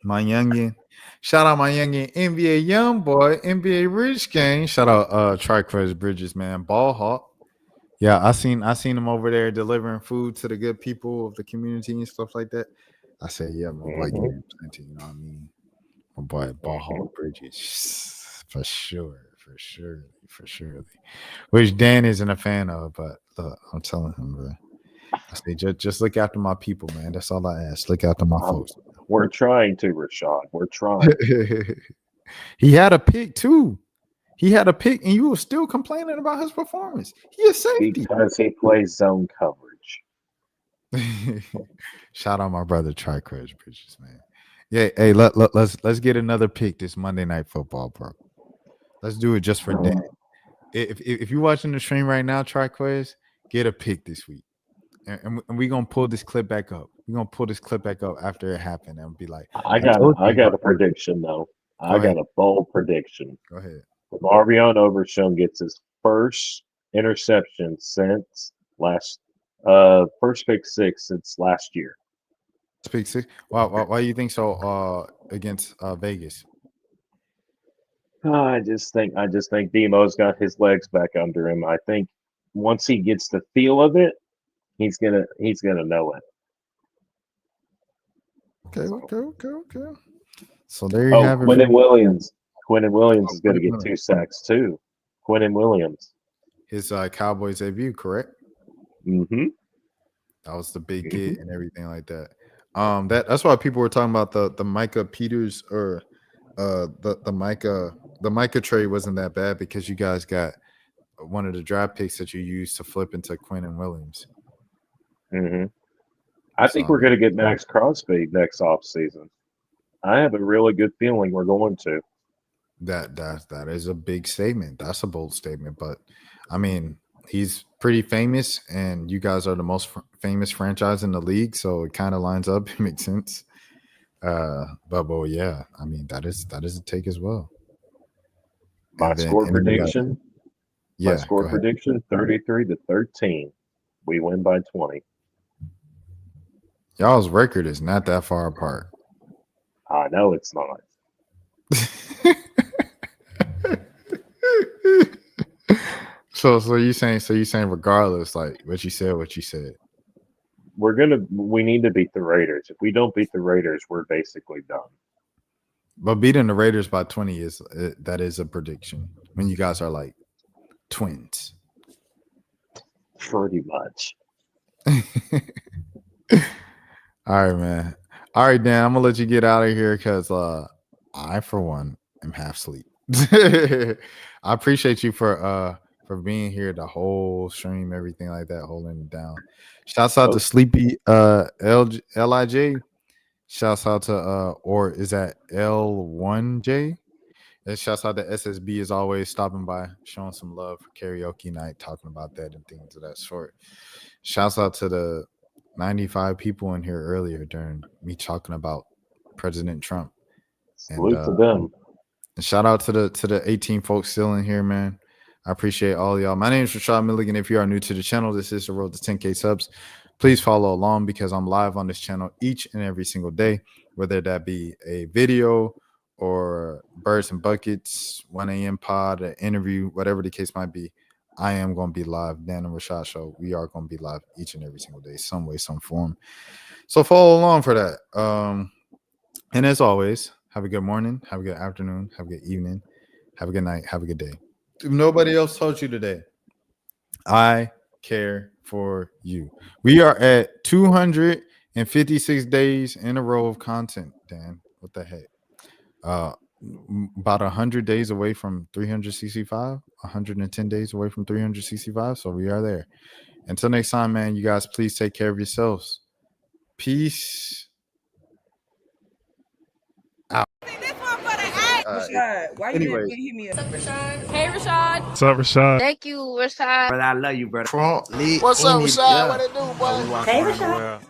my youngin. Shout out my youngin, NBA young boy, NBA Rich Gang. Shout out Tricrest Bridges, man, ball hawk. Yeah, I seen him over there delivering food to the good people of the community and stuff like that. I said, yeah, my boy, you know what I mean? My boy, ball hawk Bridges, for sure. Which Dan isn't a fan of, but look, I'm telling him, bro. I say just look after my people, man. That's all I ask. Look after my folks. We're trying to, Rashad. We're trying. He had a pick too. He had a pick, and you were still complaining about his performance. He is safety because he plays zone coverage. Shout out my brother Tricrest Bridges, man. Yeah, hey, let's get another pick this Monday Night Football, bro. Let's do it just for Dan. If you're watching the stream right now, Tricrest, get a pick this week. And we're gonna pull this clip back up. We're gonna pull this clip back up after it happened and be like, I got a prediction though. I got a bold prediction. Go ahead. Marvion Overshown gets his first interception since first pick 6 since last year. Pick 6. Why do you think so? Against Vegas. I just think Demo's got his legs back under him. I think once he gets the feel of it, he's gonna know it. Okay. So there you have it. Quinnen Williams is going to get 2 sacks too. Quinnen Williams. His Cowboys debut, correct? Mm-hmm. That was the big get and everything like that. That's why people were talking about the Micah Peters or the Micah trade wasn't that bad because you guys got one of the draft picks that you used to flip into Quinnen Williams. Mm-hmm. I think we're going to get Max Crosby next offseason. I have a really good feeling we're going to. That is a big statement. That's a bold statement, but I mean, he's pretty famous, and you guys are the most famous franchise in the league, so it kind of lines up. It makes sense. But yeah, I mean that is a take as well. My And then score anybody- prediction. Yeah, My score go ahead. prediction: 33-13. We win by 20. Y'all's record is not that far apart. I know it's not. So you saying regardless, like what you said. We need to beat the Raiders. If we don't beat the Raiders, we're basically done. But beating the Raiders by 20 is a prediction when you guys are like twins. Pretty much. All right, man. All right, Dan, I'm gonna let you get out of here because I, for one, am half asleep. I appreciate you for being here the whole stream, everything like that, holding it down. Shouts out to Sleepy LIJ. Shouts out to or is that L1J? And shouts out to SSB as always, stopping by, showing some love for karaoke night, talking about that and things of that sort. Shouts out to the 95 people in here earlier during me talking about President Trump. Salute to them. And shout out to the 18 folks still in here, man. I appreciate all of y'all. My name is Rashad Milligan. If you are new to the channel, this is the road to 10K subs. Please follow along because I'm live on this channel each and every single day, whether that be a video or Birds and Buckets, 1 a.m. pod, an interview, whatever the case might be. I am going to be live. Dan and Rashad Show. We are going to be live each and every single day, some way, some form. So follow along for that. And as always, have a good morning, have a good afternoon, have a good evening, have a good night, have a good day. If nobody else told you today, I care for you. We are at 256 days in a row of content, Dan. What the heck? About 100 days away from 365, 110 days away from 365. So we are there. Until next time, man, you guys please take care of yourselves. Peace out. Rashad, why you anyways. didn't hit me up? Hey, Rashad. What's up, Rashad? Thank you, Rashad. Brother, I love you, brother. Trump lit. What's up, in his- Rashad? What it do, boy? Hey, Rashad.